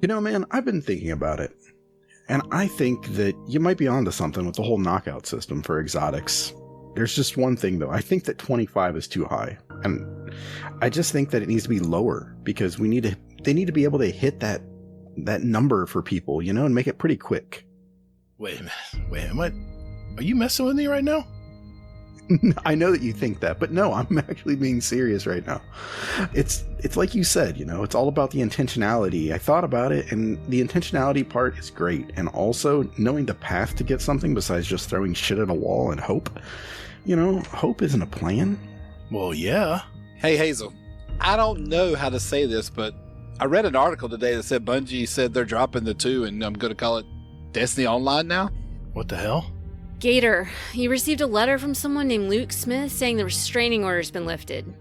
You know, man, I've been thinking about it. And I think that you might be onto something with the whole knockout system for exotics. There's just one thing, though. I think that 25 is too high. And I just think that it needs to be lower because they need to be able to hit that number for people, you know, and make it pretty quick. Wait a minute. Are you messing with me right now? I know that you think that, but no, I'm actually being serious right now. It's like you said, you know, it's all about the intentionality. I thought about it, and the intentionality part is great. And also knowing the path to get something besides just throwing shit at a wall and hope. You know, hope isn't a plan. Well, yeah. Hey, Hazel, I don't know how to say this, but I read an article today that said Bungie said they're dropping the 2, and I'm going to call it Destiny Online now. What the hell? Gatr, you received a letter from someone named Luke Smith saying the restraining order's been lifted.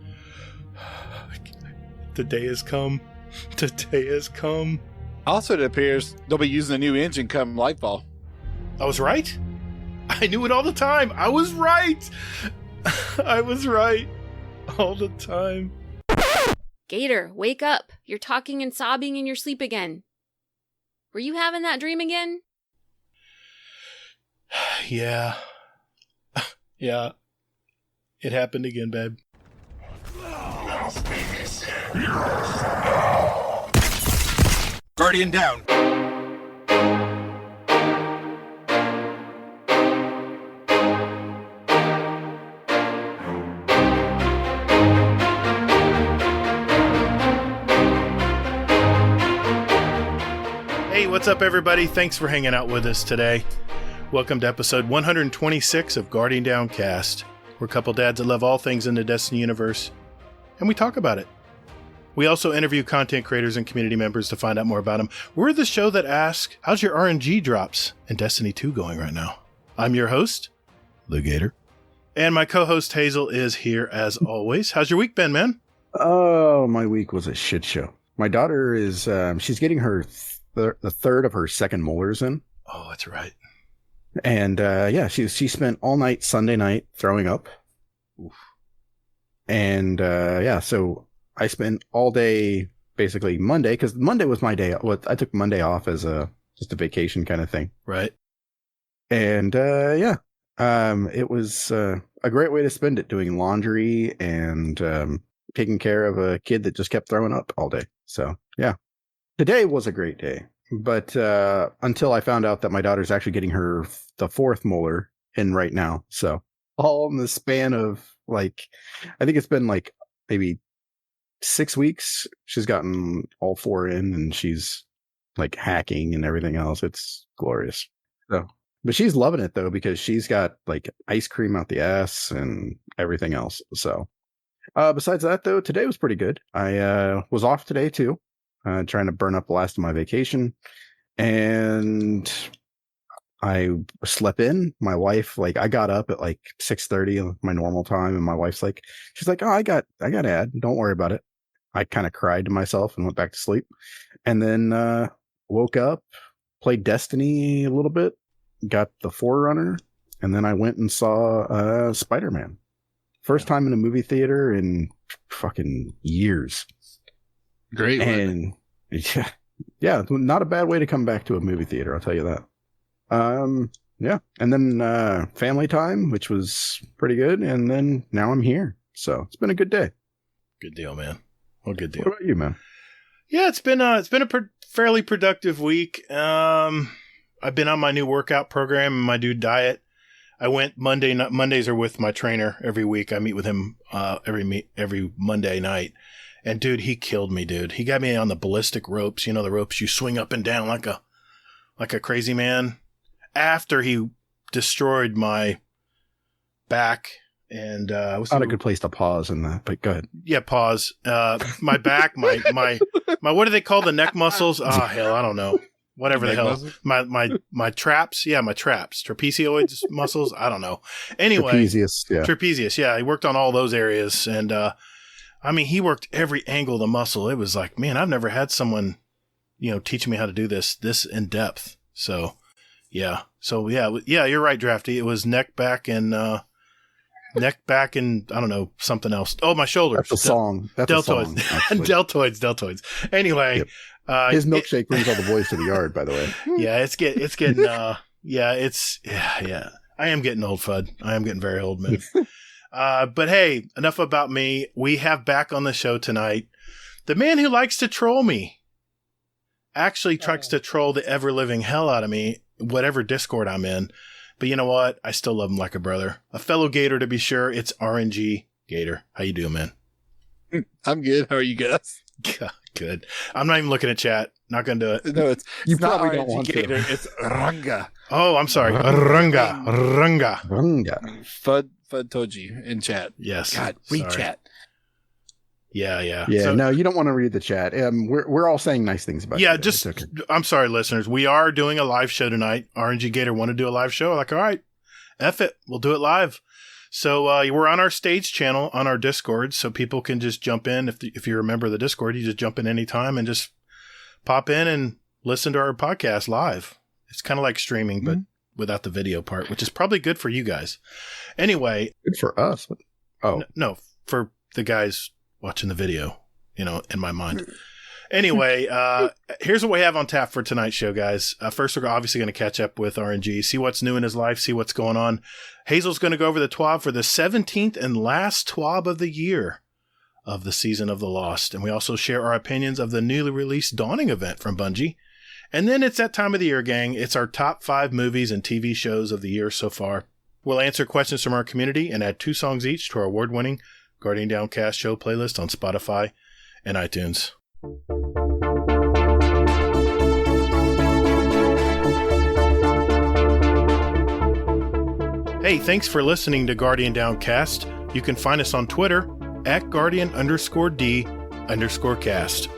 The day has come. The day has come. Also, it appears they'll be using a new engine come Lightfall. I was right? I knew it all the time. I was right. I was right all the time. Gatr, wake up. You're talking and sobbing in your sleep again. Were you having that dream again? Yeah. Yeah. It happened again, babe. Guardian down. Hey, what's up, everybody? Thanks for hanging out with us today. Welcome to episode 126 of Guardian Downcast. We're a couple dads that love all things in the Destiny universe, and we talk about it. We also interview content creators and community members to find out more about them. We're the show that asks, how's your RNG drops in Destiny 2 going right now? I'm your host, the Gatr. And my co-host Hazel is here as always. How's your week been, man? Oh, my week was a shit show. My daughter is, she's getting her the third of her second molars in. Oh, that's right. And yeah, she spent all night Sunday night throwing up. Oof. And yeah, so I spent all day basically Monday, because Monday was my day. I took Monday off as just a vacation kind of thing. Right. And yeah, it was a great way to spend it, doing laundry and taking care of a kid that just kept throwing up all day. So yeah, today was a great day. But until I found out that my daughter's actually getting the fourth molar in right now. So all in the span of I think it's been maybe 6 weeks. She's gotten all four in, and she's hacking and everything else. It's glorious. So, but she's loving it though, because she's got ice cream out the ass and everything else. So besides that though, today was pretty good. I was off today too. Trying to burn up the last of my vacation, and I slept in. My wife, I got up at 6:30, my normal time, and my wife's she's like, "Oh, I got ad. Don't worry about it." I kind of cried to myself and went back to sleep, and then woke up, played Destiny a little bit, got the Forerunner, and then I went and saw Spider-Man. First time in a movie theater in fucking years. Great. And yeah, not a bad way to come back to a movie theater, I'll tell you that. Yeah. And then family time, which was pretty good. And then now I'm here. So it's been a good day. Good deal, man. Well, good deal. What about you, man? Yeah, it's been a fairly productive week. I've been on my new workout program and my new diet. I went Mondays are with my trainer every week. I meet with him every Monday night. And dude, he killed me, dude. He got me on the ballistic ropes. You know, the ropes you swing up and down like a crazy man. After he destroyed my back, and was not a good place to pause in that, but go ahead. Yeah, pause. My back, my what do they call the neck muscles? Oh hell, I don't know. Whatever the hell. Muscles? My traps. Yeah, my traps. Trapezoids muscles. I don't know. Anyway, trapezius. Yeah, he worked on all those areas, and I mean, he worked every angle of the muscle. It was like, man, I've never had someone, teach me how to do this in depth. So, yeah. So, yeah, you're right, Drafty. It was neck, back, and neck, back, and I don't know, something else. Oh, my shoulders. That's a song. That's deltoids. a song. Actually. deltoids. Anyway, Yep. His milkshake brings all the boys to the yard, by the way. Yeah, it's getting I am getting old, Fudd. I am getting very old, man. But hey, enough about me. We have back on the show tonight the man who likes to troll me. Actually tries to troll the ever-living hell out of me, whatever Discord I'm in. But you know what? I still love him like a brother. A fellow Gator, to be sure. It's RNGGator. How you doing, man? I'm good. How are you guys? Good. I'm not even looking at chat. Not going to do it. No, it's You not probably don't want to. RNGGator, it's Ranga. Oh, I'm sorry. Runga. Fudd told you in chat. Yes. God, read Sorry. chat. Yeah. Yeah, So- no, you don't want to read the chat. We're all saying nice things about you. Yeah, today. just, It's okay. I'm sorry, listeners. We are doing a live show tonight. RNGGator want to do a live show. I'm like, all right, F it. We'll do it live. So we're on our stage channel on our Discord, so people can just jump in. If you remember the Discord, you just jump in anytime and just pop in and listen to our podcast live. It's kind of like streaming, but without the video part, which is probably good for you guys. Anyway. Good for us. Oh. No, for the guys watching the video, in my mind. Anyway, here's what we have on tap for tonight's show, guys. First, we're obviously going to catch up with RNG, see what's new in his life, see what's going on. Hazel's going to go over the TWAB for the 17th and last TWAB of the year of the Season of the Lost. And we also share our opinions of the newly released Dawning event from Bungie. And then it's that time of the year, gang. It's our top 5 movies and TV shows of the year so far. We'll answer questions from our community and add 2 songs each to our award-winning Guardian Downcast show playlist on Spotify and iTunes. Hey, thanks for listening to Guardian Downcast. You can find us on Twitter at Guardian_D_cast.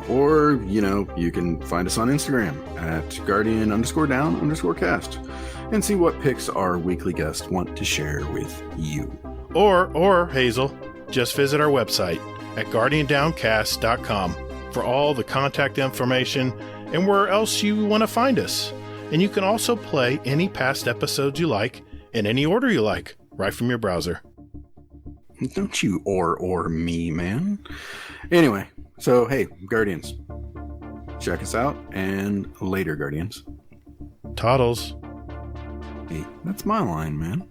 Or, you can find us on Instagram at Guardian_Down_cast and see what pics our weekly guests want to share with you. Or Hazel, just visit our website at GuardianDowncast.com for all the contact information and where else you want to find us. And you can also play any past episodes you like in any order you like, right from your browser. Don't you or me, man. Anyway, so hey, Guardians, check us out, and later, Guardians. Toddles. Hey, that's my line, man.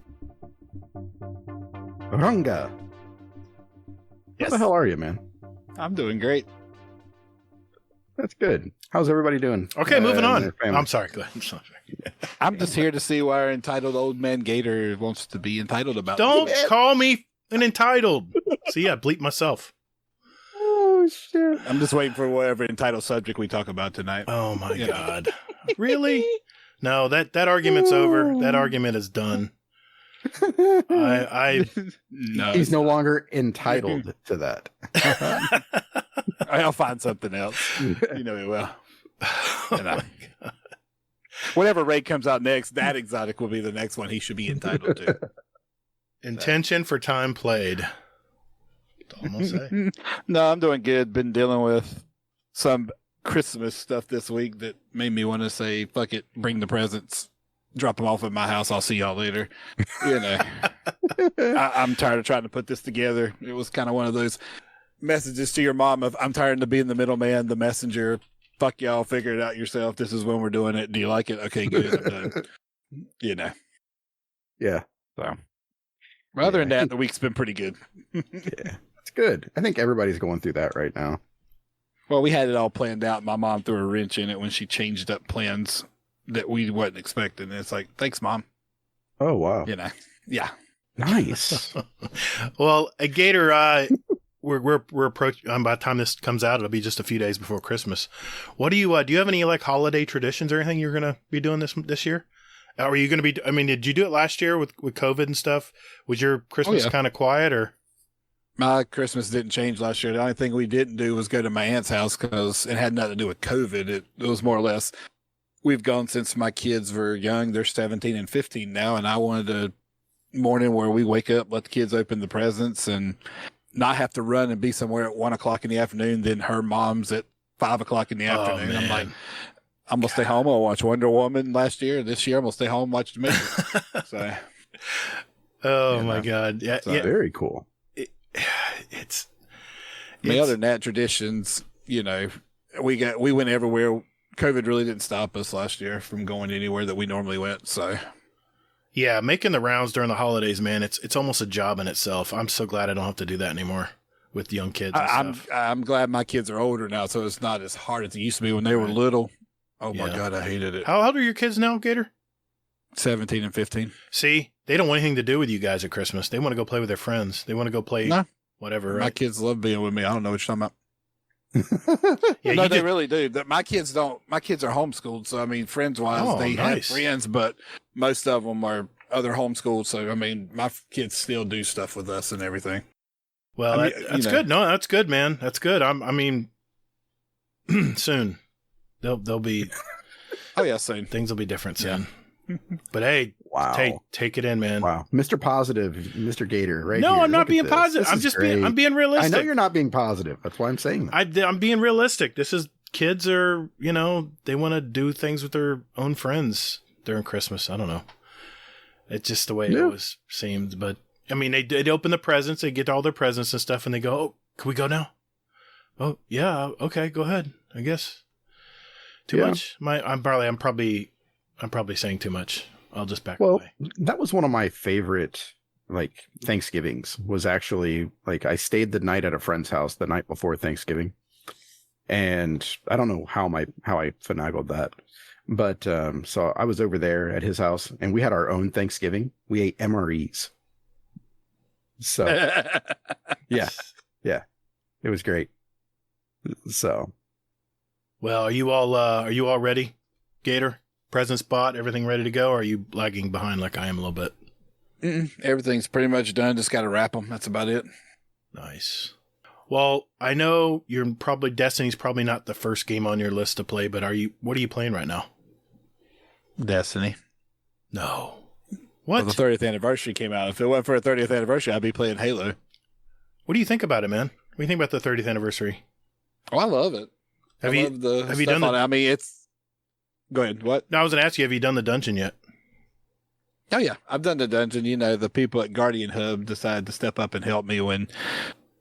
Runga. Yes. How the hell are you, man? I'm doing great. That's good. How's everybody doing? Okay, moving and on. their family? I'm sorry. Go ahead. I'm just here to see why our entitled old man Gator wants to be entitled about Don't this. call me an entitled. See, I bleep myself. Oh, shit. I'm just waiting for whatever entitled subject we talk about tonight. Oh my God. Really? No, that argument's over. That argument is done. I No, He's no longer entitled to that. I'll find something else. You know it well. And God. whatever raid comes out next, that exotic will be the next one he should be entitled to. Intention for time played. That's all I'm gonna say. No, I'm doing good. Been dealing with some Christmas stuff this week that made me want to say, fuck it, bring the presents. Drop them off at my house. I'll see y'all later. I'm tired of trying to put this together. It was kind of one of those messages to your mom of, I'm tired of being the middleman, the messenger. Fuck y'all, figure it out yourself. This is when we're doing it. Do you like it? Okay, good. I'm done. Yeah. So, but other than that, the week's been pretty good. Yeah. It's good. I think everybody's going through that right now. Well, we had it all planned out. My mom threw a wrench in it when she changed up plans that we wasn't expecting. And it's like, thanks, Mom. Oh, wow. Yeah. Nice. Well, a Gator, we're approaching. By the time this comes out, it'll be just a few days before Christmas. What do you have any like holiday traditions or anything you're gonna be doing this year? Are you gonna be? I mean, did you do it last year with COVID and stuff? Was your Christmas kind of quiet or? My Christmas didn't change last year. The only thing we didn't do was go to my aunt's house because it had nothing to do with COVID. It was more or less, we've gone since my kids were young. They're 17 and 15 now. And I wanted a morning where we wake up, let the kids open the presents and not have to run and be somewhere at 1 o'clock in the afternoon. Then her mom's at 5 o'clock in the afternoon. Man. I'm like, I'm going to stay home. I'll watch Wonder Woman last year. This year, I'm going to stay home and watch The Matrix. So. Oh my God. Yeah. So- Yeah. Very cool. Other than that, traditions, you know, we went everywhere. COVID really didn't stop us last year from going anywhere that we normally went. So, yeah, making the rounds during the holidays, man, it's almost a job in itself. I'm so glad I don't have to do that anymore with young kids and stuff. I'm glad my kids are older now, so it's not as hard as it used to be when they were little. Oh my God, I hated it. How old are your kids now, Gatr? 17 and 15. See, they don't want anything to do with you guys at Christmas. They want to go play with their friends. They want to go play whatever. Right? My kids love being with me. I don't know what you're talking about. Yeah, No, they really do. My kids don't. My kids are homeschooled, so I mean, friends wise, they have friends, but most of them are other homeschooled. So I mean, my kids still do stuff with us and everything. Well, that's good. No, that's good, man. That's good. I mean, soon they'll be. Oh yeah, soon Things will be different soon. Yeah. But hey, wow, take it in, man. Wow, Mr. Positive, Mr. Gator, right? No, here. I'm not Look being at positive. this. I'm being realistic. I know you're not being positive. That's why I'm saying that. I'm being realistic. This is kids are, they want to do things with their own friends during Christmas. I don't know. It's just the way it always seems. But I mean, they open the presents, they get all their presents and stuff, and they go, "Oh, can we go now?" Oh, yeah, okay, go ahead. I guess. Too much? I'm probably saying too much. I'll just back away. That was one of my favorite Thanksgivings. Was actually I stayed the night at a friend's house the night before Thanksgiving, and I don't know how I finagled that, but so I was over there at his house, and we had our own Thanksgiving. We ate MREs. So yeah, it was great. So, well, are you all ready, Gatr? Presents bought, everything ready to go? Or are you lagging behind like I am a little bit? Everything's pretty much done. Just got to wrap them. That's about it. Nice. Well, I know Destiny's probably not the first game on your list to play, but what are you playing right now? Destiny. No. What? Well, the 30th anniversary came out. If it wasn't for a 30th anniversary, I'd be playing Halo. What do you think about it, man? What do you think about the 30th anniversary? Oh, I love it. Have you done I mean, it's... Go ahead. What? No, I was going to ask you, have you done the dungeon yet? Oh, yeah. I've done the dungeon. The people at Guardian Hub decided to step up and help me when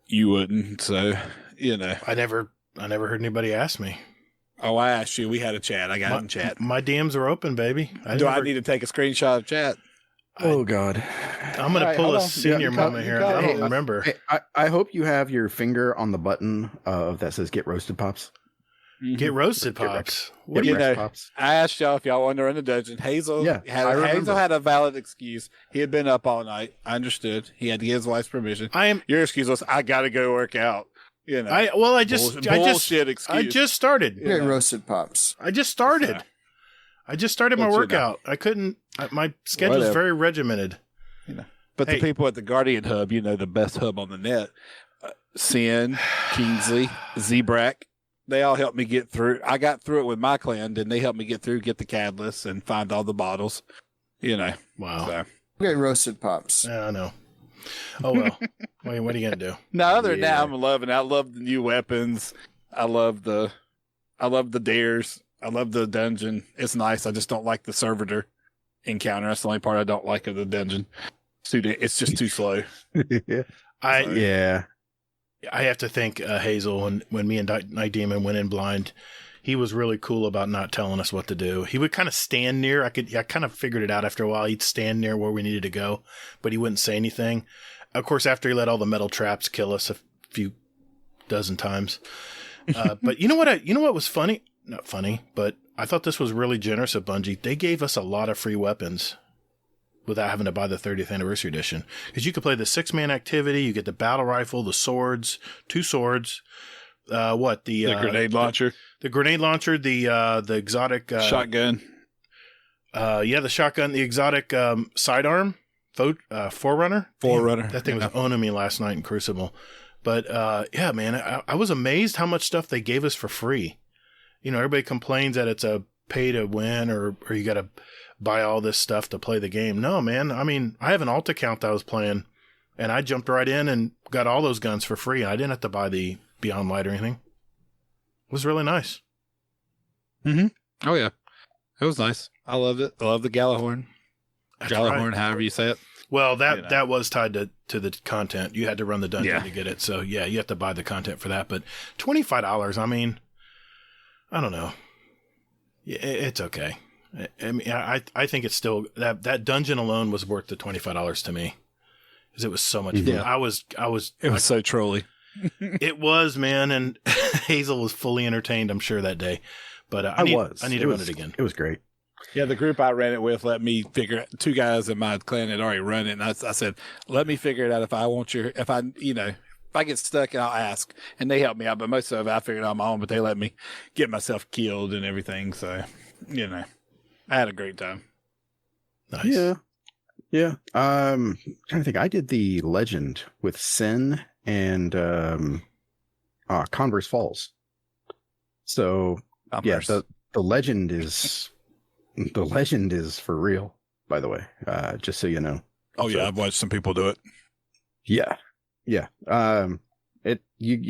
you wouldn't. So, I never heard anybody ask me. Oh, I asked you. We had a chat. I got in chat. My DMs are open, baby. I need to take a screenshot of chat? Oh, God. I'm going to pull a senior moment here. I don't remember. I hope you have your finger on the button that says Get Roasted Pops. Get Roasted Pops. What do you know? Pops. I asked y'all if y'all wanted to run the dungeon. Hazel had a valid excuse. He had been up all night. I understood. He had to get his wife's permission. Your excuse was, I got to go work out. Bullshit excuse. I just started. Get Roasted Pops. I just started. I just started my workout. I couldn't. My schedule's very regimented. But the people at the Guardian Hub, the best hub on the net, Sin, Kingsley, Zebrak, they all helped me get through. I got through it with my clan, and they helped me get the catalyst and find all the bottles. Wow. So. Get Roasted Pops. Yeah, I know. Oh well. What are you gonna do? No, other than that, I'm loving it. I love the new weapons. I love the dares. I love the dungeon. It's nice. I just don't like the servitor encounter. That's the only part I don't like of the dungeon. It's just too slow. I have to thank Hazel when me and Night Demon went in blind. He was really cool about not telling us what to do. He would kind of stand near. I kind of figured it out after a while. He'd stand near where we needed to go, but he wouldn't say anything. Of course, after he let all the metal traps kill us a few dozen times. But you know what was funny? Not funny, but I thought this was really generous of Bungie. They gave us a lot of free weapons without having to buy the 30th anniversary edition. Because you could play the 6-man activity, you get the battle rifle, the swords, 2 swords, the grenade launcher. The grenade launcher, the exotic shotgun. The shotgun, the exotic sidearm, Forerunner. Forerunner. That thing was owning me last night in Crucible. But man, I was amazed how much stuff they gave us for free. Everybody complains that it's a pay to win or you got to buy all this stuff to play the game. No, man. I mean, I have an alt account that I was playing, and I jumped right in and got all those guns for free. I didn't have to buy the Beyond Light or anything. It was really nice. Mm-hmm. Oh, yeah. It was nice. I loved it. I love the Galahorn. That's Galahorn, right. however you say it. Well, that was tied to the content. You had to run the dungeon to get it. So yeah, you have to buy the content for that. But $25, I mean, I don't know. It's okay. I mean, I think it's still that dungeon alone was worth the $25 to me, because it was so much fun. Yeah. It was so trolly. It was, man, and Hazel was fully entertained, I'm sure, that day. But I need to run it again. It was great. Yeah, the group I ran it with let me figure it. 2 guys in my clan had already run it, and I said, "Let me figure it out. If I get stuck, I'll ask." And they helped me out, but most of it I figured out on my own. But they let me get myself killed and everything. So, I had a great time. Nice. Yeah. Trying to think. I did the legend with Sin and Converse Falls. So the legend is. The legend is for real, by the way, just so you know. Oh, yeah, I've watched some people do it. Yeah. You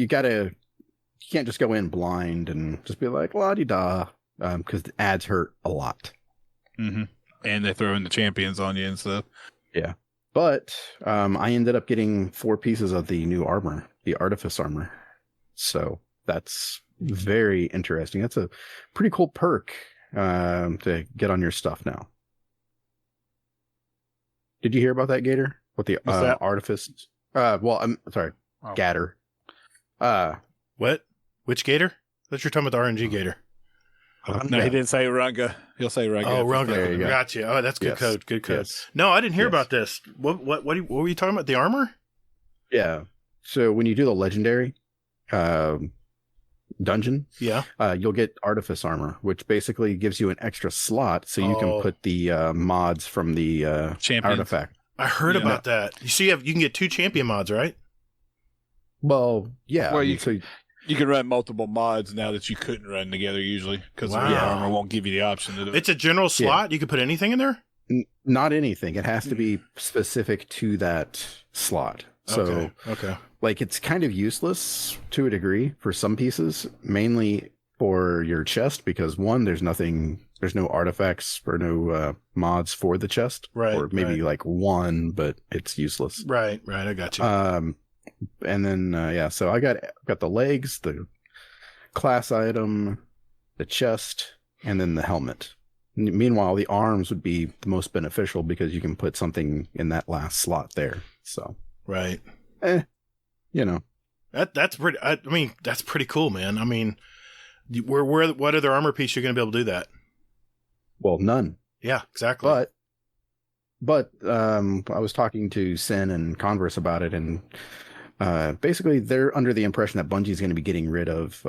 can't just go in blind and just be like, la-di-da, because the ads hurt a lot. Mm-hmm. And they throw in the champions on you and stuff. Yeah. But I ended up getting 4 pieces of the new armor, the Artifice armor. So that's very interesting. That's a pretty cool perk. To get on your stuff now. Did you hear about that, Gatr? What the Artifice? I'm sorry, Gatr. What? Which Gatr? That you're talking about the RNGGator. No, he didn't say Runga. He'll say Runga. Oh, Runga. There you go. Gotcha. Oh, that's good code. Good code. Yes. No, I didn't hear about this. What were you talking about? The armor? Yeah. So when you do the legendary dungeon, you'll get Artifice armor, which basically gives you an extra slot so you can put the mods from the artifact. I heard about that. You see, you can get 2 champion mods, right? Well, yeah. Well, you can run multiple mods now that you couldn't run together usually, because the armor won't give you the option to do it. It's a general slot. You can put anything in there? Not anything. It has to be specific to that slot. So, okay. Like, it's kind of useless to a degree for some pieces, mainly for your chest, because one, there's no artifacts or no mods for the chest. Right. Or maybe like one, but it's useless. Right. I got you. And then, so I got the legs, the class item, the chest, and then the helmet. Meanwhile, the arms would be the most beneficial because you can put something in that last slot there. So. Right. That's pretty. I mean, that's pretty cool, man. I mean, what other armor piece you're going to be able to do that? Well, none. Yeah, exactly. But I was talking to Sin and Converse about it, and basically they're under the impression that Bungie's going to be getting rid of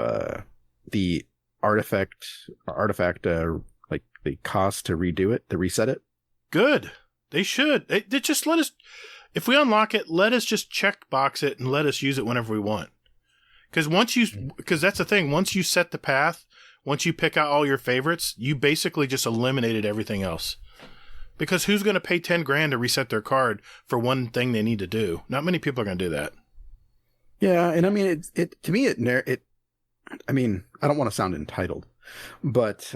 the artifact, like the cost to redo it, to reset it. Good. They should. They just let us. If we unlock it, let us just check box it and let us use it whenever we want. Because that's the thing. Once you set the path, once you pick out all your favorites, you basically just eliminated everything else. Because who's going to pay $10,000 to reset their card for one thing they need to do? Not many people are going to do that. Yeah, and I mean, it to me, I mean, I don't want to sound entitled, but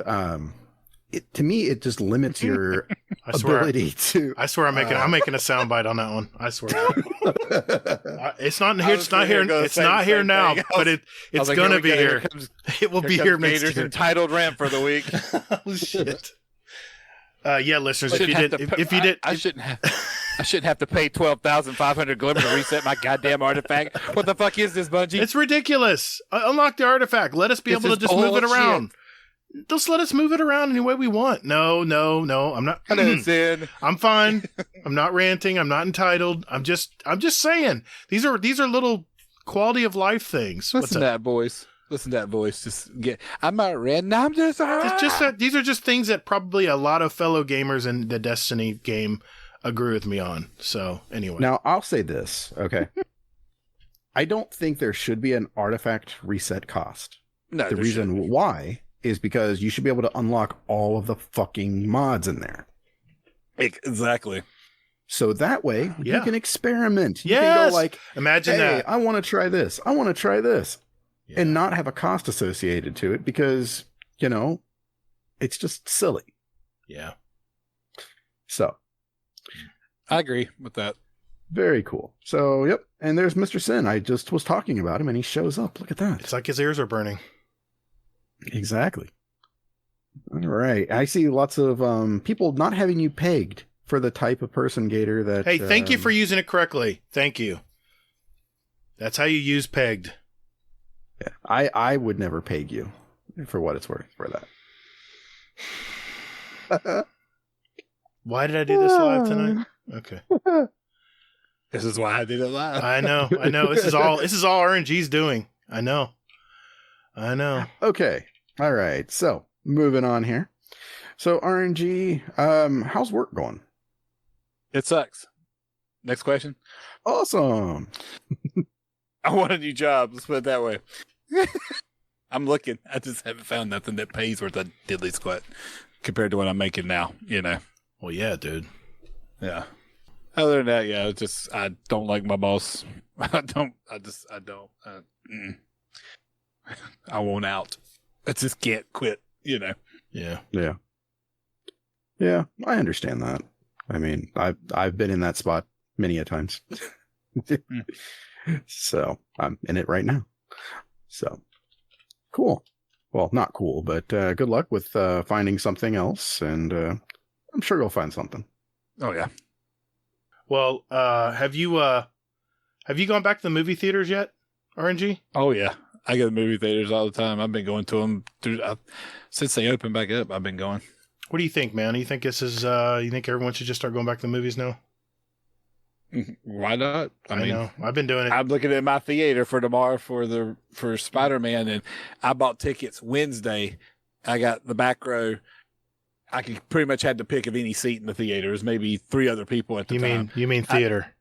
to me, it just limits your ability to. I swear, I'm making a soundbite on that one. I swear. It's not here. It's not here. It's not here now, but it's gonna be here. It will be here next year. Entitled rant for the week. Oh shit. Yeah, listeners, if you did, I shouldn't have to pay 12,500 glimmer to reset my goddamn artifact. What the fuck is this, Bungie? It's ridiculous. Unlock the artifact. Let us be able to just move it around. Just let us move it around any way we want. No. I'm not. I'm fine. I'm not ranting. I'm not entitled. I'm just saying these are little quality of life things. Listen to that voice. I'm not ranting. I'm just. These are just things that probably a lot of fellow gamers in the Destiny game agree with me on. So anyway, now I'll say this. Okay, I don't think there should be an artifact reset cost. No, the reason why is because you should be able to unlock all of the fucking mods in there. Exactly. So that way you can experiment. You can go like, imagine that. I want to try this. I want to try this. Yeah. And not have a cost associated to it because, it's just silly. Yeah. So, I agree with that. Very cool. So, yep. And there's Mr. Sin. I just was talking about him, and he shows up. Look at that. It's like his ears are burning. Exactly. All right. I see lots of people not having you pegged for the type of person, Gator, that... Hey, thank you for using it correctly. Thank you. That's how you use pegged. Yeah, I would never peg you for what it's worth for that. Why did I do this live tonight? Okay. This is why I did it live. I know. This is all RNG's doing. I know. Okay. All right. So, moving on here. So, RNG, how's work going? It sucks. Next question. Awesome. I want a new job. Let's put it that way. I'm looking. I just haven't found nothing that pays worth a diddly squat compared to what I'm making now, you know. Well, yeah, dude. Yeah. Other than that, yeah, it's just I don't like my boss. I don't. I won't out. I just can't quit, you know. Yeah. Yeah. Yeah, I understand that. I mean, I've been in that spot many a times. So, I'm in it right now. So, cool. Well, not cool, but good luck with finding something else, and I'm sure you'll find something. Oh yeah. Well, have you gone back to the movie theaters yet, RNG? Oh yeah. I go to movie theaters all the time. I've been going to them since they opened back up. I've been going. What do you think, man? You think this is? You think everyone should just start going back to the movies now? Why not? I mean, know. I've been doing it. I'm looking at my theater for tomorrow for Spider-Man, and I bought tickets Wednesday. I got the back row. I could pretty much had to pick of any seat in the theater. There's maybe 3 other people at the time. You mean theater?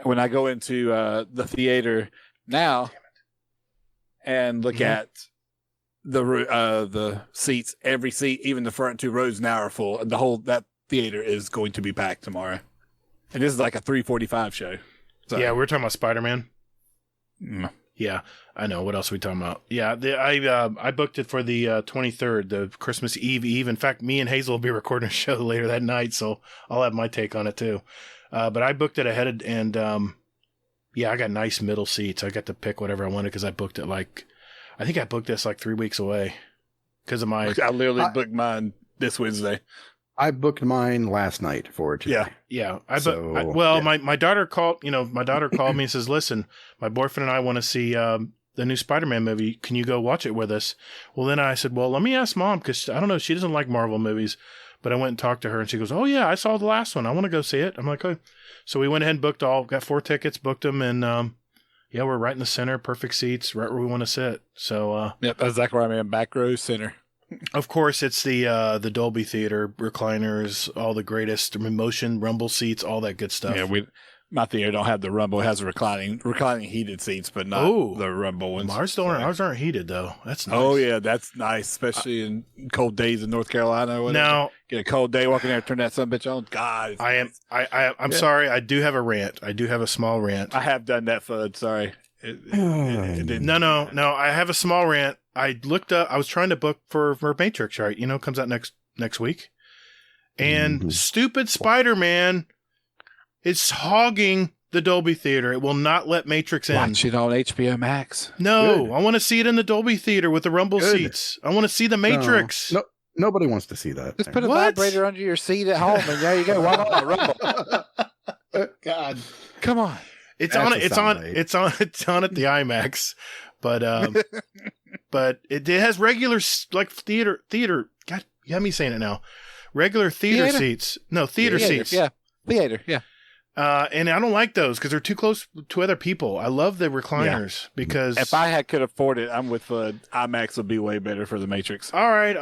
When I go into the theater now and look at the seats, every seat, even the front 2 rows now are full. And that theater is going to be packed tomorrow. And this is like a 3:45 show. So. Yeah, we're talking about Spider-Man. Mm. Yeah, I know. What else are we talking about? Yeah, I booked it for the 23rd, the Christmas Eve. In fact, me and Hazel will be recording a show later that night, so I'll have my take on it too. But I booked it ahead of, and yeah, I got nice middle seats. I got to pick whatever I wanted because I booked it I think I booked this 3 weeks away because of my... I literally booked mine this Wednesday. I booked mine last night for today. Yeah. My daughter called. My daughter called me and says, "Listen, my boyfriend and I want to see the new Spider-Man movie. Can you go watch it with us?" Well, then I said, "Well, let me ask Mom because I don't know. She doesn't like Marvel movies." But I went and talked to her, and she goes, "Oh yeah, I saw the last one. I want to go see it." I'm like, "Oh." So we went ahead and booked got 4 tickets, booked them, and yeah, we're right in the center, perfect seats, right where we want to sit. So yep, that's exactly where I'm in, back row center. Of course, it's the Dolby Theater recliners, all the greatest motion rumble seats, all that good stuff. Yeah, my theater don't have the rumble. It has the reclining heated seats, but not the rumble ones. Ours aren't heated though. That's nice. Oh yeah, that's nice, especially in cold days in North Carolina. Or now get a cold day, walking there, turn that son bitch on. God, I'm sorry. I do have a rant. I do have a small rant. I have done that, Fudd. Sorry. No. I have a small rant. I looked up. I was trying to book for Matrix, right? Comes out next week, and stupid Spider-Man is hogging the Dolby Theater. It will not let Matrix in. Watch it on HBO Max. No, good. I want to see it in the Dolby Theater with the rumble seats. I want to see the Matrix. No, nobody wants to see that. Just put a vibrator under your seat at home, and there you go. Why not rumble? God, come on. It's on at the IMAX, but it has regular theater. God, you have me saying it now. Regular theater seats. No, theater seats. Yeah, theater. Yeah. And I don't like those because they're too close to other people. I love the recliners because if I could afford it, I'm with IMAX would be way better for the Matrix. All right,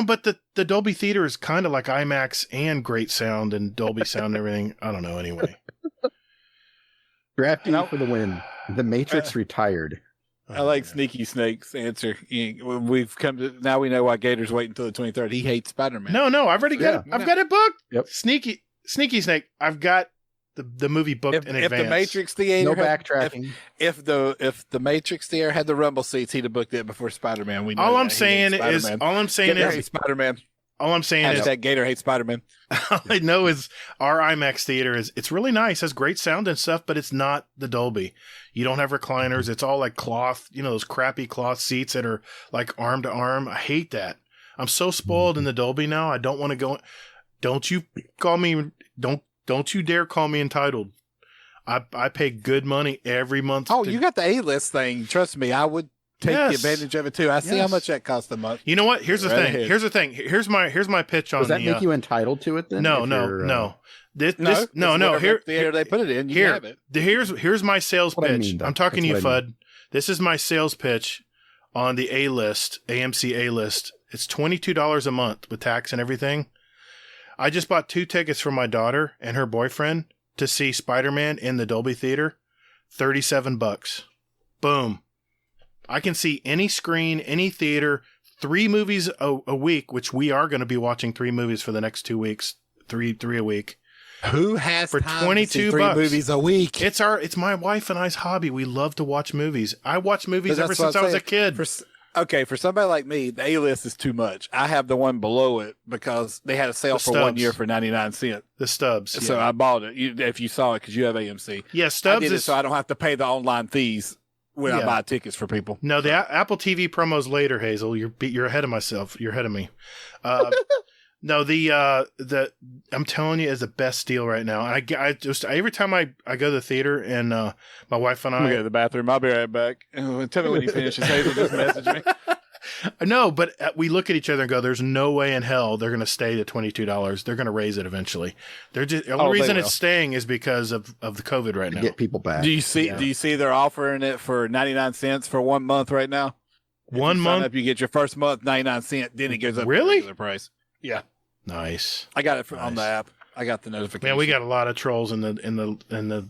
but the Dolby Theater is kind of like IMAX and great sound and Dolby sound and everything. I don't know. Anyway. Drafting for the win. The Matrix retired. I like Sneaky Snake's answer. We've come to now. We know why Gator's waiting until the 23rd. He hates Spider-Man. No, I've already got it. I've got it booked. Yep. Sneaky Snake. I've got the movie booked in advance. If the Matrix Theater, no backtracking. If the Matrix Theater had the rumble seats, he'd have booked it before Spider-Man. We know all I'm saying is Spider-Man. All I'm saying is that Gator hates Spider-Man. all I know is our IMAX theater it's really nice, has great sound and stuff, but it's not the Dolby. You don't have recliners. It's all like cloth, those crappy cloth seats that are like arm to arm. I hate that. I'm so spoiled in the Dolby now. I don't want to go. Don't you call me. Don't you dare call me entitled. I pay good money every month. Oh, you got the A-list thing. Trust me, I would take the advantage of it too. I see how much that costs a month. You know what? Here's the thing. Here's the thing. Here's my pitch on. Does that make you entitled to it then? No. Here, theater they put it in. You have it. Here's my sales pitch. I'm talking to you, Fudd. This is my sales pitch on the A-list, AMC A-list. It's $22 a month with tax and everything. I just bought 2 tickets for my daughter and her boyfriend to see Spider-Man in the Dolby Theater. $37. Boom. I can see any screen, any theater, 3 movies a week, which we are going to be watching 3 movies for the next 2 weeks. Three a week. Who has for time $22 to see 3 movies a week? It's my wife and I's hobby. We love to watch movies. I watch movies ever since I was a kid. For somebody like me, the A-list is too much. I have the one below it because they had a sale for 1 year for 99 cents. The Stubs. So I bought it. If you saw it, because you have AMC. Yeah, Stubs is so I don't have to pay the online fees when I buy tickets for people. No, the Apple TV promos later, Hazel. You're ahead of myself. You're ahead of me. No, I'm telling you, is the best deal right now. I just every time I go to the theater and my wife and I go to the bathroom. I'll be right back. Tell me when you finish. Hazel, just message me. No, but we look at each other and go, "There's no way in hell they're going to stay at $22. They're going to raise it eventually." The only reason it's staying is because of the COVID right now. Get people back. Do you see they're offering it for 99 cents for 1 month right now? If you month, sign up, you get your first month 99 cents. Then it goes up really? to the regular price. Yeah, nice. I got it on the app. I got the notification. Man, we got a lot of trolls in the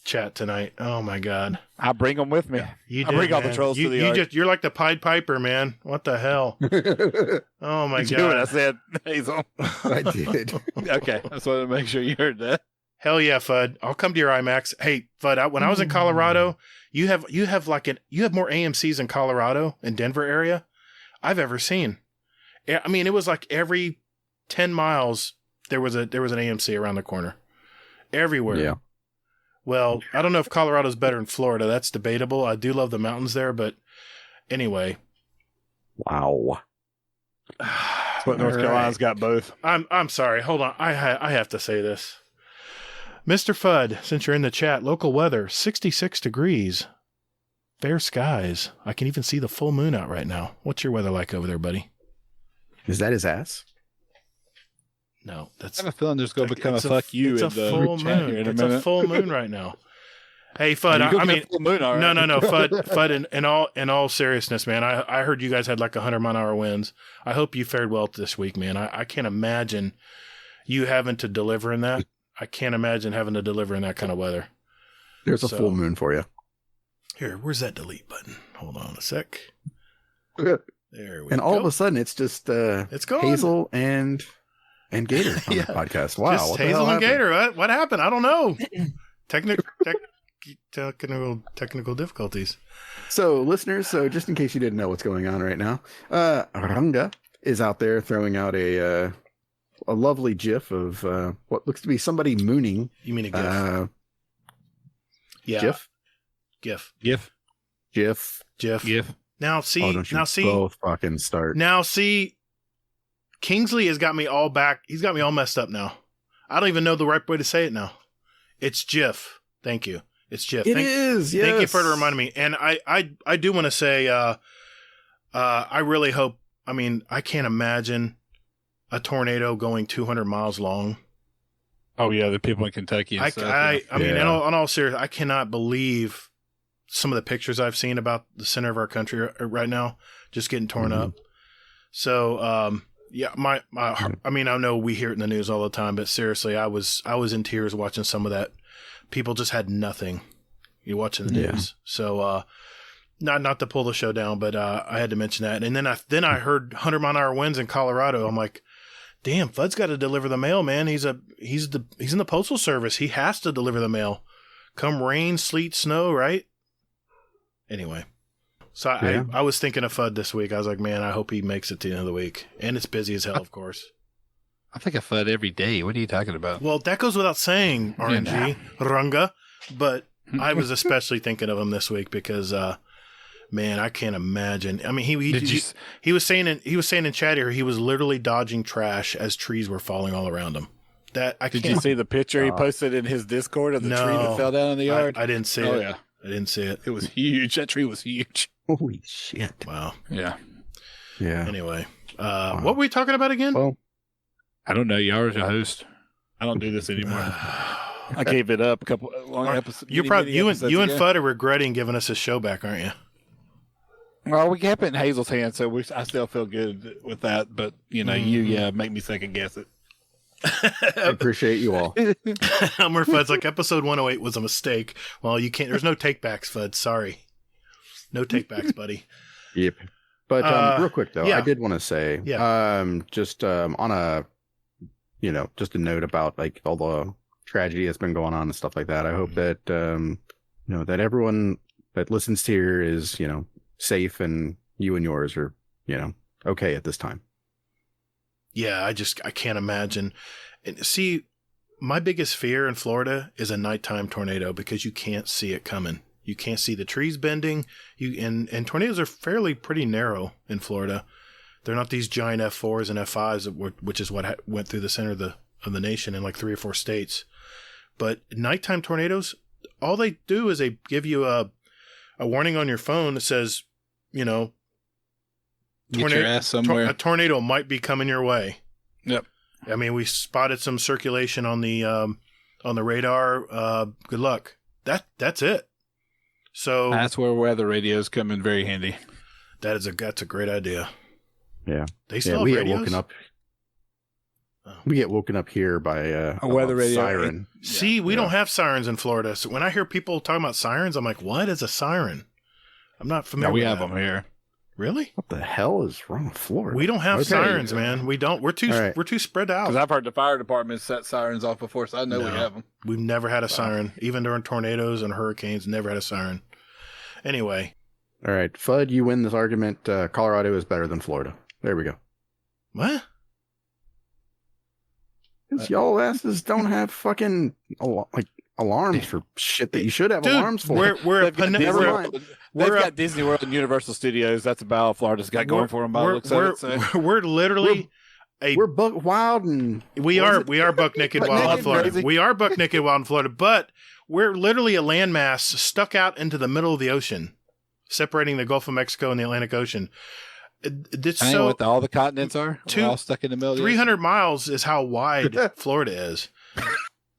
chat tonight. Oh my god! I bring them with me. You I bring all the trolls to the yard. You're like the Pied Piper, man. What the hell? Oh my god! You what I said, Hazel? I did. Okay, I just wanted to make sure you heard that. Hell yeah, Fudd! I'll come to your IMAX. Hey, Fudd! When I was in Colorado, you have more AMC's in Colorado and Denver area I've ever seen. I mean, it was like every 10 miles there was an AMC around the corner. Everywhere. Yeah. Well, I don't know if Colorado's better than Florida. That's debatable. I do love the mountains there, but anyway. Wow. But North Carolina's got both. I'm sorry. Hold on. I have to say this. Mr. Fudd, since you're in the chat, local weather, 66 degrees. Fair skies. I can even see the full moon out right now. What's your weather like over there, buddy? Is that his ass? No, that's. I have a feeling there's going to become a fuck you. It's a full moon. It's a full moon right now. Hey, Fudd. I mean, full moon, all right. no. Fudd. In all seriousness, man. I heard you guys had like 100-mile-an-hour winds. I hope you fared well this week, man. I can't imagine you having to deliver in that. I can't imagine having to deliver in that kind of weather. There's a full moon for you. Here, where's that delete button? Hold on a sec. There we go. And all of a sudden, it's just it's gone. Hazel and Gator on the podcast. Wow, just Hazel and Gator. What happened? I don't know. Technical difficulties. So, listeners, just in case you didn't know what's going on right now, Ranga is out there throwing out a lovely GIF of what looks to be somebody mooning. You mean a GIF? Yeah. GIF. Now see. Both fucking start. Now see. Kingsley has got me all back. He's got me all messed up now. I don't even know the right way to say it now. It's GIF. Thank you. It's GIF. It is. Yes. Thank you for reminding me. And I do want to say, I really hope. I mean, I can't imagine a tornado going 200 miles long. Oh yeah, the people in Kentucky. And I mean, in all seriousness, I cannot believe some of the pictures I've seen about the center of our country right now just getting torn up. So, yeah, I mean, I know we hear it in the news all the time, but seriously, I was in tears watching some of that. People just had nothing. You're watching the news. So, not to pull the show down, but I had to mention that. And then I heard 100-mile-an-hour winds in Colorado. I'm like, damn, Fudd's got to deliver the mail, man. He's in the postal service. He has to deliver the mail. Come rain, sleet, snow, right? Anyway, So Yeah. I was thinking of FUD this week. I was like, man, I hope he makes it to the end of the week. And it's busy as hell, of course. I think of FUD every day. What are you talking about? Well, that goes without saying, RNG, Runga. But I was especially thinking of him this week because, man, I can't imagine. I mean, he was saying in chat here, he was literally dodging trash as trees were falling all around him. Did you see the picture he posted in his Discord of the tree that fell down in the yard? I didn't see it. Oh, yeah. I didn't see it. It was huge. That tree was huge. Holy shit. Wow. Yeah. Yeah. Anyway, what were we talking about again? Well, I don't know. Y'all are the host. I don't do this anymore. I gave it up a couple long episodes. You and FUD are regretting giving us a show back, aren't you? Well, we kept it in Hazel's hands, so I still feel good with that. But you make me second guess it. I appreciate you all. Elmer FUD's like, episode 108 was a mistake. Well, you can't. There's no takebacks, FUD. Sorry, no takebacks, buddy. Yep. But real quick though, yeah. I did want to say, just on a, just a note about like all the tragedy that's been going on and stuff like that. I hope that that everyone that listens to here is safe and you and yours are okay at this time. Yeah, I can't imagine. And see, my biggest fear in Florida is a nighttime tornado because you can't see it coming. You can't see the trees bending. And tornadoes are pretty narrow in Florida. They're not these giant F4s and F5s, which is what went through the center of the nation in like 3 or 4 states. But nighttime tornadoes, all they do is they give you a warning on your phone that says, Get your ass somewhere. A tornado might be coming your way. Yep. I mean, we spotted some circulation on the radar. Good luck. That's it. So that's where weather radios come in very handy. That's a great idea. Yeah. They still we have radios? get woken up. We get woken up here by a weather radio siren. See, we don't have sirens in Florida. So when I hear people talking about sirens, I'm like, what is a siren? I'm not familiar. No, we with have that. them here. Really? What the hell is wrong with Florida? We don't have sirens, man. We don't. We're too spread out. Because I've heard the fire department set sirens off before, so I know we have them. We've never had a siren, even during tornadoes and hurricanes. Never had a siren. Anyway. All right, FUD, you win this argument. Colorado is better than Florida. There we go. What? Because y'all asses don't have fucking alarms for shit that you should have alarms for. They've got Disney World and Universal Studios. That's about all Florida's got going for them. We're literally we're buck wild and we are buck naked wild in Florida. We are buck naked wild in Florida, but we're literally a landmass stuck out into the middle of the ocean, separating the Gulf of Mexico and the Atlantic Ocean. What all the continents are? We're all stuck in the middle. 300 miles is how wide Florida is.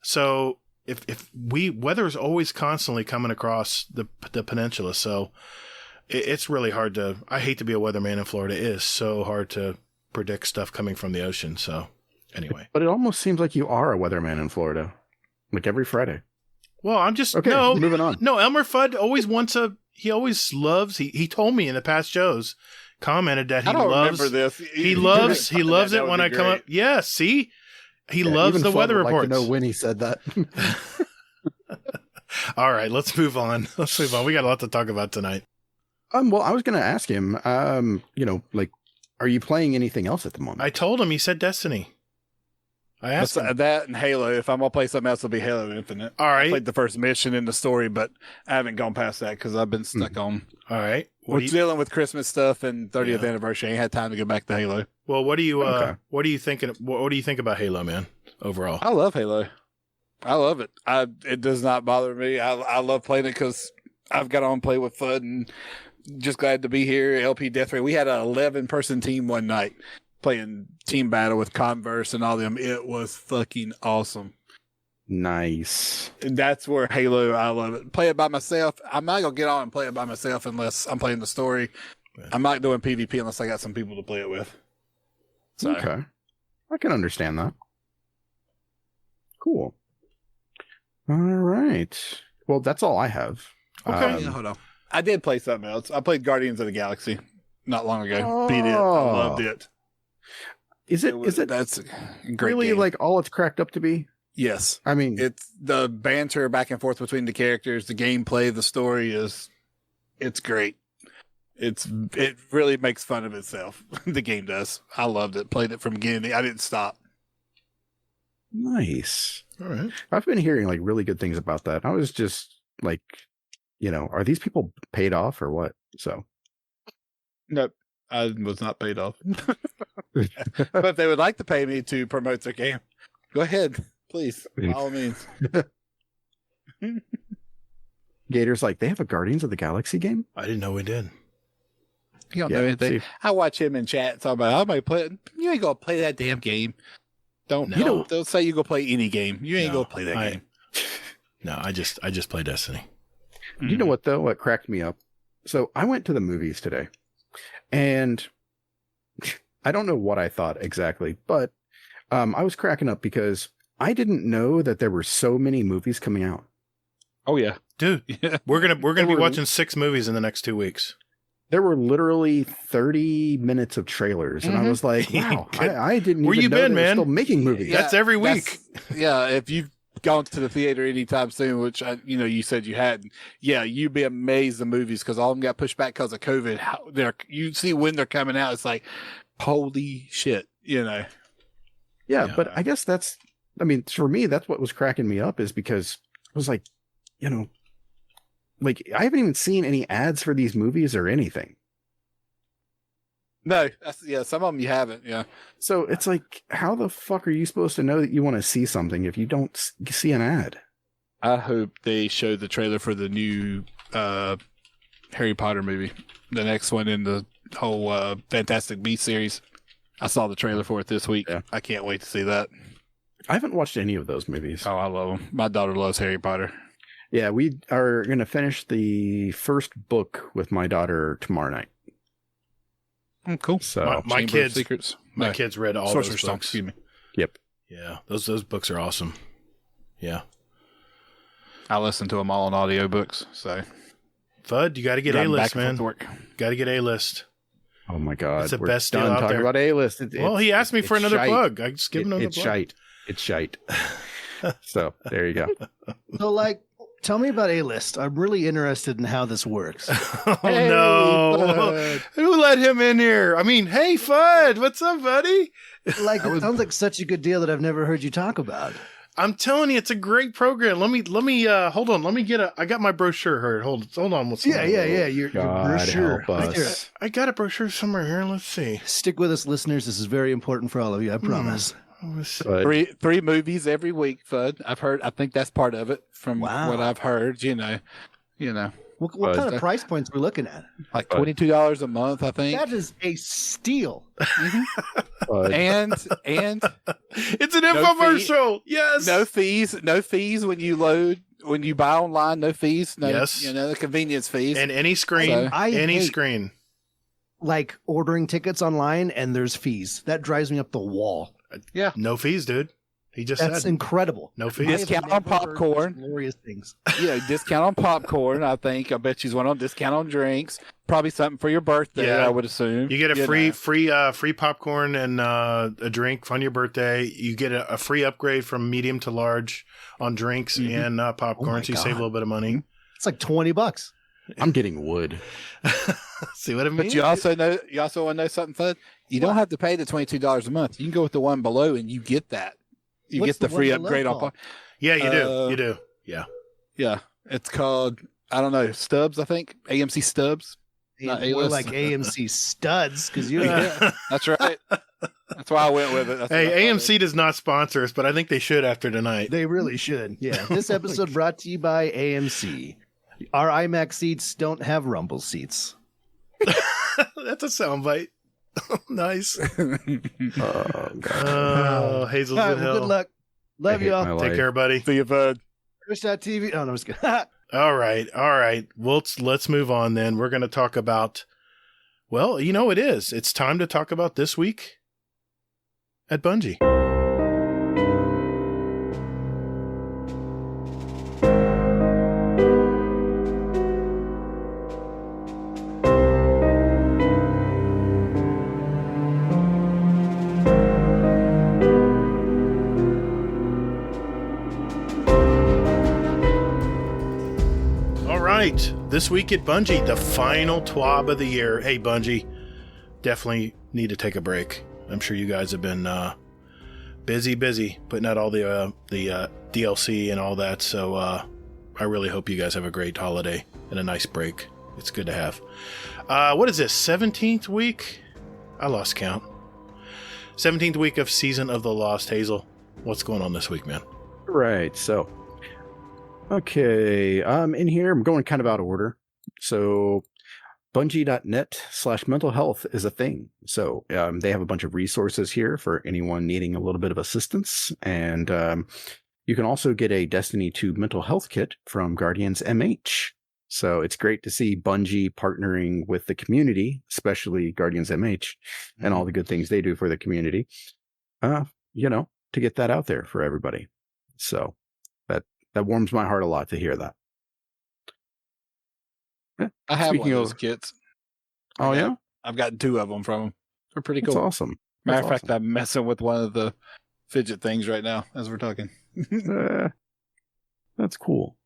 So if weather is always constantly coming across the peninsula, so it's really hard to. I hate to be a weatherman in Florida. It is so hard to predict stuff coming from the ocean. So anyway, but it almost seems like you are a weatherman in Florida, like every Friday. Well, I'm just moving on. No, Elmer Fudd always wants He always loves. He told me in the past shows. Commented that he loves. Remember this. He loves it when I come up. Yeah, see, he loves the weather reports. Like to know when he said that. All right, let's move on. We got a lot to talk about tonight. Well, I was going to ask him. Are you playing anything else at the moment? I told him. He said Destiny. I asked him. That and Halo. If I'm gonna play something else, it'll be Halo Infinite. All right. I played the first mission in the story, but I haven't gone past that because I've been stuck on. All right. We're dealing with Christmas stuff and 30th anniversary. I ain't had time to go back to Halo. Well, what are you thinking? What do you think about Halo, man? Overall, I love Halo. I love it. It does not bother me. I love playing it because I've got on play with FUD and just glad to be here. LP Death Ray. We had an 11-person team one night playing team battle with Converse and all them. It was fucking awesome. Nice. And that's where Halo, I love it. Play it by myself. I'm not going to get on and play it by myself unless I'm playing the story. Yeah. I'm not doing PvP unless I got some people to play it with. So. Okay. I can understand that. Cool. All right. Well, that's all I have. Okay. Hold on. I did play something else. I played Guardians of the Galaxy not long ago. Beat it. I loved it. Is it that's a great really game. like all it's cracked up to be? Yes. I mean, it's the banter back and forth between the characters, the gameplay, the story it's great. It really makes fun of itself. The game does. I loved it. Played it from beginning. I didn't stop. Nice. All right. I've been hearing like really good things about that. I was just like, are these people paid off or what? So. Nope. I was not paid off. But if they would like to pay me to promote their game, go ahead, please. By all means. Gator's like, they have a Guardians of the Galaxy game? I didn't know we did. You don't know anything. See. I watch him in chat talking about, I might play it. You ain't going to play that damn game. Don't say you go play any game. You ain't going to play that game. No, I just play Destiny. You know what, though? What cracked me up? So I went to the movies today, and I don't know what I thought exactly, but I was cracking up because I didn't know that there were so many movies coming out. Oh, yeah. Dude, we're gonna be watching 6 movies in the next 2 weeks. There were literally 30 minutes of trailers, and I was like, wow, I didn't Where even you know been, they were man? still making movies. That's every week. If you've gone to the theater anytime soon, which you said you hadn't, you'd be amazed the movies because all of them got pushed back because of COVID. You see when they're coming out, it's like, holy shit, Yeah, but I guess for me, that's what was cracking me up is because I was like, like I haven't even seen any ads for these movies or anything. No, some of them you haven't, So it's like, how the fuck are you supposed to know that you want to see something if you don't see an ad? I hope they show the trailer for the new Harry Potter movie, the next one in the whole Fantastic Beasts series. I saw the trailer for it this week. Yeah. I can't wait to see that. I haven't watched any of those movies. Oh, I love them. My daughter loves Harry Potter. Yeah, we are going to finish the first book with my daughter tomorrow night. Cool. So my kids, Secrets. my kids read all Sorcerer's those Stone, books. excuse me. Yep. Yeah, those books are awesome. Yeah. I listen to them all on audiobooks. So, Fudd, you got to get A-list, man. Work. Got to get A-list. Oh my God, It's the we're best deal done out talking there. about A-list. Well, he asked me for another plug. I just give him another it's plug. shite. It's shite. So there you go. So, tell me about A-List. I'm really interested in how this works. Oh, no. Who let him in here? I mean, hey, Fudd, what's up, buddy? It sounds like such a good deal that I've never heard you talk about. I'm telling you, it's a great program. Let me hold on. Let me I got my brochure here. Hold on. Yeah. Your brochure. help us. I got a brochure somewhere here. Let's see. Stick with us, listeners. This is very important for all of you. I promise. Three movies every week, Fudd. I think that's part of it from what I've heard, What kind of price points we're looking at? Like $22 a month, I think. That is a steal. And it's an infomercial. Yes. No fees when you buy online, no fees. No, yes. The convenience fees. And any screen. Screen. Like ordering tickets online and there's fees. That drives me up the wall. Yeah. No fees, dude. He just That's said incredible. no fees. Discount on popcorn. Glorious things. Discount on popcorn. I think. I bet she's one on discount on drinks. Probably something for your birthday. Yeah. I would assume You get a free popcorn and a drink on your birthday. You get a free upgrade from medium to large on drinks and popcorn, so you save a little bit of money. It's like $20. I'm getting wood. See what I mean? But you also want to know something, Fudd? You don't have to pay the $22 a month. You can go with the one below, and you get that. You What's get the free upgrade on. Yeah, you do. You do. Yeah. Yeah, it's called Stubs. I think AMC Stubs. Not More A-list. like AMC Studs because you. That's right. That's why I went with it. Hey, AMC does not sponsor us, but I think they should after tonight. They really should. Yeah. This episode brought to you by AMC. Our IMAX seats don't have rumble seats. That's a soundbite. Nice. Oh, God. Oh, Hazel's All right, in hell. good luck. Love hate you all. my Take life. care, buddy. See you, Bud. Twitch.tv. Oh, no, I'm just kidding. All right. Well, let's move on then. We're going to talk about, it is. It's time to talk about this week at Bungie. this week at Bungie, the final TWAB of the year. Hey, Bungie, definitely need to take a break. I'm sure you guys have been busy putting out all the DLC and all that. So I really hope you guys have a great holiday and a nice break. It's good to have. What is this, 17th week? I lost count. 17th week of Season of the Lost. Hazel, what's going on this week, man? Right, so okay, in here I'm going kind of out of order. So Bungie.net/mental health is a thing. So they have a bunch of resources here for anyone needing a little bit of assistance. And you can also get a Destiny 2 mental health kit from Guardians MH. So it's great to see Bungie partnering with the community, especially Guardians MH, and all the good things they do for the community, to get that out there for everybody. So that warms my heart a lot to hear that. Yeah. I have Speaking one of those of- kits. Oh, yeah? I've got 2 of them from them. They're pretty cool. That's awesome. Matter of That's fact, I'm messing with one of the fidget things right now as we're talking. That's cool.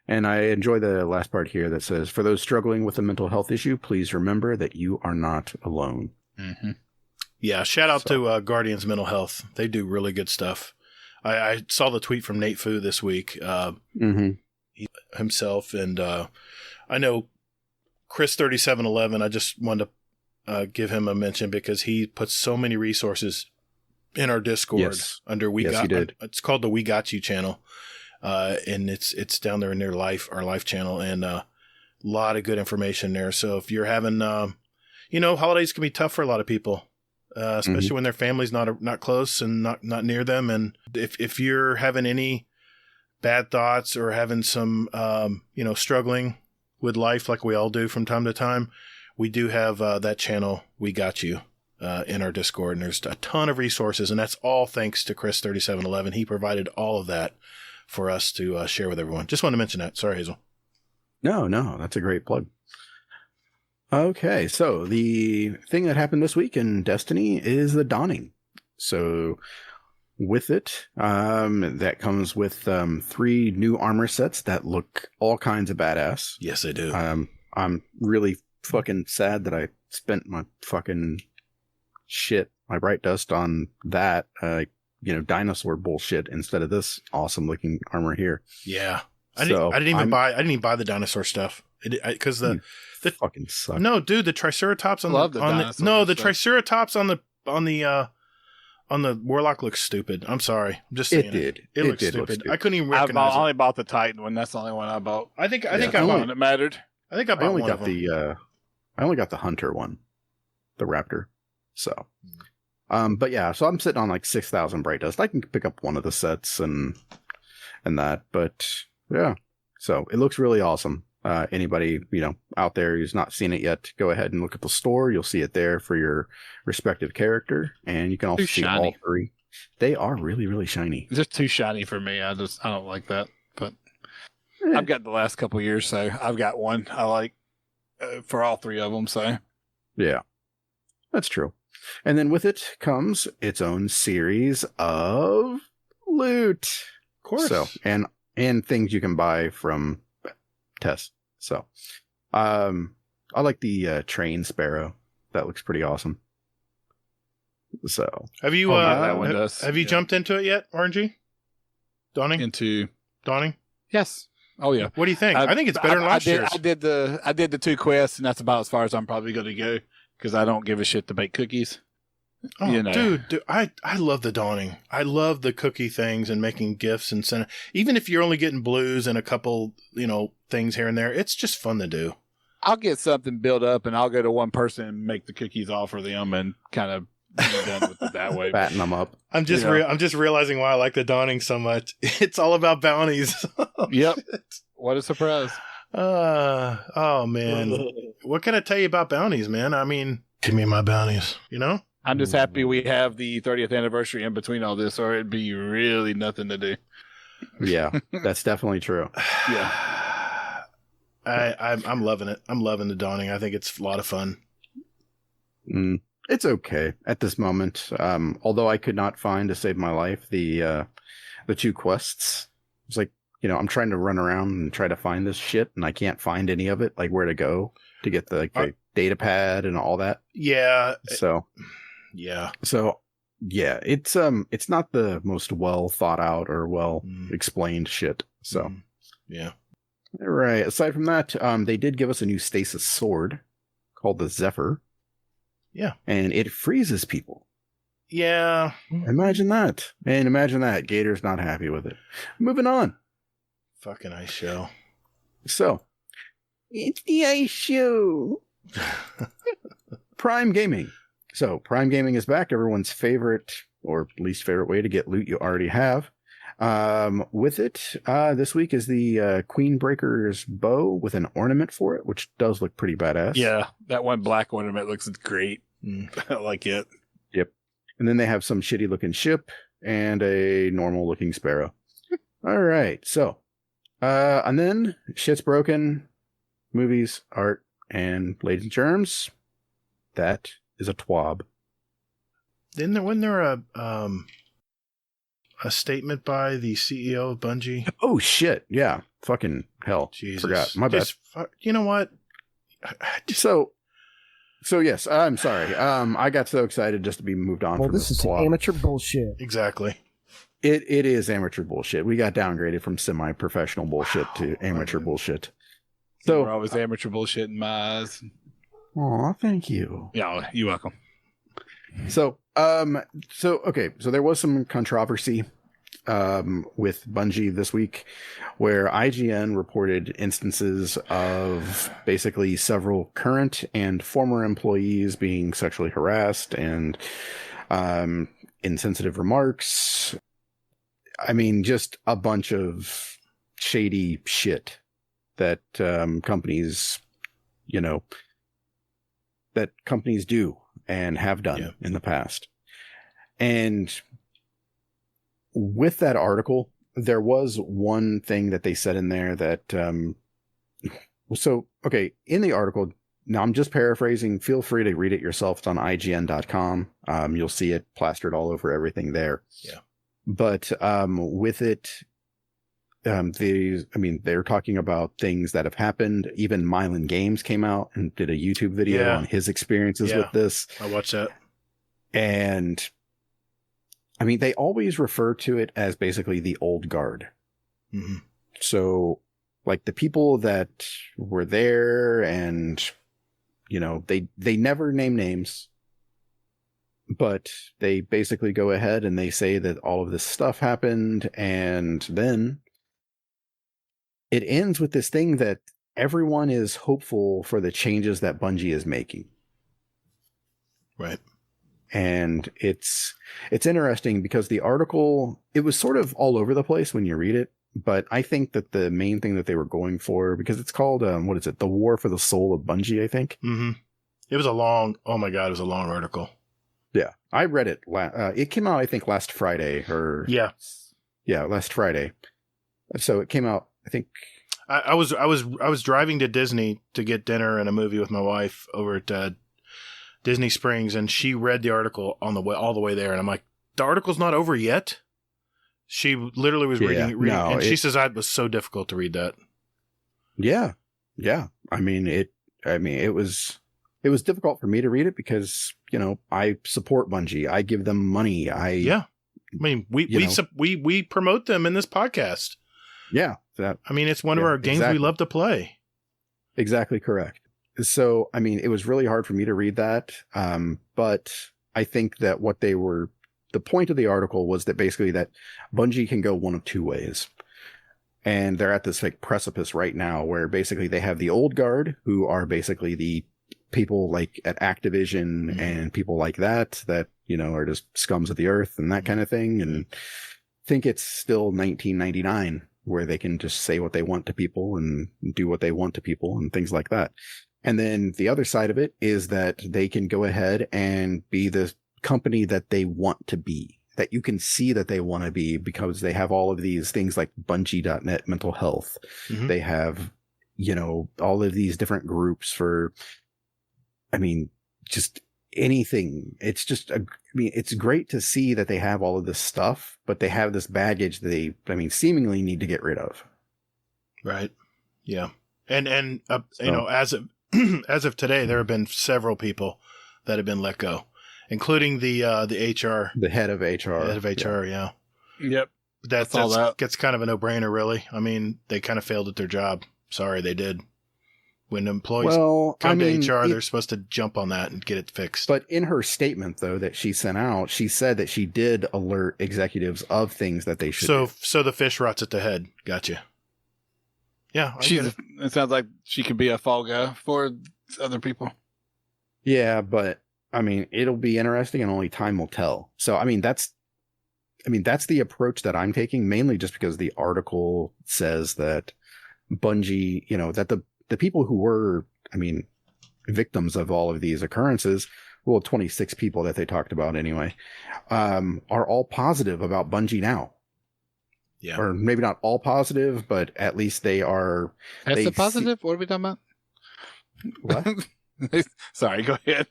And I enjoy the last part here that says, for those struggling with a mental health issue, please remember that you are not alone. Mm-hmm. Yeah, shout out to Guardians Mental Health. They do really good stuff. I saw the tweet from Nate Fu this week himself, and I know Chris 3711. I just wanted to give him a mention because he puts so many resources in our Discord under We Got. He did. It's called the We Got You channel, and it's down there in their our life channel, and a lot of good information there. So if you're having, holidays can be tough for a lot of people. Especially when their family's not close and not near them. And if you're having any bad thoughts or having some, struggling with life like we all do from time to time, we do have that channel, We Got You, in our Discord. And there's a ton of resources. And that's all thanks to Chris 3711. He provided all of that for us to share with everyone. Just wanted to mention that. Sorry, Hazel. No, that's a great plug. Okay, so the thing that happened this week in Destiny is the Dawning. So with it, that comes with 3 new armor sets that look all kinds of badass. Yes, they do. I'm really fucking sad that I spent my fucking my bright dust on that, dinosaur bullshit instead of this awesome looking armor here. Yeah. I didn't even buy the dinosaur stuff because the fucking suck. No, dude, the Triceratops Triceratops on the Warlock looks stupid. I'm sorry, I'm just saying it looks stupid. I couldn't even recognize I only bought the Titan one. That's the only one I bought. I think I bought one that mattered. I think I bought one of them. I only got the Hunter one, the Raptor. So, but yeah, so I'm sitting on like 6,000 bright dust. I can pick up one of the sets and that, but yeah, so it looks really awesome. Anybody, out there who's not seen it yet, go ahead and look at the store. You'll see it there for your respective character. And you can also see all 3. They are really, really shiny. They're too shiny for me. I don't like that. But I've got the last couple of years, so I've got one I like for all 3 of them. So yeah, that's true. And then with it comes its own series of loot. Of course. So, and things you can buy from Tess. So, I like the train sparrow. That looks pretty awesome. So, have you that one does. Have you jumped into it yet, RNG? Dawning? Yes. Oh yeah. What do you think? I think it's better than last year's. I did the 2 quests, and that's about as far as I'm probably going to go because I don't give a shit to bake cookies. Oh, dude, I love the Dawning. I love the cookie things and making gifts and sending. Even if you're only getting blues and a couple, things here and there, it's just fun to do. I'll get something built up, and I'll go to one person and make the cookies all for them, and kind of be done with it that way. Fatten them up. I'm just realizing why I like the Dawning so much. It's all about bounties. Yep. What a surprise. Oh man, what can I tell you about bounties, man? I mean, give me my bounties. I'm just happy we have the 30th anniversary in between all this, or it'd be really nothing to do. Yeah, that's definitely true. Yeah, I'm loving it. I'm loving the Dawning. I think it's a lot of fun. It's okay at this moment. Although I could not find to save my life the 2 quests. It's like I'm trying to run around and try to find this shit, and I can't find any of it, like where to go to get the data pad and all that. Yeah. So yeah, it's not the most well thought out or well explained shit. So yeah. All right. Aside from that, they did give us a new stasis sword called the Zephyr. Yeah. And it freezes people. Yeah. Imagine that. And imagine that. Gator's not happy with it. Moving on. Fucking ice show. So, it's the ice show. Prime Gaming. So, Prime Gaming is back. Everyone's favorite or least favorite way to get loot you already have. With it, this week is the Queen Breaker's bow with an ornament for it, which does look pretty badass. Yeah, that one black ornament looks great. I like it. Yep. And then they have some shitty looking ship and a normal looking sparrow. All right. So, and then shit's broken. Movies, art, and ladies and germs. That is a twab. Wasn't there a statement by the CEO of Bungie? Oh shit! Yeah, fucking hell. Jesus. Forgot. My bad. You know what? So yes, I'm sorry. I got so excited just to be moved on. Well, from this is twab. amateur bullshit. Exactly. It is amateur bullshit. We got downgraded from semi-professional bullshit to amateur bullshit. So we're always amateur bullshit in my eyes. Aw, thank you. Yeah, you're welcome. So okay. So there was some controversy with Bungie this week where IGN reported instances of basically several current and former employees being sexually harassed and insensitive remarks. I mean, just a bunch of shady shit that companies do and have done in the past. And with that article, there was one thing that they said in there that, in the article, now I'm just paraphrasing, feel free to read it yourself. It's on IGN.com. You'll see it plastered all over everything there. Yeah. But with it, they're talking about things that have happened. Even Mylan Games came out and did a YouTube video on his experiences with this. I watched that. And I mean, they always refer to it as basically the old guard. Mm-hmm. So like the people that were there and, they never name names, but they basically go ahead and they say that all of this stuff happened. And then it ends with this thing that everyone is hopeful for the changes that Bungie is making. Right. And it's interesting because the article, it was sort of all over the place when you read it. But I think that the main thing that they were going for, because it's called, what is it? The War for the Soul of Bungie, I think. Mm-hmm. It was a long article. Yeah. I read it. It came out, I think, last Friday last Friday. So it came out, I think. I was driving to Disney to get dinner and a movie with my wife over at Disney Springs, and she read the article on the way all the way there, and I'm like, the article's not over yet. She literally was reading, and she says it was so difficult to read that. Yeah. I mean, it was difficult for me to read it because I support Bungie. I give them money. We promote them in this podcast. Yeah. It's one of our games we love to play. Exactly correct. So, it was really hard for me to read that. But I think that the point of the article was that basically that Bungie can go one of two ways. And they're at this precipice right now where basically they have the old guard who are basically the people like at Activision and people like that are just scums of the earth and that kind of thing. And think it's still 1999 where they can just say what they want to people and do what they want to people and things like that. And then the other side of it is that they can go ahead and be the company that they want to be, that you can see that they want to be because they have all of these things like Bungie.net mental health. Mm-hmm. They have, all of these different groups for, just anything. It's just, it's great to see that they have all of this stuff, but they have this baggage they, seemingly need to get rid of. Right. Yeah. And you know, as of as of today, there have been several people that have been let go, including the HR, The head of HR. head of HR. Yeah. Yep. That's all that. gets kind of a no-brainer, really. I mean, they kind of failed at their job. Sorry, they did. When employees come to HR, they're supposed to jump on that and get it fixed. But in her statement, though, that she sent out, she said that she did alert executives of things that they should do. So the fish rots at the head. Gotcha. Yeah. It sounds like she could be a fall guy for other people. Yeah, but I mean, it'll be interesting and only time will tell. So, I mean, that's the approach that I'm taking, mainly just because the article says that Bungie, you know, that the people who were, I mean, victims of all of these occurrences, well, 26 people that they talked about anyway, are all positive about Bungie now. Yeah. Or maybe not all positive, but at least they are. That's a positive? What are we talking about? What? Sorry, go ahead.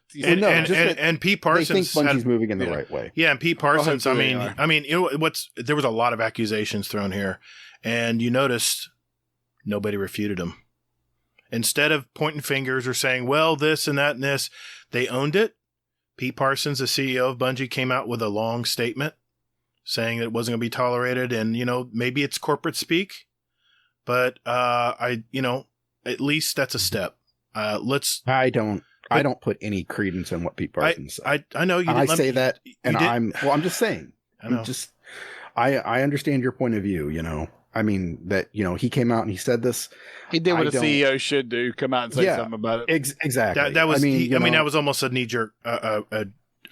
And Pete Parsons, they think Bungie's moving in the right way. Yeah, and Pete Parsons. Oh, I mean, you know there was a lot of accusations thrown here, and you noticed nobody refuted them. Instead of pointing fingers or saying, "Well, this and that and this," they owned it. Pete Parsons, the CEO of Bungie, came out with a long statement saying that it wasn't going to be tolerated, and you know, maybe it's corporate speak, but at least that's a step. I don't put any credence in what Pete Parsons said. I know you. I say that, and I'm just saying. I know. I understand your point of view. You know, I mean that. You know, he came out and he said this. He did what a CEO should do: come out and say something about it. Exactly. That was. That was almost a knee jerk.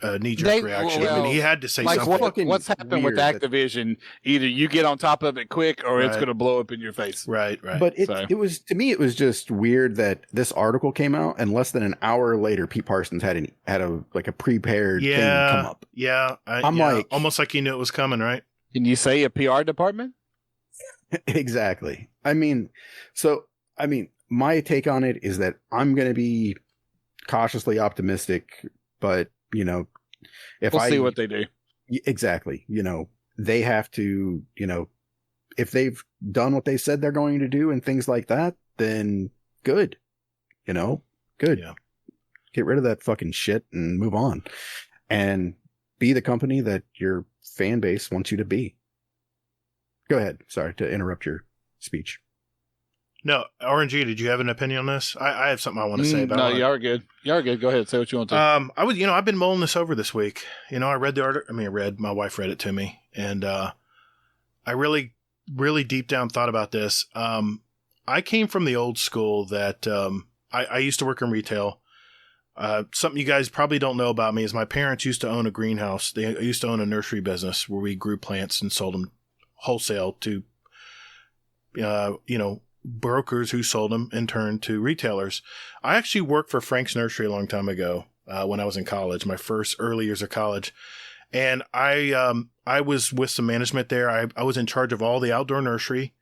A knee-jerk reaction. I mean, he had to say something. What's happened with Activision? Either you get on top of it quick, or it's going to blow up in your face. Right. But it was, to me, it was just weird that this article came out, and less than an hour later, Pete Parsons had a prepared thing come up. Yeah, I'm like, almost like he knew it was coming, right? Can you say a PR department? Exactly. I mean, my take on it is that I'm going to be cautiously optimistic, but. You know, we'll see what they do. Exactly. You know, they have to, you know, if they've done what they said they're going to do and things like that, then good. You know, good. Yeah. Get rid of that fucking shit and move on and be the company that your fan base wants you to be. Go ahead. Sorry to interrupt your speech. No, RNG, did you have an opinion on this? I have something I want to say about it. No, you are good. You are good. Go ahead. Say what you want to. I've been mulling this over this week. You know, I read the article. My wife read it to me, and I really, really deep down thought about this. I came from the old school that I used to work in retail. Something you guys probably don't know about me is my parents used to own a greenhouse. They used to own a nursery business where we grew plants and sold them wholesale to, brokers who sold them in turn to retailers. I actually worked for Frank's Nursery a long time ago when I was in college, my first early years of college. And I was with some management there. I was in charge of all the outdoor nursery.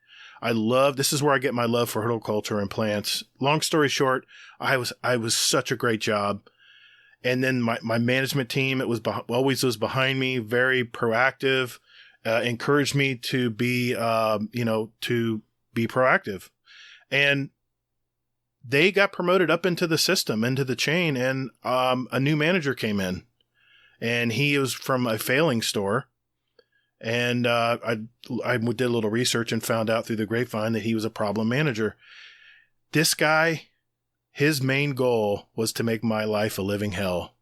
This is where I get my love for horticulture and plants. Long story short, I was such a great job. And then my management team, always was behind me, very proactive, encouraged me to be, be proactive. And they got promoted up into the system, into the chain, and a new manager came in. And he was from a failing store. And I did a little research and found out through the grapevine that he was a problem manager. This guy, his main goal was to make my life a living hell.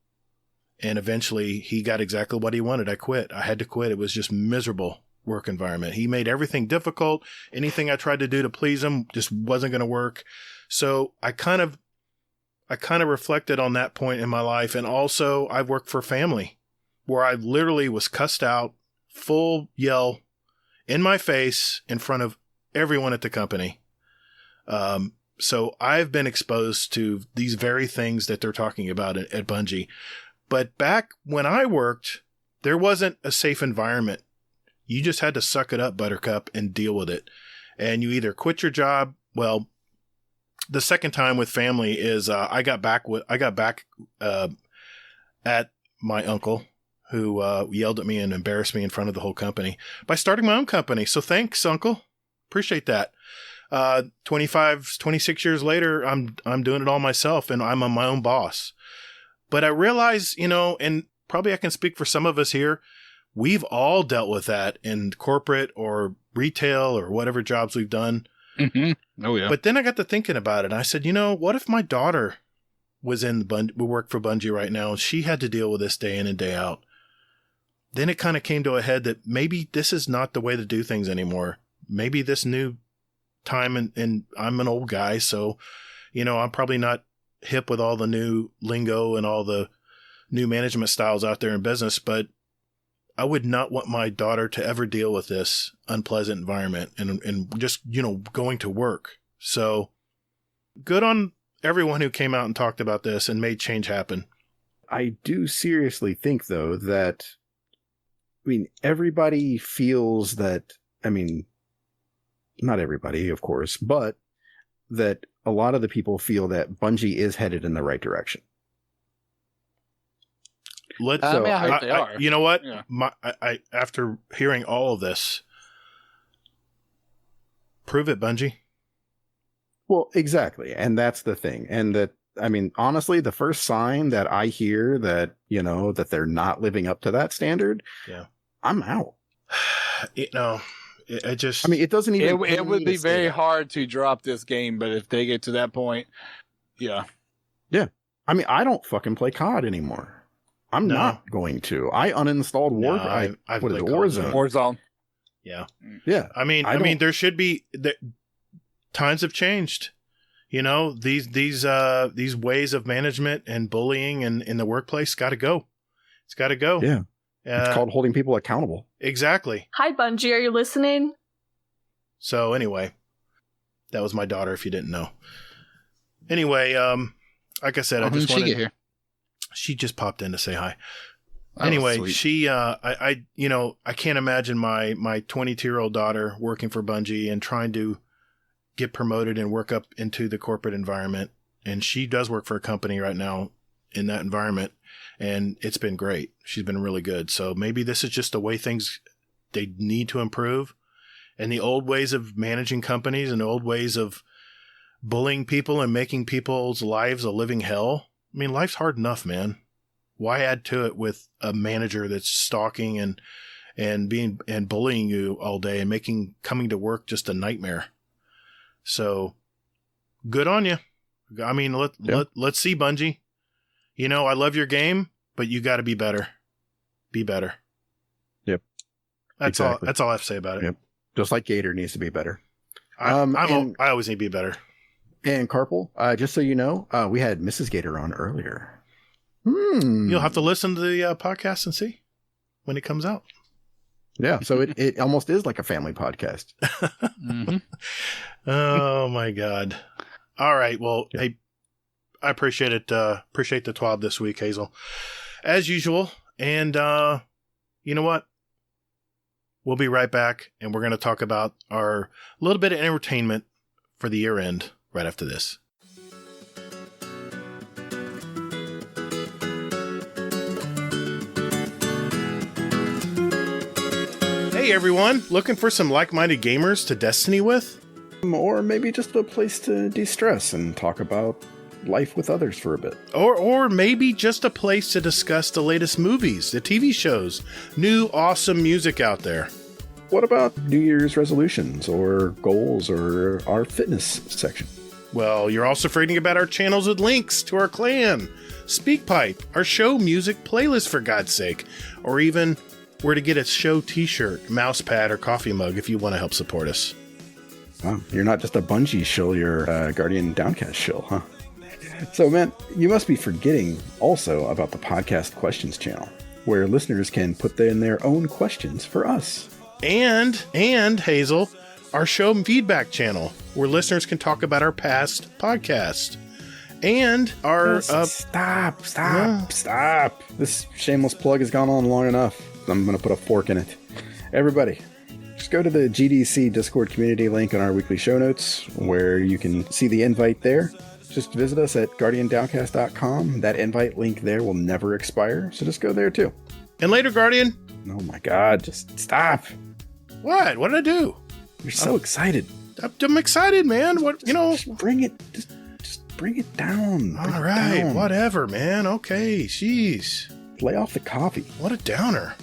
And eventually he got exactly what he wanted. I quit. I had to quit. It was just miserable work environment. He made everything difficult. Anything I tried to do to please him just wasn't going to work. So I kind of reflected on that point in my life. And also I've worked for family where I literally was cussed out, full yell in my face in front of everyone at the company. So I've been exposed to these very things that they're talking about at Bungie. But back when I worked, there wasn't a safe environment. You just had to suck it up, Buttercup, and deal with it. And you either quit your job. Well, the second time with family is I got back at my uncle who yelled at me and embarrassed me in front of the whole company by starting my own company. So thanks, Uncle. Appreciate that. 26 years later, I'm doing it all myself, and I'm my own boss. But I realize, and probably I can speak for some of us here, we've all dealt with that in corporate or retail or whatever jobs we've done. Mm-hmm. Oh, yeah. But then I got to thinking about it, and I said, what if my daughter was would work for Bungie right now, and she had to deal with this day in and day out? Then it kind of came to a head that maybe this is not the way to do things anymore. Maybe this new time, and I'm an old guy, so, I'm probably not hip with all the new lingo and all the new management styles out there in business, but I would not want my daughter to ever deal with this unpleasant environment and just, going to work. So good on everyone who came out and talked about this and made change happen. I do seriously think, though, that, everybody feels that, not everybody, of course, but that a lot of the people feel that Bungie is headed in the right direction. I hope they are. You know what? Yeah. I after hearing all of this, prove it, Bungie. Well, exactly. And that's the thing. And that, honestly, the first sign that I hear that, that they're not living up to that standard, I'm out. It just... it doesn't even... It would be very hard to drop this game, but if they get to that point, yeah. Yeah. I don't fucking play COD anymore. I'm not going to. I uninstalled Warzone. Warzone. Yeah. Yeah. There should be... times have changed. These ways of management and bullying and in the workplace got to go. It's got to go. Yeah. It's called holding people accountable. Exactly. Hi, Bungie. Are you listening? So anyway, that was my daughter, if you didn't know. Anyway, like I said, I just wanted... When did she get here? She just popped in to say hi. Oh, anyway, sweet. she, I can't imagine my 22-year-old daughter working for Bungie and trying to get promoted and work up into the corporate environment. And she does work for a company right now in that environment, and it's been great. She's been really good. So maybe this is just the way they need to improve. And the old ways of managing companies and the old ways of bullying people and making people's lives a living hell. Life's hard enough, man. Why add to it with a manager that's stalking and bullying you all day and making coming to work just a nightmare? So good on you. Let's see, Bungie. I love your game, but you got to be better. Be better. Yep. That's exactly. All I have to say about it. Yep. Just like Gatr needs to be better. I always need to be better. And Carpal, just so you know, we had Mrs. Gatr on earlier. You'll have to listen to the podcast and see when it comes out. Yeah, so it almost is like a family podcast. Mm-hmm. Oh, my God. All right. Well, hey, I appreciate it. Appreciate the TWAB this week, Hazel. As usual. And you know what? We'll be right back, and we're going to talk about our little bit of entertainment for the year end right after this. Hey everyone, looking for some like-minded gamers to Destiny with? Or maybe just a place to de-stress and talk about life with others for a bit. Or maybe just a place to discuss the latest movies, the TV shows, new awesome music out there. What about New Year's resolutions or goals or our fitness section? Well, you're also forgetting about our channels with links to our clan, Speakpipe, our show music playlist for God's sake, or even where to get a show t-shirt, mouse pad, or coffee mug if you want to help support us. Wow, you're not just a Bungie shill, you're a Guardian Downcast shill, huh? So, man, you must be forgetting also about the Podcast Questions channel, where listeners can put in their own questions for us. And Hazel, our show feedback channel, where listeners can talk about our past podcast. And our... Stop. This shameless plug has gone on long enough. I'm going to put a fork in it. Everybody, just go to the GDC Discord community link on our weekly show notes, where you can see the invite there. Just visit us at guardiandowncast.com. That invite link there will never expire, so just go there too. And later, Guardian. Oh my God, just stop. What? What did I do? You're so excited. I'm excited, man. What, Just bring it. Just bring it down. All right, whatever, man. Okay, jeez. Lay off the coffee. What a downer.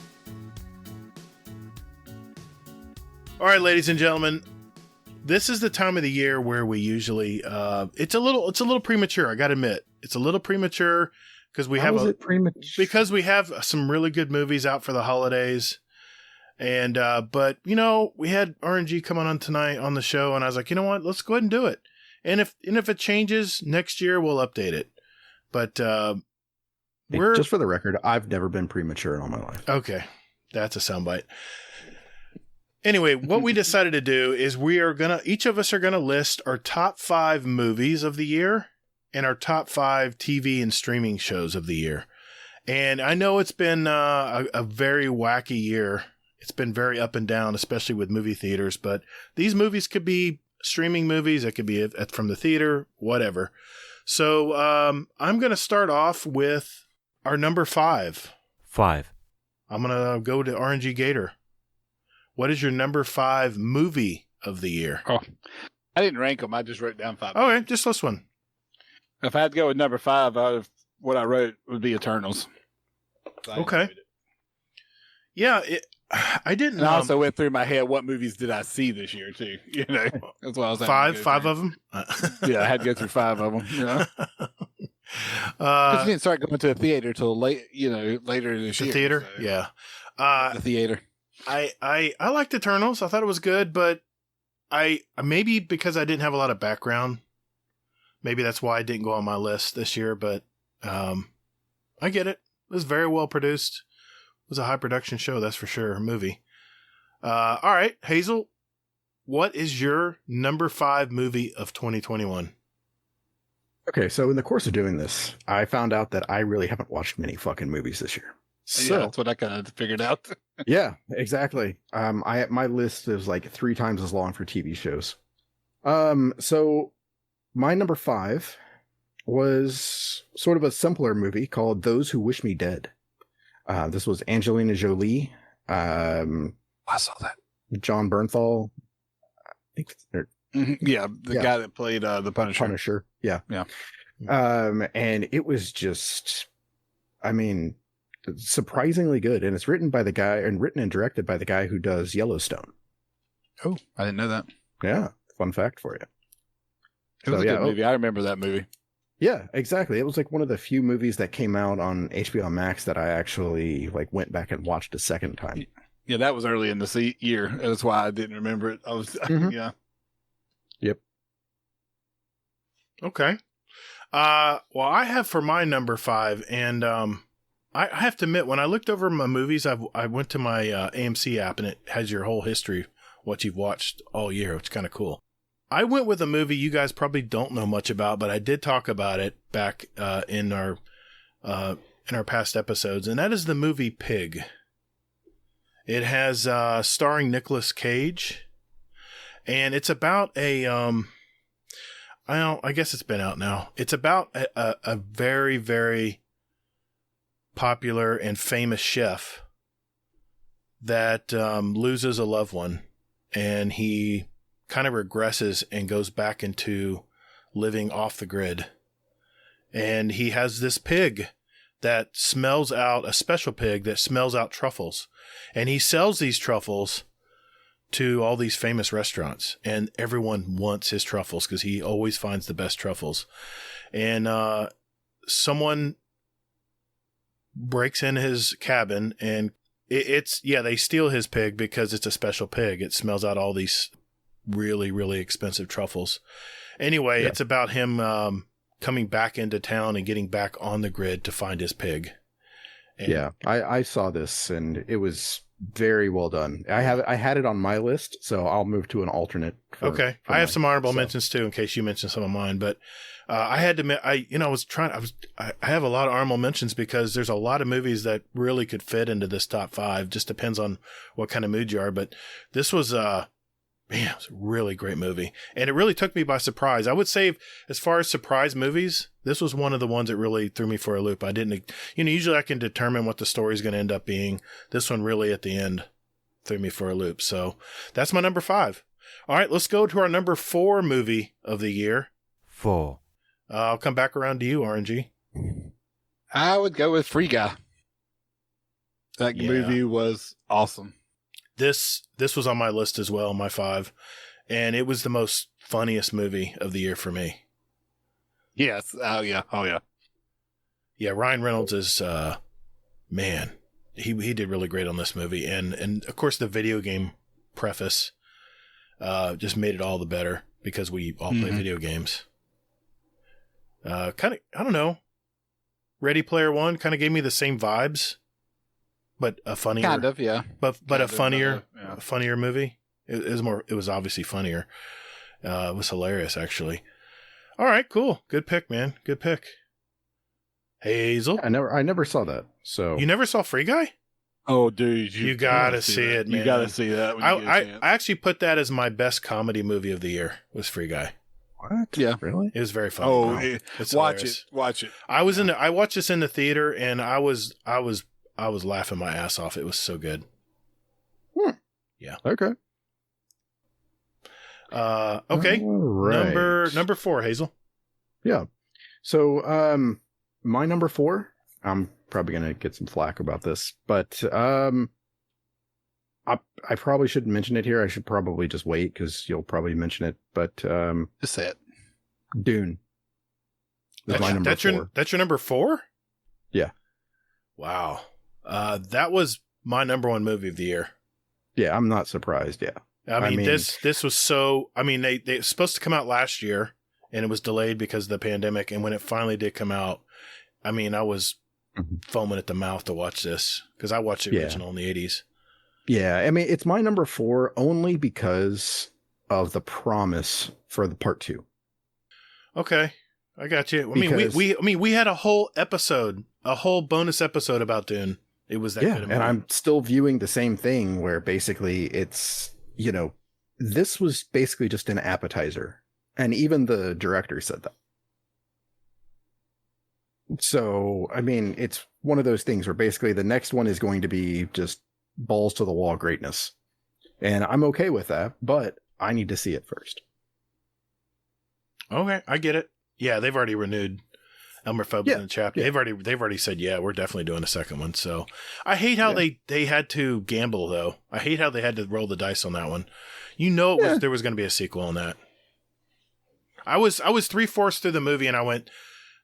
All right, ladies and gentlemen, this is the time of the year where we usually it's a little premature. I got to admit, it's a little premature because we because we have some really good movies out for the holidays, and but we had RNG coming on tonight on the show, and I was like, you know what, let's go ahead and do it, and if it changes next year, we'll update it, but just for the record, I've never been premature in all my life. Okay, that's a soundbite. Anyway, what we decided to do is each of us are gonna list our top 5 movies of the year and our top 5 TV and streaming shows of the year. And I know it's been a very wacky year. It's been very up and down, especially with movie theaters. But these movies could be streaming movies. It could be from the theater, whatever. So I'm gonna start off with our number 5. I'm gonna go to RNGGator. What is your number 5 movie of the year? Oh, I didn't rank them. I just wrote down 5. Okay, just list one. If I had to go with number 5, what I wrote would be Eternals. Okay. Yeah, I didn't. And I also went through my head, what movies did I see this year, too? That's what I was saying. 5 of them? Yeah, I had to go through 5 of them. Because you didn't start going to a theater till later this year. The theater? So. Yeah. The theater. I liked Eternals. I thought it was good, but I maybe because I didn't have a lot of background, maybe that's why I didn't go on my list this year, but I get it. It was very well produced. It was a high production show, that's for sure, a movie. All right, Hazel, what is your number 5 movie of 2021? Okay, so in the course of doing this, I found out that I really haven't watched many fucking movies this year. So, yeah, that's what I kind of figured out. Yeah, exactly. My list is like 3 times as long for TV shows. So my number 5 was sort of a simpler movie called Those Who Wish Me Dead. This was Angelina Jolie. I saw that. John Bernthal. I think yeah, the guy that played the Punisher. Yeah. And it was just, surprisingly good, and it's written and directed by the guy who does Yellowstone. Oh, I didn't know that. Yeah, fun fact for you. It was a good movie. I remember that movie. Yeah, exactly. It was like one of the few movies that came out on HBO Max that I actually went back and watched a second time. Yeah, that was early in the year. That's why I didn't remember it. I was yeah. Yep. Okay. Well, I have for my number 5, and I have to admit, when I looked over my movies, I went to my AMC app, and it has your whole history, what you've watched all year, which is kind of cool. I went with a movie you guys probably don't know much about, but I did talk about it back in our past episodes, and that is the movie Pig. It has starring Nicolas Cage, and it's about I guess it's been out now. It's about a very, very popular and famous chef that loses a loved one, and he kind of regresses and goes back into living off the grid. And he has this pig that smells out, a special pig that smells out truffles. And he sells these truffles to all these famous restaurants, and everyone wants his truffles because he always finds the best truffles. And someone breaks in his cabin, and they steal his pig because it's a special pig. It smells out all these really, really expensive truffles. Anyway, It's about him coming back into town and getting back on the grid to find his pig. And I saw this, and it was very well done. I had it on my list, so I'll move to an alternate. Okay. I have some honorable mentions too, in case you mentioned some of mine, but I had to admit, I have a lot of honorable mentions because there's a lot of movies that really could fit into this top 5. Just depends on what kind of mood you are. But this was, it was a really great movie, and it really took me by surprise. I would say, as far as surprise movies, this was one of the ones that really threw me for a loop. I didn't, usually I can determine what the story is going to end up being. This one really at the end threw me for a loop. So that's my number 5. All right, let's go to our number 4 movie of the year. 4. I'll come back around to you, RNG. I would go with Free Guy. That Yeah. movie was awesome. This was on my list as well, my 5, and it was the most funniest movie of the year for me. Yes. Oh yeah. Yeah, Ryan Reynolds is man, he did really great on this movie, and of course the video game preface just made it all the better because we all play video games. Kind of, I don't know. Ready Player One kind of gave me the same vibes, but a funnier, Kind of, yeah. but a funnier, yeah. funnier movie. It was more. It was obviously funnier. It was hilarious, actually. All right, cool, good pick, man. Good pick. Hazel, I never saw that. So you never saw Free Guy? Oh, dude, You gotta see it, man. You gotta see that. When you get a I chance. actually put that as my best comedy movie of the year. Was Free Guy. what? Yeah. Really? It was very funny. Oh, It's watch hilarious. it. Watch it. I watched this in the theater, and I was laughing my ass off. It was so good. Okay. Okay. All right. Number 4, Hazel. Yeah. So, my number 4, I'm probably going to get some flack about this, but, I probably shouldn't mention it here. I should probably just wait because you'll probably mention it, but, Just say it. Dune. Is my number 4. That's your number 4? Yeah. Wow. That was my number 1 movie of the year. Yeah. I'm not surprised. Yeah. I mean, this was so, I mean, they were supposed to come out last year and it was delayed because of the pandemic. And when it finally did come out, I mean, I was foaming at the mouth to watch this because I watched the original in the 80s. Yeah. I mean, it's my number 4 only because of the promise for the part 2. Okay. I got you. Because- we had a whole episode, a whole bonus episode about Dune. It was that good a movie. And I'm still viewing the same thing where basically it's, this was basically just an appetizer. And even the director said that. So, I mean, it's one of those things where basically the next one is going to be just balls to the wall greatness. And I'm okay with that, but I need to see it first. Okay, I get it. Yeah, they've already renewed Elmer Fudd in the chapter. Yeah. They've already said, yeah, we're definitely doing a second one. So I hate how they had to gamble though. I hate how they had to roll the dice on that one. There was going to be a sequel on that. I was 3/4 through the movie and I went,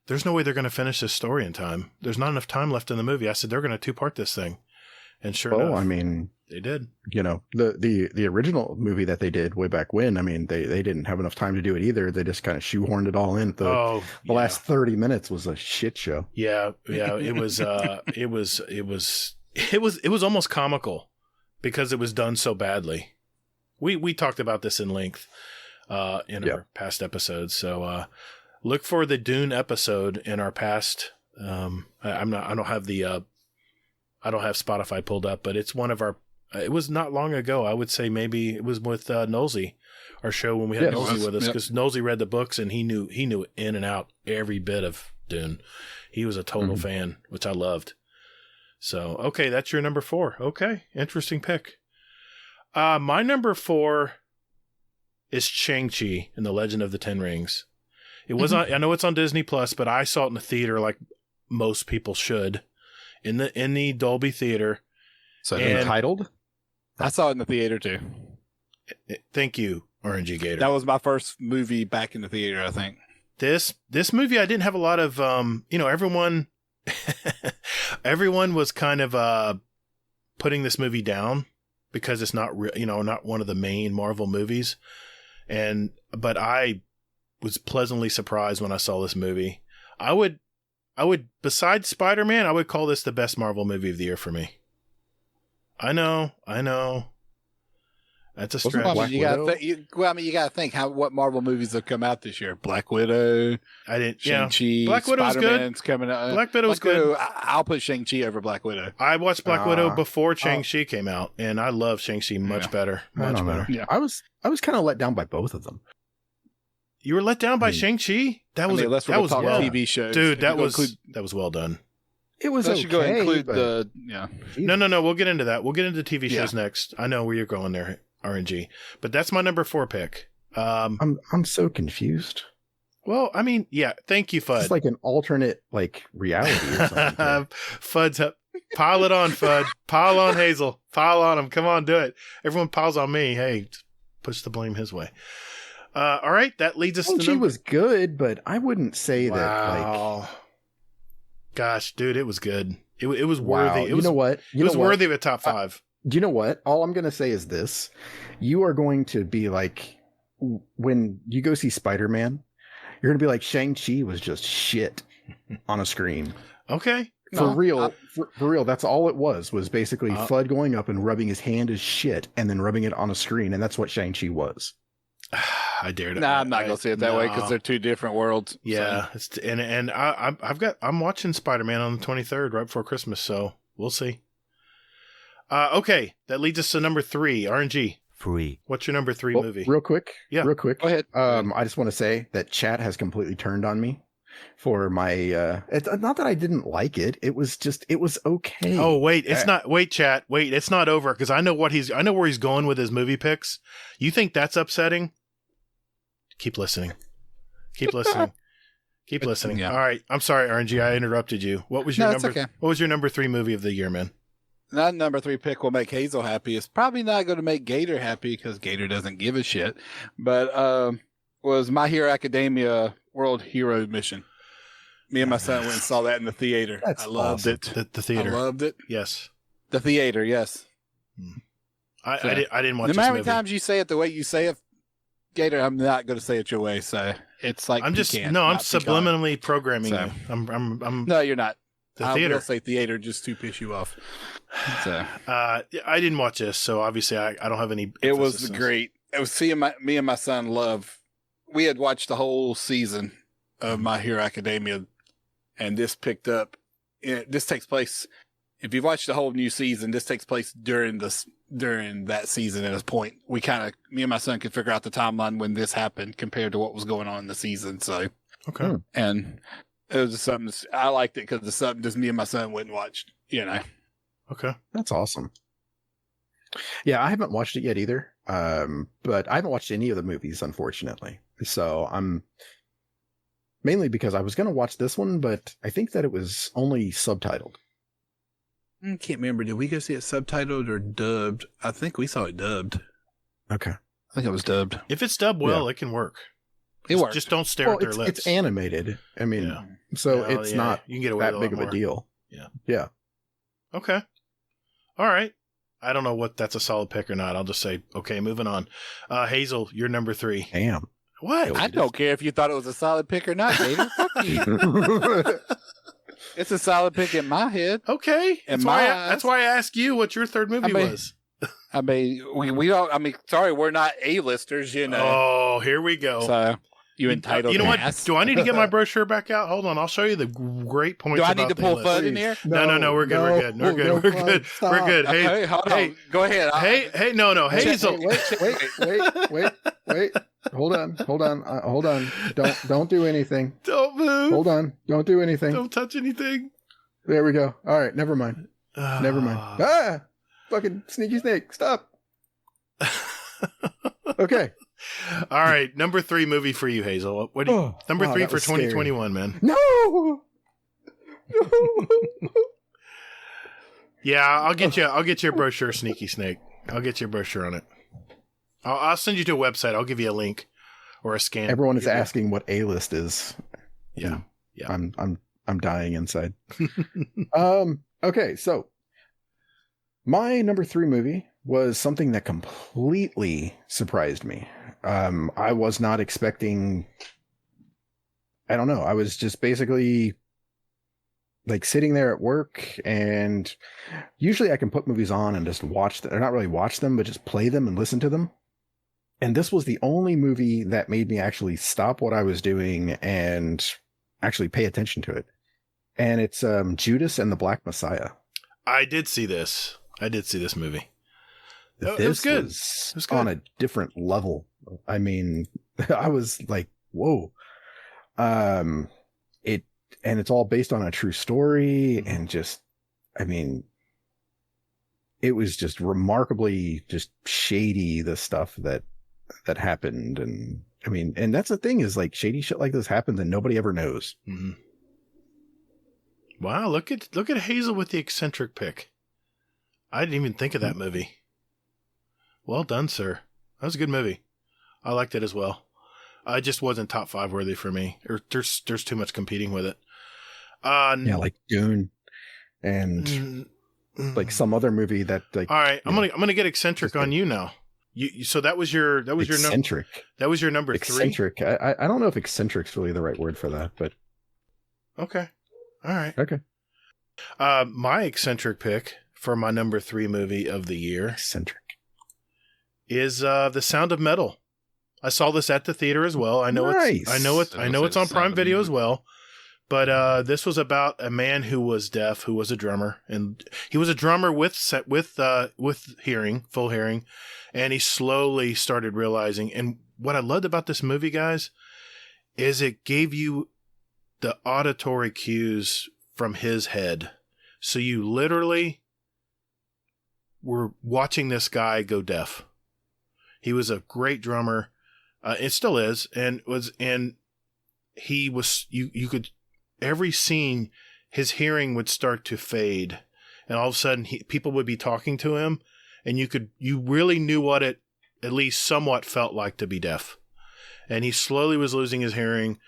there's no way they're going to finish this story in time. There's not enough time left in the movie. I said they're going to 2-part this thing, and sure enough, I mean, they did. The original movie that they did way back when, I mean, they didn't have enough time to do it either. They just kind of shoehorned it all in. The last 30 minutes was a shit show. Yeah. It was, it was almost comical because it was done so badly. We talked about this in length, in our past episodes. So, look for the Dune episode in our past. I don't have Spotify pulled up, but it's one of our, it was not long ago. I would say maybe it was with Nolsey, our show when we had Nolsey with us, because Nolsey read the books and he knew in and out every bit of Dune. He was a total fan, which I loved. So, okay, that's your number 4. Okay, interesting pick. My number 4 is Shang-Chi and the Legend of the Ten Rings. It was on, I know it's on Disney Plus, but I saw it in the theater like most people should, in the Dolby Theater. So entitled? I saw it in the theater too. Thank you, RNGGator. That was my first movie back in the theater, I think. This movie, I didn't have a lot of, everyone, everyone was kind of putting this movie down because it's not, not one of the main Marvel movies. But I was pleasantly surprised when I saw this movie. I would, besides Spider-Man, I would call this the best Marvel movie of the year for me. I know. That's a stretch. You gotta think what Marvel movies have come out this year. Black Widow. Shang-Chi. Black Widow was good. Coming out. Black Widow was good. I'll put Shang-Chi over Black Widow. I watched Black Widow before Shang-Chi came out, and I love Shang-Chi much better. Much better. Yeah. I was kind of let down by both of them. You were let down by Shang-Chi? That was well. TV shows. Dude, that was well done. It was okay. Go include No. We'll get into that. We'll get into TV shows next. I know where you're going there, RNG. But that's my number 4 pick. I'm so confused. Well, I mean, yeah. Thank you, Fudd. It's like an alternate like reality or something. Fudd's up. Pile it on, Fudd. Pile on Hazel. Pile on him. Come on, do it. Everyone piles on me. Hey, push the blame his way. All right, that leads us to She was good, but I wouldn't say that. Like, gosh, dude, it was good. It was wow. worthy. You know what? It was worthy of a top 5. Do you know what? All I'm going to say is this. You are going to be like, when you go see Spider-Man, you're going to be like, Shang-Chi was just shit on a screen. Okay. For real, that's all it was basically Fudd going up and rubbing his hand as shit and then rubbing it on a screen, and that's what Shang-Chi was. I dare to. Nah, I'm not going to say it that way because they're 2 different worlds. Yeah. So. I'm watching Spider-Man on the 23rd right before Christmas, so we'll see. Okay, that leads us to number 3, RNG. Free. What's your number 3 movie? Real quick. Go ahead. I just want to say that chat has completely turned on me for my. It's not that I didn't like it. It was okay. Oh wait, it's not. Wait, chat. Wait, it's not over because I know where he's going with his movie picks. You think that's upsetting? Keep listening. Keep listening. Keep listening. Yeah. All right. I'm sorry, RNG. I interrupted you. What was your No, number? it's okay. What was your number 3 movie of the year, man? That number 3 pick will make Hazel happy. It's probably not going to make Gatr happy because Gatr doesn't give a shit. But was My Hero Academia World Hero Mission. Me and my son went and saw that in the theater. That's I loved awesome. it. The theater. I loved it. Yes. The theater, yes. I didn't watch No this matter how movie. many times you say it the way you say it, Gatr, I'm not going to say it your way. So it's like I'm just pecan, I'm not pecan. subliminally programming So. you. I'm No, you're not. the I theater. will say theater just to piss you off. So I didn't watch this, so obviously I don't have any. it was emphasis. great. It was seeing me and my son love. We had watched the whole season of My Hero Academia, and this picked up. This takes place. If you've watched the whole new season, this takes place during that season. At a point, me and my son could figure out the timeline when this happened compared to what was going on in the season. So Okay. and it was just something I liked it because it's something just me and my son went and watched. You know. Okay. That's awesome. Yeah, I haven't watched it yet either. But I haven't watched any of the movies, unfortunately. So I'm mainly because I was going to watch this one, but I think that it was only subtitled. I can't remember. Did we go see it subtitled or dubbed? I think we saw it dubbed. Okay. I think it was dubbed. If it's dubbed well, it can work. It works. Just don't stare Well, at their lips. it's animated. I mean, Yeah. so Well, it's yeah, not you can get away that with big a of lot a more. deal. Yeah. Yeah. Okay. All right. I don't know what that's a solid pick or not. I'll just say, okay, moving on. Hazel, you're number 3. Damn. What? I don't care if you thought it was a solid pick or not, David. Fuck you. It's a solid pick in my head. Okay. In That's my why, eyes. that's why I asked you what your third movie was. I mean, we don't. I mean, sorry, we're not A-listers, you know. Oh, here we go. So you entitled. You know what? ass. Do I need to get my brochure back out? Hold on. I'll show you the great points. Do I about need to the pull list. FUD in here? No, we're good. We're good. We're good. We're good. We're good. Hey, Okay, hold hey, on. Go ahead. hey, no. Hazel. Wait. Hold on. Don't do anything. Don't move. Hold on. Don't do anything. Don't touch anything. There we go. All right. Never mind. Never mind. Ah! Fucking sneaky snake. Stop. Okay. All right. Number 3 movie for you, Hazel. What do you, number wow, 3 that for was scary. 2021, man. No. Yeah, I'll get you a brochure, Sneaky Snake. I'll get you a brochure on it. I'll send you to a website. I'll give you a link or a scan. Everyone is asking what A-list is. Yeah. I'm dying inside. Okay, so my number 3 movie was something that completely surprised me. I was not expecting. I don't know. I was just basically like sitting there at work, and usually I can put movies on and just watch them, or not really watch them, but just play them and listen to them. And this was the only movie that made me actually stop what I was doing and actually pay attention to it. And it's Judas and the Black Messiah. I did see this. movie. This it was good. Was It was good. on a different level. I mean, I was like, whoa. It's all based on a true story, and just, I mean, it was just remarkably just shady, the stuff that happened. And I mean, and that's the thing, is like shady shit like this happens and nobody ever knows. Mm-hmm. Wow, look at Hazel with the eccentric pick. I didn't even think of that movie. Well done, sir. That was a good movie. I liked it as well. It just wasn't top 5 worthy for me. There's too much competing with it. Yeah, like Dune and like some other movie that like. All right, I'm gonna get eccentric on you now. So that was your eccentric. That was your number 3. Eccentric. I don't know if eccentric's really the right word for that, but okay, all right, okay. My eccentric pick for my number 3 movie of the year, eccentric, is The Sound of Metal. I saw this at the theater as well. I know nice. I know it's on Prime Video as well. But this was about a man who was deaf, who was a drummer, and he was a drummer with hearing, full hearing, and he slowly started realizing. And what I loved about this movie, guys, is it gave you the auditory cues from his head, so you literally were watching this guy go deaf. He was a great drummer, it still is, and he was you could. Every scene, his hearing would start to fade, and all of a sudden, people would be talking to him, and you really knew what it at least somewhat felt like to be deaf. And he slowly was losing his hearing,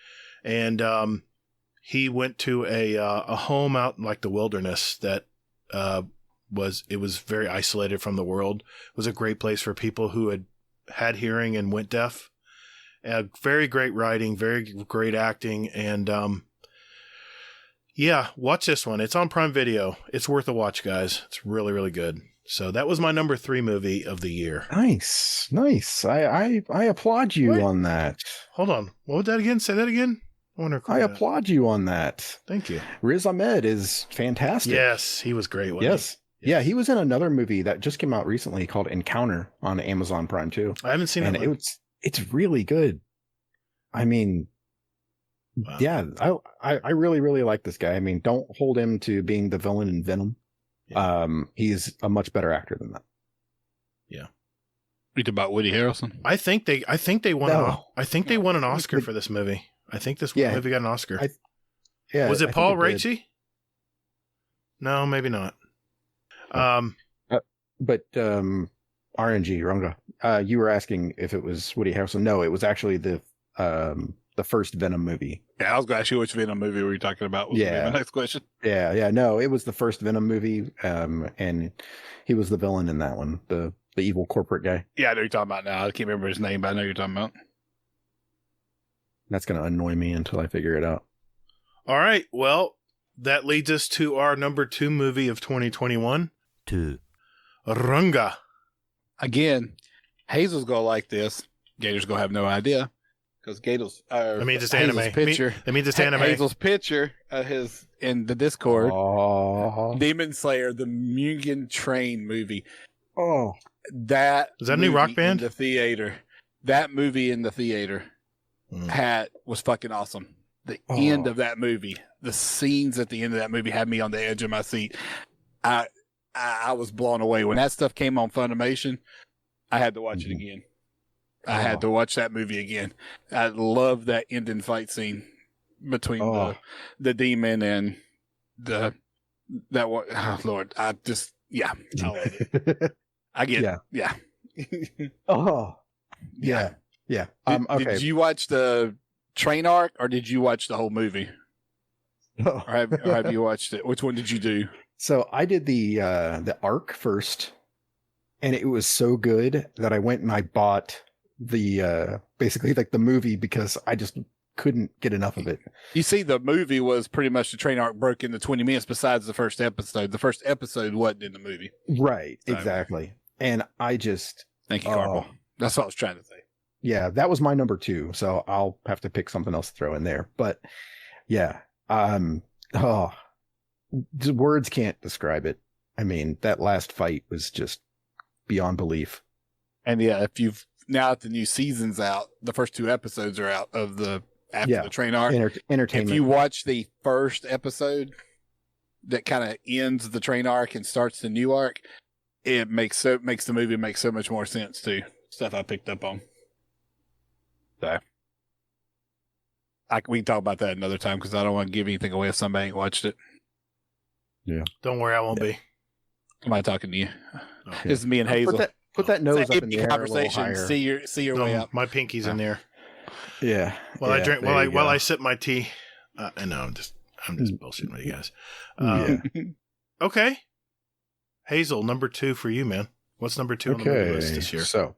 and he went to a home out in like the wilderness that was very isolated from the world. It was a great place for people who had hearing and went deaf. Very great writing, very great acting, and yeah, watch this one. It's on Prime Video. It's worth a watch, guys. It's really, really good. So that was my number 3 movie of the year. Nice. I applaud you on that. Hold on. What was that again? Say that again. I applaud you on that. Thank you. Riz Ahmed is fantastic. Yes, he was great. Yes. Yeah, he was in another movie that just came out recently called Encounter on Amazon Prime too. I haven't seen it. And it's really good. I mean, wow. Yeah, I really, really like this guy. I mean, don't hold him to being the villain in Venom. Yeah. He's a much better actor than that. Yeah. Read about Woody Harrelson. I think they won. They won an Oscar for this movie. I think this movie got an Oscar. Was it Paul Raci? No, maybe not. But RNG Runga, you were asking if it was Woody Harrelson. No, it was actually the first Venom movie. Yeah, I was going to ask you which Venom movie were you talking about. My next question. Yeah. No, it was the first Venom movie, and he was the villain in that one, the evil corporate guy. Yeah, I know you're talking about now. I can't remember his name, but I know you're talking about. That's going to annoy me until I figure it out. All right. Well, that leads us to our number 2 movie of 2021. Runga. Again, Hazel's going to like this. Gator's going to have no idea. Because Hazel's anime. Picture. It means it's anime. Hazel's picture of his in the Discord. Oh. Demon Slayer, the Mugen Train movie. Oh. That is that a new rock band? In the theater. That movie in the theater was fucking awesome. The end of that movie, the scenes at the end of that movie had me on the edge of my seat. I was blown away. When that stuff came on Funimation, I had to watch it again. I had to watch that movie again. I love that ending fight scene between the demon and that one. Oh, Lord, I love it. I get it. Yeah. Yeah. Okay. Did you watch the train arc or did you watch the whole movie? Oh. Or have you watched it? Which one did you do? So I did the arc first, and it was so good that I went and I bought the basically like the movie because I just couldn't get enough of it. You see, the movie was pretty much the train arc broke into 20 minutes besides the first episode. The first episode wasn't in the movie. Right, exactly. And I just... Thank you, Carmel. That's what I was trying to say. Yeah, that was my number 2, so I'll have to pick something else to throw in there. But yeah, words can't describe it. I mean, that last fight was just beyond belief. And yeah, now that the new season's out, the first 2 episodes are out of the train arc. Entertainment. If you watch the first episode that kind of ends the train arc and starts the new arc, it makes the movie make so much more sense too. Stuff I picked up on. So we can talk about that another time because I don't want to give anything away if somebody ain't watched it. Yeah. Don't worry, I won't be. Am I talking to you? Oh. This is me and Hazel. Put that nose It's up an in the empty air a little conversation. higher. See your way out. My pinky's in there. Yeah. While I Yeah, drink, there you while go. I sip my tea. I know I'm just bullshitting with you guys. Yeah. Okay, Hazel, number 2 for you, man. What's number 2 on the movie list this year? So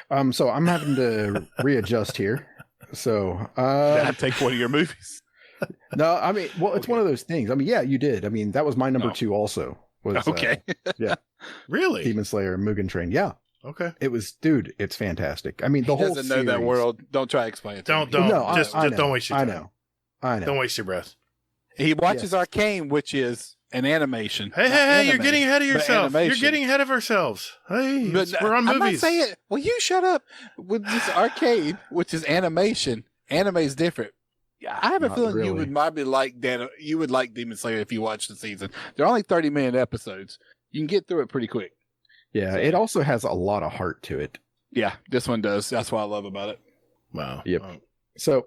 I'm having to readjust here. So I'd take one of your movies. no, I mean, well, it's one of those things. I mean, yeah, you did. I mean, that was my number 2 also. Was, Okay. Really? Demon Slayer and Mugen Train. Yeah, Okay. it was, dude. It's fantastic. I mean, the He whole doesn't know that series- world. Don't try to explain it. To Don't him. No, just I know. don't waste your time. I know. Don't waste your breath. He watches Arcane, which is an animation. Hey, Not hey, you're anime, getting ahead of but yourself. You're animation. getting ahead of ourselves. Hey, But we're on I'm movies. not saying. Well, you shut up. With this Arcane, which is animation, anime is different. I have a Not feeling you really. would probably like that. You would like Demon Slayer if you watched the season. They're only 30-minute episodes. You can get through it pretty quick. Yeah, it also has a lot of heart to it. Yeah, this one does. That's what I love about it. Wow. Yep. Oh. So,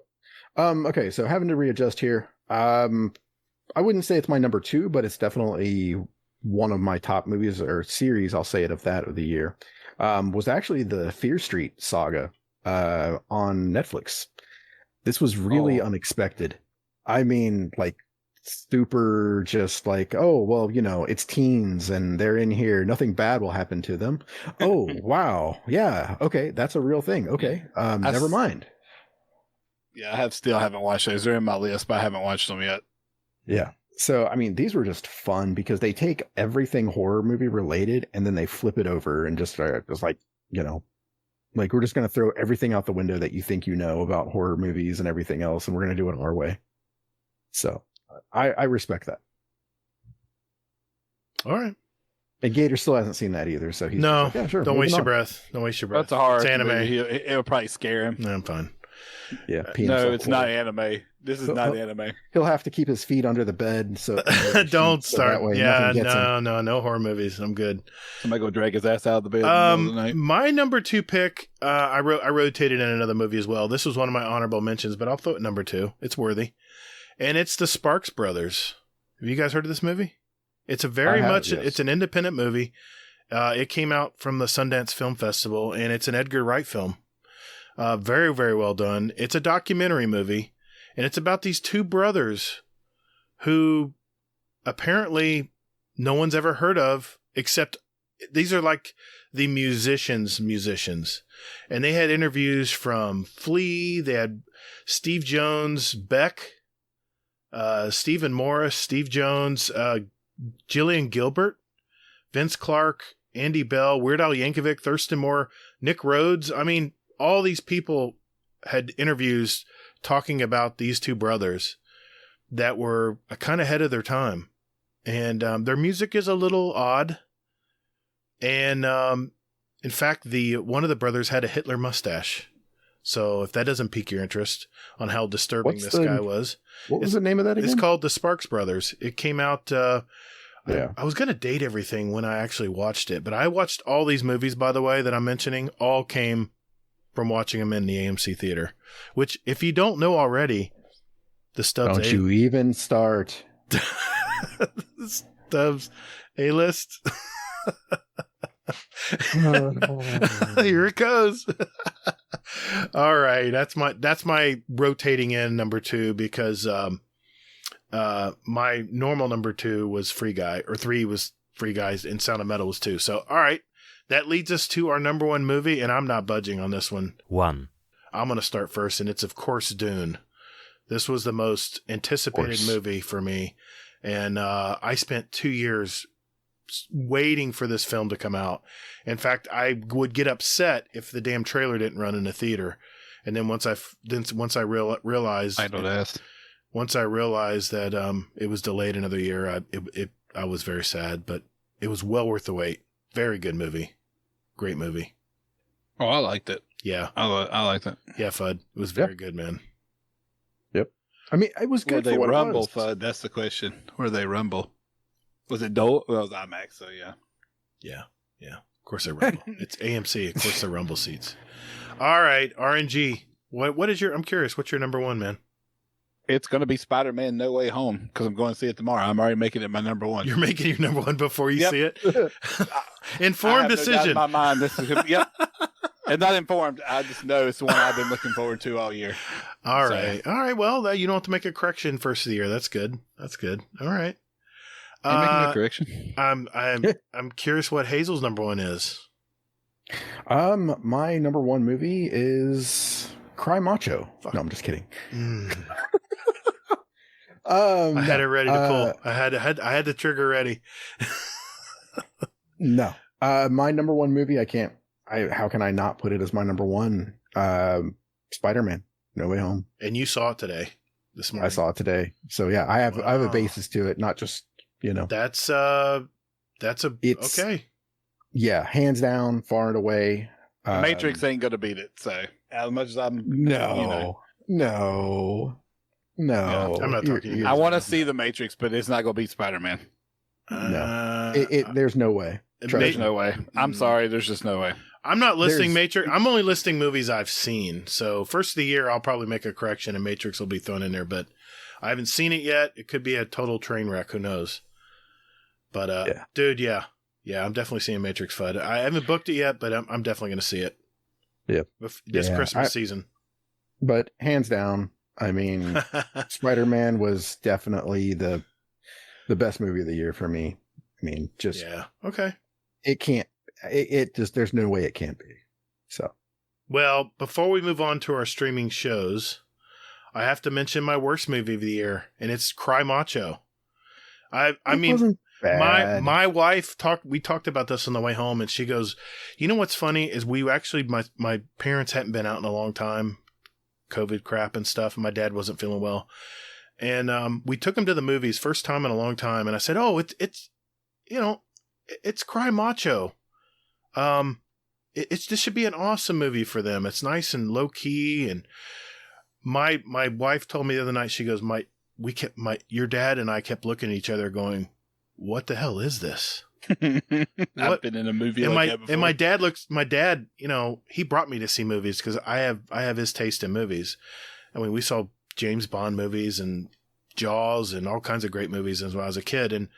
okay, so having to readjust here. I wouldn't say it's my number 2, but it's definitely one of my top movies or series. I'll say it of the year. Was actually the Fear Street saga on Netflix. This was really unexpected. I mean, like super just like, oh, well, you know, it's teens and they're in here. Nothing bad will happen to them. Oh, wow. Yeah. Okay. That's a real thing. Okay. Never mind. Yeah, I still haven't watched those. They're in my list, but I haven't watched them yet. Yeah. So, I mean, these were just fun because they take everything horror movie related and then they flip it over and just like, you know, like we're just going to throw everything out the window that you think you know about horror movies and everything else, and we're going to do it our way. So I respect that. All right. And Gator still hasn't seen that either. So he's No, just like, yeah, sure. don't waste moving your on. breath. Don't waste your breath. That's a horror. It's anime. movie. It'll probably scare him. No, I'm fine. Yeah. penis No, up it's horror. not anime. This is not anime. He'll have to keep his feet under the bed. So Don't so start. that way Yeah, nothing gets him. no horror movies. I'm good. Somebody go drag his ass out of the bed in the middle of the night. My number 2 pick, I rotated in another movie as well. This was one of my honorable mentions, but I'll throw it number 2. It's worthy, and it's the Sparks Brothers. Have you guys heard of this movie? It's a very much. Yes. It's an independent movie. It came out from the Sundance Film Festival, and it's an Edgar Wright film. Very, very well done. It's a documentary movie, and it's about these 2 brothers who apparently no one's ever heard of, except these are like the musicians. And they had interviews from Flea, they had Steve Jones, Beck, Stephen Morris, Steve Jones, Gillian Gilbert, Vince Clarke, Andy Bell, Weird Al Yankovic, Thurston Moore, Nick Rhodes. I mean, all these people had interviews talking about these 2 brothers that were kind of ahead of their time. And their music is a little odd. And in fact, one of the brothers had a Hitler mustache. So if that doesn't pique your interest on how disturbing this guy was. What was the name of that again? It's called The Sparks Brothers. It came out... Yeah. I was going to date everything when I actually watched it, but I watched all these movies, by the way, that I'm mentioning, all came from watching them in the AMC theater, which if you don't know already, the Stubs... Don't you even start. Stubs A-list. Here it goes. All right. That's my rotating in number 2 because, my normal number 2 was Free Guy, or 3 was Free Guys, and Sound of Metal was 2. So, all right, that leads us to our number 1 movie, and I'm not budging on this one. 1. I'm going to start first, and it's, of course, Dune. This was the most anticipated movie for me, and I spent 2 years waiting for this film to come out. In fact, I would get upset if the damn trailer didn't run in the theater, and then once I realized... I don't ask. Once I realized that it was delayed another year, I was very sad, but it was well worth the wait. Very good movie. Great movie. Oh, I liked it. Yeah. I liked it. Yeah, Fudd. It was very good, man. Yep. I mean, it was good Where they for what rumble, it was. Fudd? That's the question. Where they rumble? Was it Dole? Well, it was IMAX, so yeah. Yeah. Yeah, of course they rumble. It's AMC. Of course they rumble seats. All right, RNG. What is your? I'm curious. What's your number one, man? It's going to be Spider-Man No Way Home because I'm going to see it tomorrow. I'm already making it my number one. You're making your number one before you Yep. see it. Informed decision. No doubt in my mind, this is yep. And not informed. I just know it's the one I've been looking forward to all year. All right. Well, you don't have to make a correction first of the year. That's good. All right. Are you making a correction? I'm curious what Hazel's number one is. My number one movie is Cry Macho. Fuck. No, I'm just kidding. I had it ready to pull. I had the trigger ready. No. My number one movie, how can I not put it as my number one? Spider-Man, No Way Home. And you saw it today, this morning. I saw it today. So yeah, I have a Wow. basis to it, not just, That's It's- okay. yeah, hands down, far and away. Matrix ain't going to beat it. So as much as I'm, No. I'm not talking to you. I want to see the Matrix, but it's not going to beat Spider-Man. There's no way. There's no way. I'm sorry. There's just no way. I'm not listing There's- Matrix. I'm only listing movies I've seen. So first of the year, I'll probably make a correction and Matrix will be thrown in there. But I haven't seen it yet. It could be a total train wreck. Who knows? But Yeah. dude, yeah, I'm definitely seeing Matrix FUD. I haven't booked it yet, but I'm definitely going to see it. Yeah. This Yeah, Christmas season. But hands down, I mean, Spider-Man was definitely the best movie of the year for me. I mean, just Yeah. Okay. it can't. It just there's no way it can't be. So Well, before we move on to our streaming shows, I have to mention my worst movie of the year, and it's Cry Macho. I it mean, wasn't bad. my wife we talked about this on the way home, and she goes, "You know what's funny is we actually my parents hadn't been out in a long time, COVID crap and stuff, and my dad wasn't feeling well, and we took him to the movies first time in a long time, and I said, oh, it's Cry Macho, this should be an awesome movie for them. It's nice and low key, and my wife told me the other night, she goes, your dad and I kept looking at each other going, what the hell is this? I've been in a movie And like that before. and my dad, he brought me to see movies because I have his taste in movies. I mean, we saw James Bond movies and Jaws and all kinds of great movies when I was a kid. And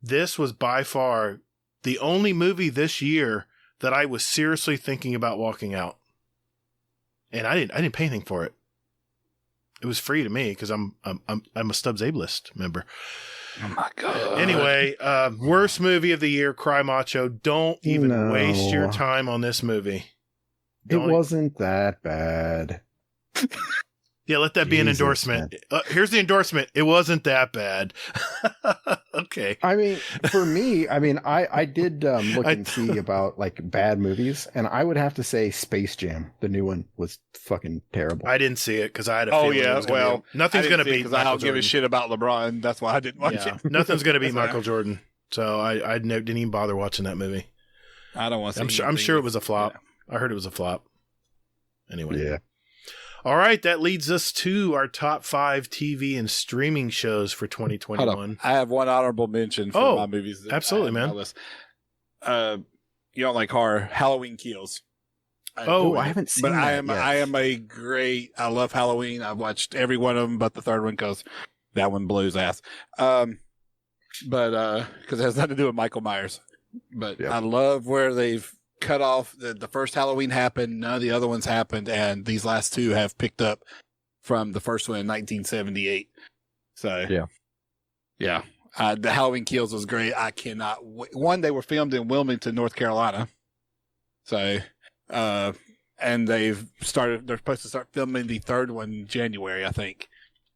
this was by far the only movie this year that I was seriously thinking about walking out. And I didn't pay anything for it. It was free to me because I'm a Stubs A-list member. Oh my God. Anyway, worst movie of the year, Cry Macho. Don't even waste your No. time on this movie. It wasn't that bad. Yeah, let that be an Jesus, endorsement. Here's the endorsement. It wasn't that bad. Okay. I mean, for me, I did look and see about like bad movies, and I would have to say Space Jam, the new one, was fucking terrible. I didn't see it because I had a Oh, feeling it yeah, was gonna well, be, nothing's going to beat because I Michael don't give Jordan. a shit about LeBron. That's why I didn't watch Yeah, it. nothing's going to beat That's all Michael Jordan. So I didn't even bother watching that movie. I don't want to see I'm sure it was a flop. I heard it was a flop. Anyway. Yeah. All right, that leads us to our top 5 TV and streaming shows for 2021. Hold on. I have one honorable mention for my movies. That absolutely, I have on man. my list. You don't like horror? Halloween Kills. Oh, I haven't seen But that yet. I love Halloween. I've watched every one of them but the third one because that one blows ass. But because it has nothing to do with Michael Myers. But Yeah. I love where they've cut off the first Halloween happened, none of the other ones happened, and these last two have picked up from the first one in 1978. So yeah. The Halloween Kills was great. I cannot wait. One, they were filmed in Wilmington, North Carolina. So, and they're supposed to start filming the third one in January, I think.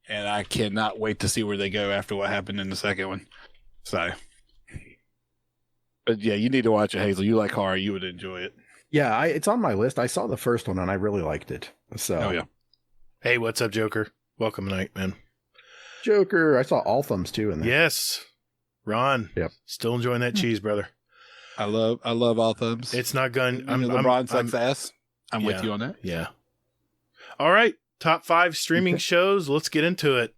And I cannot wait to see where they go after what happened in the second one. So, but yeah, you need to watch it, Hazel. You like horror, you would enjoy it. Yeah, it's on my list. I saw the first one and I really liked it. So, Oh yeah. Hey, what's up, Joker? Welcome tonight, man. Joker. I saw All Thumbs too in there. Yes. Ron. Yep. Still enjoying that cheese, brother. I love all thumbs. It's not gun. LeBron sucks ass. I'm with you on that. Yeah. All right. Top 5 streaming shows. Let's get into it.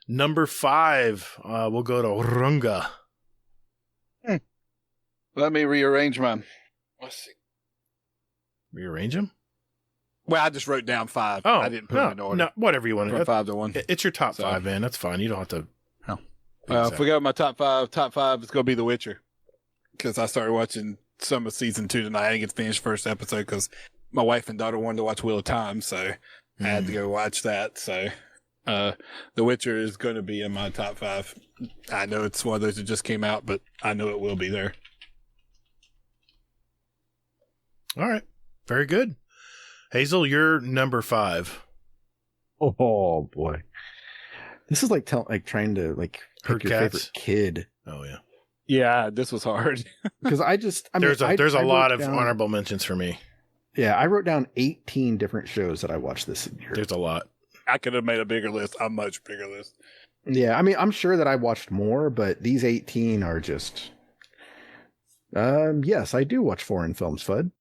Number 5. We'll go to Runga. Let me rearrange mine. Let's see. Rearrange them? Well, I just wrote down 5. Oh, I didn't put them in order. No, whatever you want From to. 5 to 1. It's your top So- 5, man. That's fine. You don't have to. If we go with my top 5, it's going to be The Witcher. Because I started watching some of season 2 tonight. I didn't get to finish first episode because my wife and daughter wanted to watch Wheel of Time. So I had to go watch that. So The Witcher is going to be in my top 5. I know it's one of those that just came out, but I know it will be there. All right. Very good. Hazel, you're number 5. Oh boy, this is like trying to pick Herd your cats? favorite kid, Oh, yeah. Yeah, this was hard. because I mean, There's a I lot wrote of down- honorable mentions for me. Yeah, I wrote down 18 different shows that I watched this year. There's a lot. I could have made a bigger list, a much bigger list. Yeah, I mean, I'm sure that I watched more, but these 18 are just. Yes, I do watch foreign films, Fudd.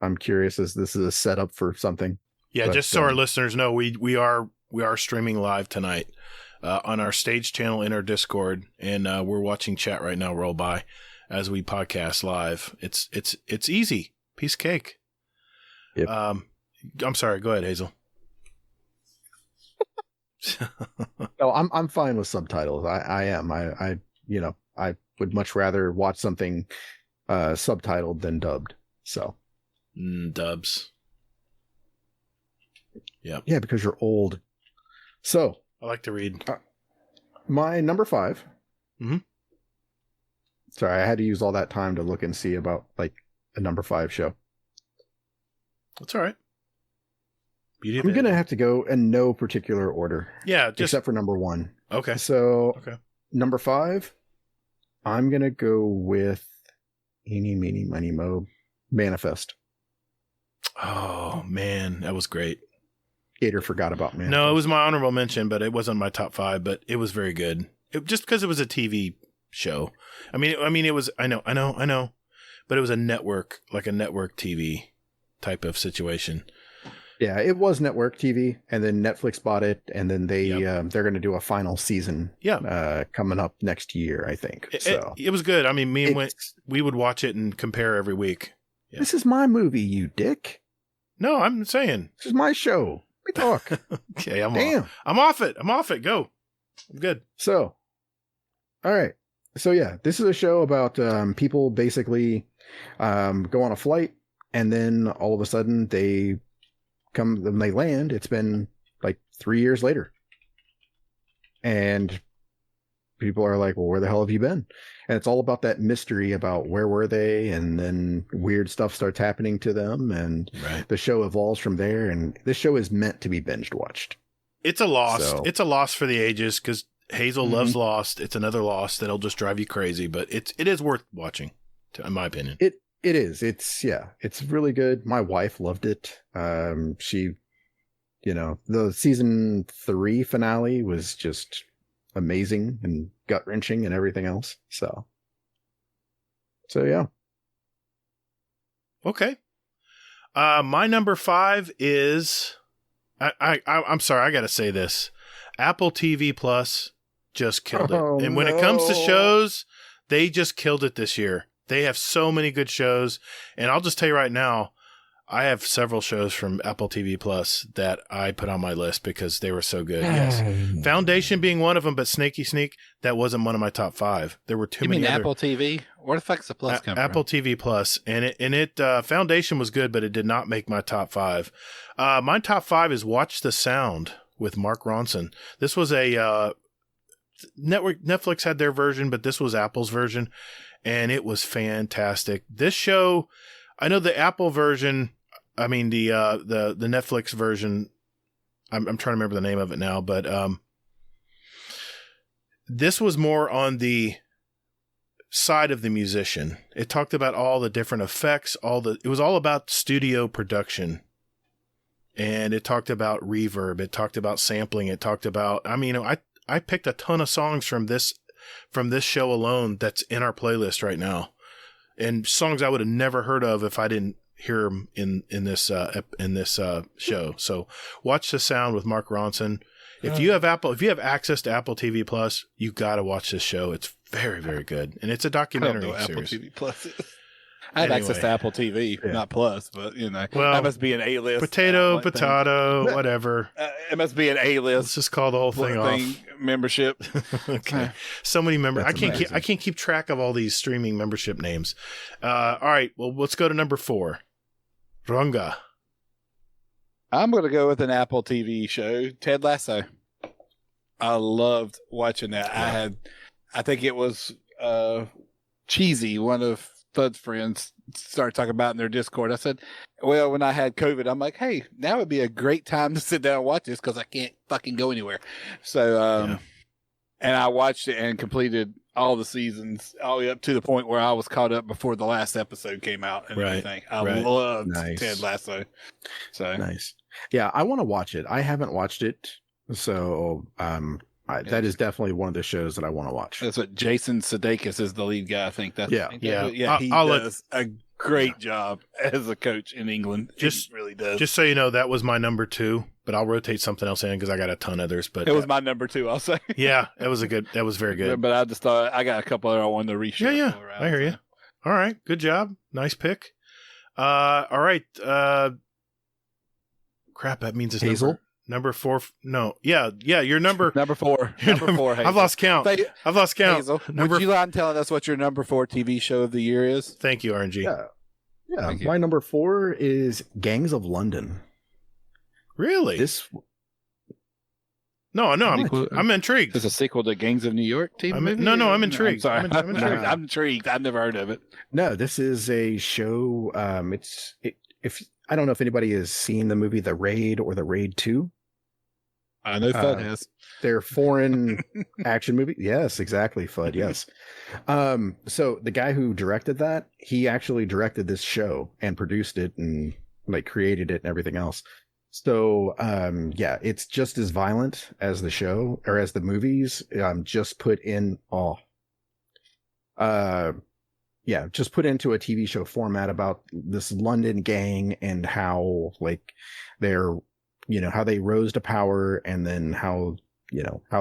I'm curious as this is a setup for something. Yeah, But, just so our listeners know, we are streaming live tonight on our stage channel in our Discord, and we're watching chat right now roll by as we podcast live. It's easy, piece of cake. Yep. I'm sorry. Go ahead, Hazel. No, I'm fine with subtitles. I am. I would much rather watch something subtitled than dubbed. So Dubs. Yeah, yeah, because you're old. So I like to read. my number 5. Mhm. Sorry, I had to use all that time to look and see about like a number 5 show. That's all right. Beauty of I'm it. gonna have to go in no particular order, Yeah, just except for number 1. okay. So Okay. number 5, I'm gonna go with Eeny, Meeny, Miny, Mo, Manifest. Oh man, that was great. Gator forgot about Manifest. No, it was my honorable mention, but it wasn't my top 5. But it was very good. Just because it was a TV show. I mean, it was. I know, but it was a network TV type of situation. Yeah, it was network TV, and then Netflix bought it, and then they're going to do a final season. Yeah, coming up next year, I think. It was good. I mean, me and It's- we would watch it and compare every week. Yeah. This is my movie, you dick. No, I'm saying. This is my show. We talk. Okay, I'm Damn. off it. Go. I'm good. So, all right. So yeah, this is a show about people basically go on a flight, and then all of a sudden they land. It's been like 3 years later, and people are like, well, where the hell have you been? And it's all about that mystery about where were they, and then weird stuff starts happening to them, and Right. the show evolves from there. And this show is meant to be binge watched. It's a loss. So- It's a loss for the ages because Hazel loves Lost. It's another loss that'll just drive you crazy, but it is worth watching, in my opinion. It is. It's really good. My wife loved it. She, the season 3 finale was just amazing and gut wrenching and everything else. So yeah. Okay. My number 5 is I'm sorry, I gotta say this. Apple TV Plus just killed it. Oh, And when it comes to no. shows, they just killed it this year. They have so many good shows. And I'll just tell you right now, I have several shows from Apple TV Plus that I put on my list because they were so good. Yes. Foundation being one of them, but Snaky Sneak, that wasn't one of my top 5. There were too You many mean other Apple TV? Where the fuck's the plus come Apple from? TV Plus, and it Foundation was good, but it did not make my top 5. My top 5 is Watch the Sound with Mark Ronson. This was a Netflix had their version, but this was Apple's version, and it was fantastic. This show, I know the Apple version. I mean the Netflix version. I'm trying to remember the name of it now, but this was more on the side of the musician. It talked about all the different effects, it was all about studio production. And it talked about reverb, it talked about sampling, it talked about I picked a ton of songs from this show alone that's in our playlist right now. And songs I would have never heard of if I didn't hear them in this show. So Watch the Sound with Mark Ronson. If you have access to Apple TV Plus, you got to watch this show. It's Very, very good. And it's a I don't documentary know Apple series. TV Plus is. I have access to Apple TV, not Plus, but Well, that must be an A-list. Potato, thing. whatever. It must be an A-list. Let's just call the whole thing off. Membership. Okay. So many members. That's I can't keep track of all these streaming membership names. All right. Well, let's go to number 4. Runga. I'm going to go with an Apple TV show, Ted Lasso. I loved watching that. Yeah. I think it was cheesy. One of Thud's friends started talking about in their Discord. I said, well, when I had COVID, I'm like, hey, now would be a great time to sit down and watch this because I can't fucking go anywhere. So, and I watched it and completed all the seasons all the way up to the point where I was caught up before the last episode came out and everything. I loved Ted Lasso. So nice. Yeah, I want to watch it. I haven't watched it. So, that is definitely one of the shows that I want to watch. That's what Jason Sudeikis is the lead guy. I think that's yeah. He does a great job as a coach in England. He really does. Just so you know, that was my number 2, but I'll rotate something else in because I got a ton of others. But it was my number 2. I'll say. Yeah, that was very good. But I just thought I got a couple other I wanted to reshuffle. Yeah, I hear you. All right, good job, nice pick. All right, crap, that means it's Hazel. Number 4. No, yeah, you're number 4. Number 4. Hazel. I've lost count. Hazel, would you mind telling us what your number 4 TV show of the year is? Thank you, RNG. Yeah. My number 4 is Gangs of London. Really? No, I'm intrigued. It's a sequel to Gangs of New York TV movie? No, I'm intrigued. I'm sorry. I'm intrigued. I'm intrigued. I've never heard of it. No, this is a show. If I don't know if anybody has seen the movie The Raid or The Raid 2. I know Fudd has. They're foreign action movie. Yes, exactly, Fudd. Yes. So the guy who directed that, he actually directed this show and produced it and created it and everything else. So, it's just as violent as the show or as the movies. Just put in just put into a TV show format about this London gang and how they're, how they rose to power and then how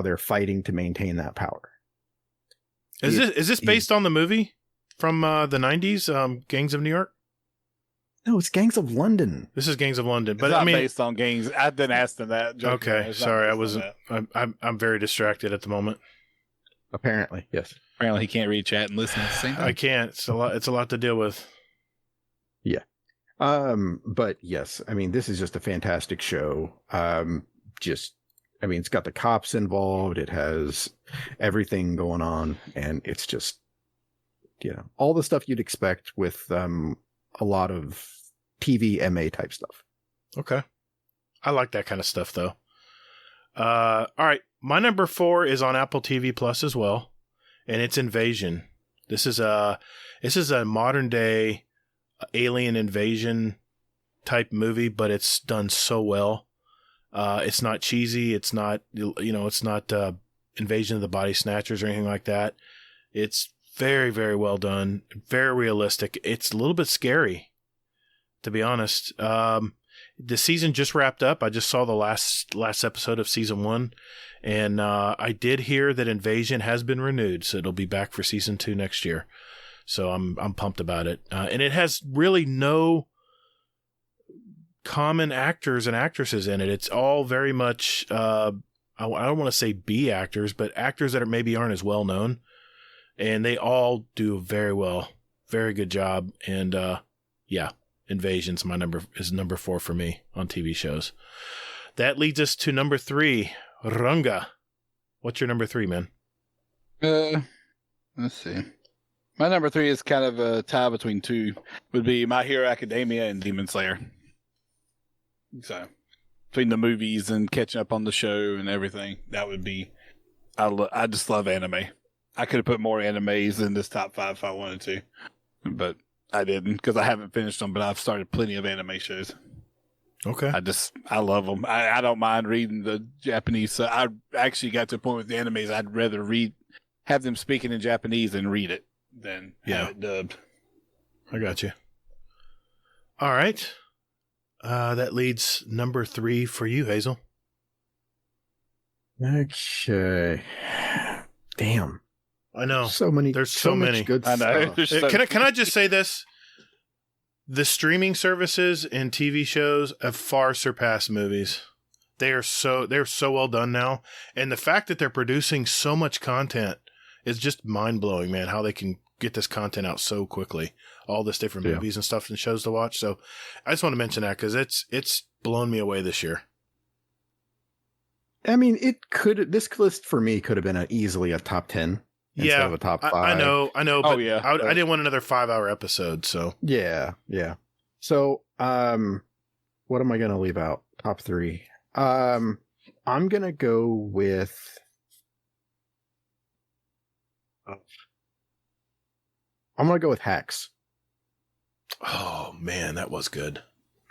they're fighting to maintain that power. Is this based on the movie from the 90s, Gangs of New York? No, it's Gangs of London. This is Gangs of London, but it's not based on Gangs. I didn't ask them that. Okay, sorry, I wasn't. I'm very distracted at the moment. Apparently, yes. Apparently, he can't read chat and listen at the same time. I can't. It's a lot to deal with. Yeah. But yes, I mean, this is just a fantastic show. It's got the cops involved. It has everything going on, and it's just, all the stuff you'd expect with a lot of TV MA type stuff. Okay. I like that kind of stuff though. All right. My number 4 is on Apple TV Plus as well, and it's Invasion. This is a modern day alien invasion type movie, but it's done so well. It's not cheesy. It's not, it's not Invasion of the Body Snatchers or anything like that. It's very, very well done. Very realistic. It's a little bit scary, to be honest. The season just wrapped up. I just saw the last episode of season 1, and I did hear that Invasion has been renewed, so it'll be back for season 2 next year. So I'm pumped about it. And it has really no common actors and actresses in it. It's all very much I don't want to say B actors, but actors that maybe aren't as well known. And they all do very well. Very good job. And Invasion's number 4 for me on TV shows. That leads us to number 3, Runga. What's your number 3, man? Let's see. My number 3 is kind of a tie between 2. Would be My Hero Academia and Demon Slayer. So, between the movies and catching up on the show and everything, that would be. I just love anime. I could have put more animes in this top 5 if I wanted to, but I didn't because I haven't finished them. But I've started plenty of anime shows. Okay. I love them. I don't mind reading the Japanese. So I actually got to a point with the animes. I'd rather have them speaking in Japanese and read it than have it dubbed. I got you. All right. That leads number 3 for you, Hazel. Okay. Damn. I know. So many. There's so much many. good I know. stuff. There's so Can I just say this? The streaming services and TV shows have far surpassed movies. They're so well done now, and the fact that they're producing so much content is just mind blowing, man. How they can get this content out so quickly, all this different movies and stuff and shows to watch. So, I just want to mention that because it's blown me away this year. I mean, this list for me could have been easily a top 10 instead of a top 5. I know. Oh, But yeah. I didn't want another 5-hour episode, so Yeah. So, what am I going to leave out? Top 3. I'm going to go with. I'm going to go with Hacks. oh man, that was good.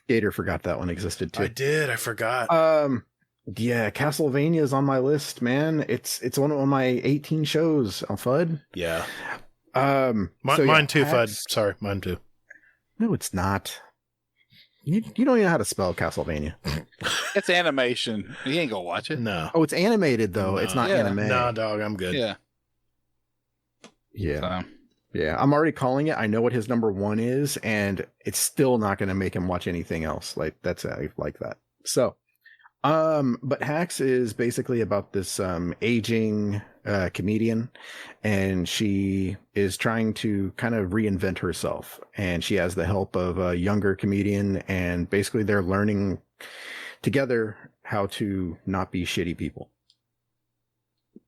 Gator forgot that one existed too. I did. I forgot. Yeah, Castlevania is on my list, man. It's one of my 18 shows. Fud. Yeah. Mine too, Hacks. Fud. Sorry, mine too. No, it's not. You don't even know how to spell Castlevania. It's animation. You ain't gonna watch it. No. Oh, it's animated though. It's not Yeah. anime. Nah, dog, I'm good. Yeah. Yeah. So, Yeah. I'm already calling it. I know what his number 1 is, and it's still not going to make him watch anything else. Like that's like that. So, but Hacks is basically about this aging comedian, and she is trying to kind of reinvent herself, and she has the help of a younger comedian, and basically they're learning together how to not be shitty people.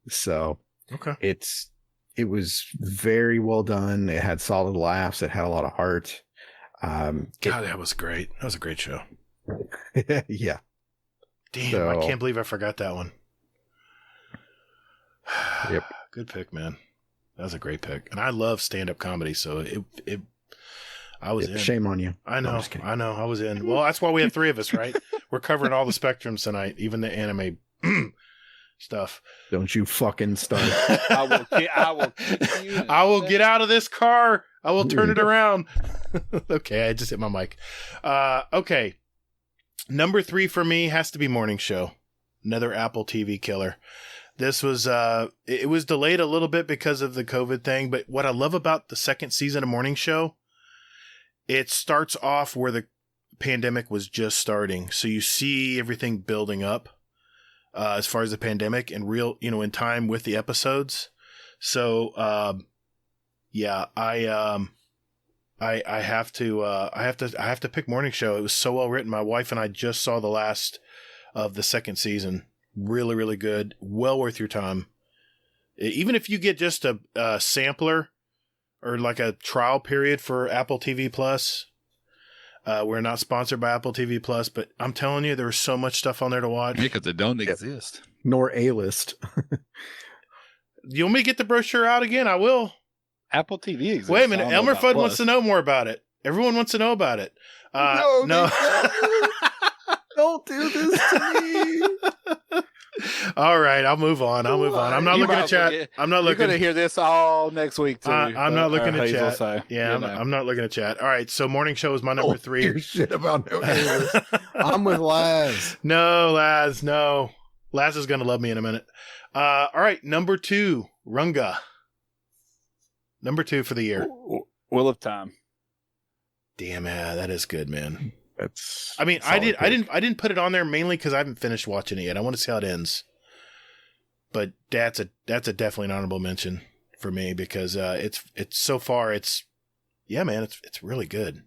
So Okay. it was very well done. It had solid laughs. It had a lot of heart. God, that was great. That was a great show. Yeah. Damn, So- I can't believe I forgot that one. Yep. Good pick, man. That was a great pick. And I love stand-up comedy, so I was in. Shame on you. I No, I'm know. just kidding. I know. I was in. Well, that's why we have 3 of us, right? We're covering all the spectrums tonight, even the anime stuff. Don't you fucking start. I will kick you in I will a get out of this car. I will turn it around. Okay, I just hit my mic. Okay. Number 3 for me has to be Morning Show. Another Apple TV killer. This was, it was delayed a little bit because of the COVID thing, but what I love about the second season of Morning Show, it starts off where the pandemic was just starting. So you see everything building up, as far as the pandemic and real, in time with the episodes. So, yeah, I have to pick Morning Show. It was so well written. My wife and I just saw the last of the second season. Really, really good. Well worth your time. Even if you get just a sampler or like a trial period for Apple TV Plus. We're not sponsored by Apple TV Plus, but I'm telling you, there was so much stuff on there to watch. because it don't exist. Nor A-list. You want me to get the brochure out again? I will. Apple TV exists. Wait a minute. I don't know Elmer about Fudd Plus. wants to know more about it. Everyone wants to know about it. No. Don't do this to me. All right, I'll move on. I'm not You looking might at chat. forget. I'm not You're going to looking. hear this all next week, too. I'm not looking at Hazel, chat. so, Yeah, you know. I'm not looking at chat. All right, so Morning Show is my number Don't 3. hear shit about no A-list. I'm with Laz. No, Laz, no. Laz is going to love me in a minute. All right, number 2, Runga. Number 2 for the year. Wheel of Time. Damn, yeah, that is good, man. That's. I mean, solid I pick. didn't put it on there mainly because I haven't finished watching it yet. I want to see how it ends. But that's a definitely an honorable mention for me because it's so far yeah, man, it's really good.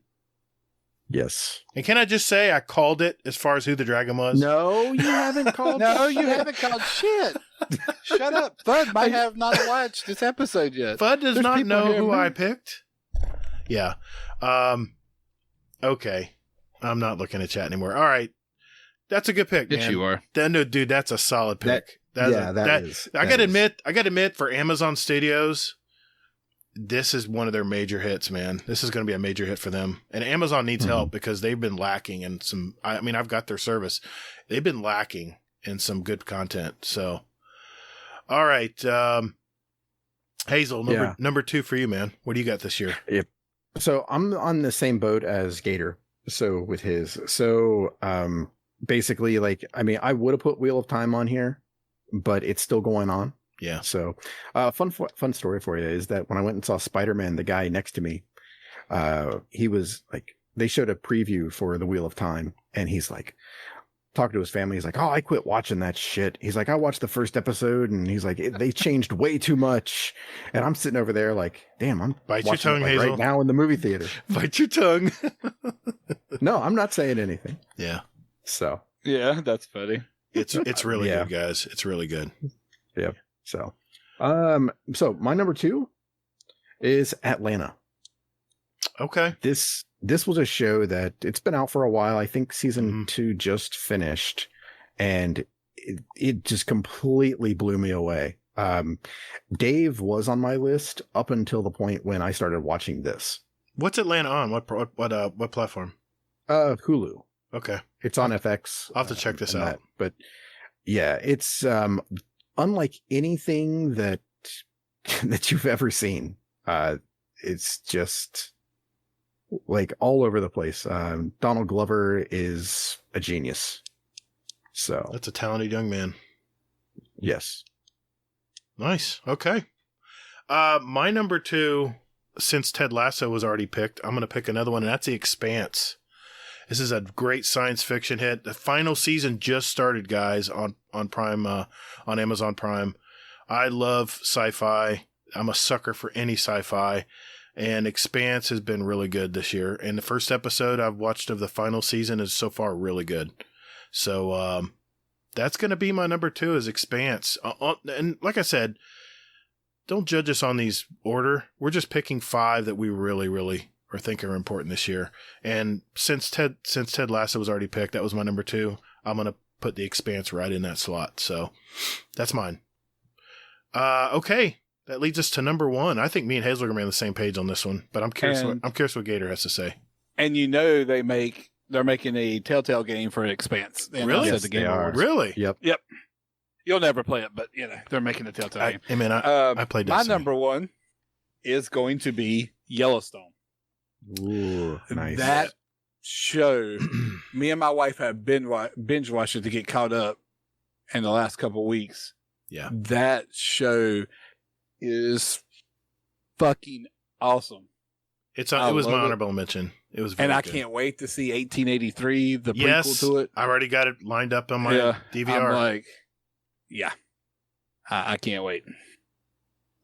Yes. And can I just say I called it as far as who the dragon was? No, you haven't called. No, you haven't called shit. Shut up. Bud might have not watched this episode yet. Fudd does There's not people know here, who man. I picked. Yeah. Okay. I'm not looking at chat anymore. All right. That's a good pick, Yes, man. you are. No, dude, that's a solid pick. That is. I That gotta is. admit, for Amazon Studios, this is one of their major hits, man. This is going to be a major hit for them. And Amazon needs help because they've been lacking in some, I mean, I've got their service. They've been lacking in some good content. So, all right. Hazel, number 2 for you, man. What do you got this year? So I'm on the same boat as Gator. So with his, basically, like, I mean, I would have put Wheel of Time on here, but it's still going on. Yeah. So, fun story for you is that when I went and saw Spider-Man, the guy next to me, he was like, they showed a preview for The Wheel of Time, and he's like, talking to his family. He's like, "Oh, I quit watching that shit." He's like, "I watched the first episode," and he's like, "They changed way too much." And I'm sitting over there like, "Damn, I'm Bite your watching tongue, it, like, Hazel. right now in the movie theater." Bite your tongue. No, I'm not saying anything. Yeah. So, Yeah, that's funny. It's really Yeah. good, guys. It's really good. so my number 2 is Atlanta. Okay. This was a show that it's been out for a while. I think season 2 just finished, and it just completely blew me away. Dave was on my list up until the point when I started watching this. What's Atlanta on? What platform? Hulu. Okay. It's on FX. I'll have to check this out. But yeah, it's unlike anything that you've ever seen. It's just like all over the place. Donald Glover is a genius. So That's a talented young man. yes. Nice. Okay. My number 2, since Ted Lasso was already picked, I'm going to pick another one, and that's The Expanse. This is a great science fiction hit. The final season just started, guys, on Prime, on Amazon Prime. I love sci-fi. I'm a sucker for any sci-fi, and Expanse has been really good this year. And the first episode I've watched of the final season is so far really good. So that's going to be my number 2 is Expanse. And like I said, don't judge us on these order. We're just picking 5 that we really, really or think are important this year. And since Ted Lasso was already picked, that was my number 2. I'm going to put The Expanse right in that slot. So that's mine. Okay. That leads us to number 1. I think me and Hazel are going to be on the same page on this one, but I'm curious what Gatr has to say. And they're making a Telltale game for Expanse. They Really? announced at Yes, the Game they are. Awards. Really? Yep. You'll never play it, but they're making a Telltale game. Hey man, I played My Destiny. number 1 is going to be Yellowstone. Ooh, nice. That show, me and my wife have binge watched it to get caught up in the last couple of weeks. Yeah. That show is fucking awesome. It I was my love it. honorable mention. It was very And I good. can't wait to see 1883, the Yes, prequel to it. I already got it lined up on my DVR. I'm like, I can't wait.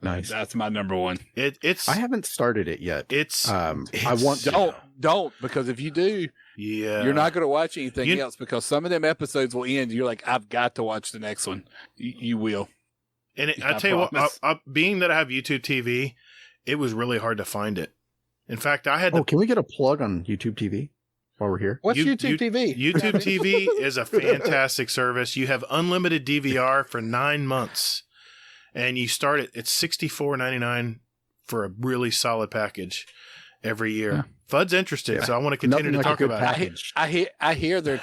Nice. That's my number 1. It's I haven't started it yet. I want to. Don't, because if you do, you're not going to watch anything else, because some of them episodes will end. You're like, I've got to watch the next one. You will. And I tell you what, being that I have YouTube TV, it was really hard to find it. In fact, I had to. Oh, can we get a plug on YouTube TV while we're here? What's YouTube TV? YouTube TV is a fantastic service. You have unlimited DVR for 9 months, and you start it's $64.99 for a really solid package every year. Yeah. Fudd's interested, so I want to continue to talk about it. I hear they're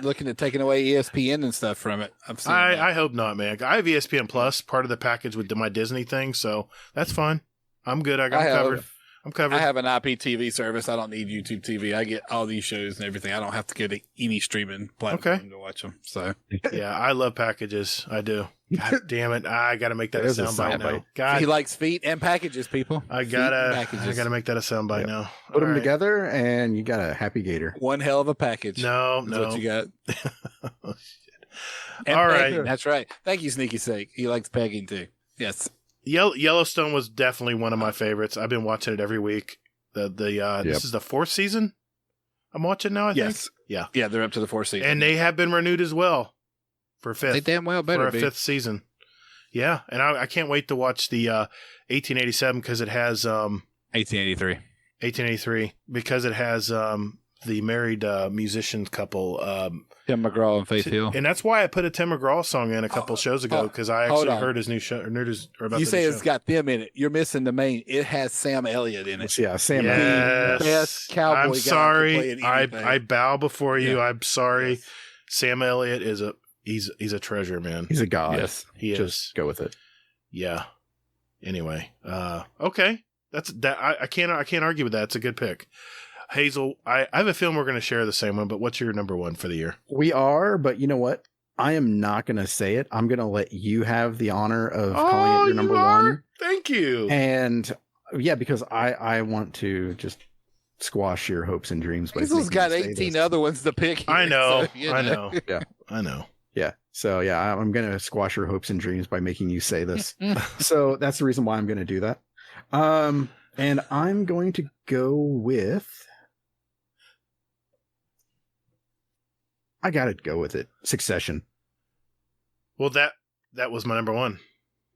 looking at taking away ESPN and stuff from it. I hope not, man. I have ESPN Plus, part of the package with my Disney thing, so that's fine. I'm good. I'm covered. I'm covered. I have an IPTV service. I don't need YouTube TV. I get all these shows and everything. I don't have to go to any streaming platform to watch them. So yeah, I love packages. I do. God damn it! I got to make that a soundbite now. God, he likes feet and packages, people. I gotta make that a soundbite now. Put them together, and you got a happy Gatr. One hell of a package. No, what you got. Oh, And all pegging, right, that's right. Thank you, Sneaky Sake. He likes pegging too. Yes. Yellowstone was definitely one of my favorites. I've been watching it every week. This is the 4th season I'm watching now, I think. Yeah. Yeah, they're up to the 4th season. And they have been renewed as well for 5th. They damn well better for a 5th season. Yeah, and I can't wait to watch the 1887 because it has 1883 because it has the married musician couple Tim McGraw and Faith Hill. And that's why I put a Tim McGraw song in a couple shows ago, because I actually heard his new show. You say it's got them in it. You're missing the main. It has Sam Elliott in it. Yeah, Sam Elliott. The best cowboy I'm guy sorry. to play in anything. I bow before you. Yeah. I'm sorry. Yes. Sam Elliott is he's a treasure, man. He's a god. Yes, he Just is. go with it. Yeah. Anyway, okay. That's that. I can't argue with that. It's a good pick. Hazel, I have a feeling we're going to share the same one, but what's your number 1 for the year? We are, but you know what? I am not going to say it. I'm going to let you have the honor of calling it your number one. Thank you. And yeah, because I want to just squash your hopes and dreams. Hazel's got 18 other ones to pick here, I know. so, I know. Yeah. I know. Yeah. So yeah, I'm going to squash your hopes and dreams by making you say this. So that's the reason why I'm going to do that. And I'm going to go with, I got to go with it. Succession. Well, that was my number one.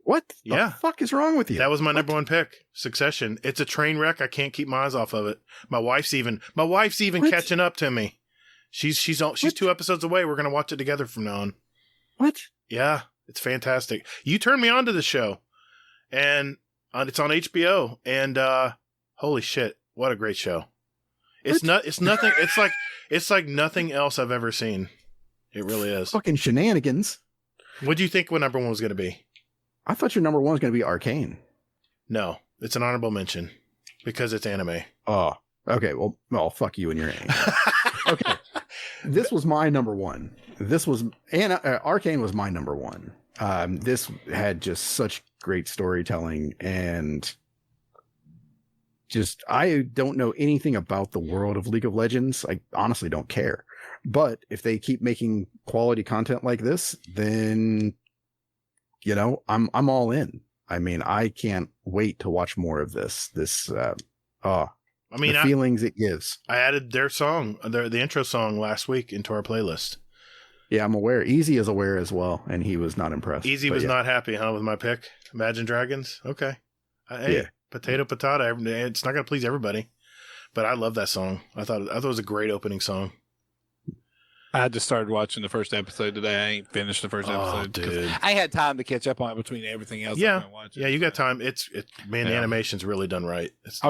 What Yeah. the fuck is wrong with you? That was my number one pick. Succession. It's a train wreck. I can't keep my eyes off of it. My wife's even What? catching up to me. She's 2 episodes away. We're gonna watch it together from now on. What? Yeah, it's fantastic. You turned me on to the show, and it's on HBO. And holy shit, what a great show! It's nothing. It's like nothing else I've ever seen. It really is. Fucking shenanigans. What do you think? What number one was gonna be? I thought your number one was going to be Arcane. No, it's an honorable mention because it's anime. Oh, okay. Well, fuck you and your anime. Okay. This was my number one. Arcane was my number one. This had just such great storytelling, and just, I don't know anything about the world of League of Legends. I honestly don't care. But if they keep making quality content like this, then, you know, I'm all in. I mean, I can't wait to watch more of this. I mean, the feelings it gives. I added their song, the intro song last week into our playlist. Yeah, I'm aware. Easy is aware as well, and he was not impressed. Easy was not happy, huh, with my pick? Imagine Dragons? Okay. Hey, Yeah. potato. It's not going to please everybody, but I love that song. I thought it was a great opening song. I just started watching the first episode today. I ain't finished the first episode. Dude. I had time to catch up on it between everything else. Yeah. I've been watching. Yeah, you got time. The Yeah. animation's really done right. It's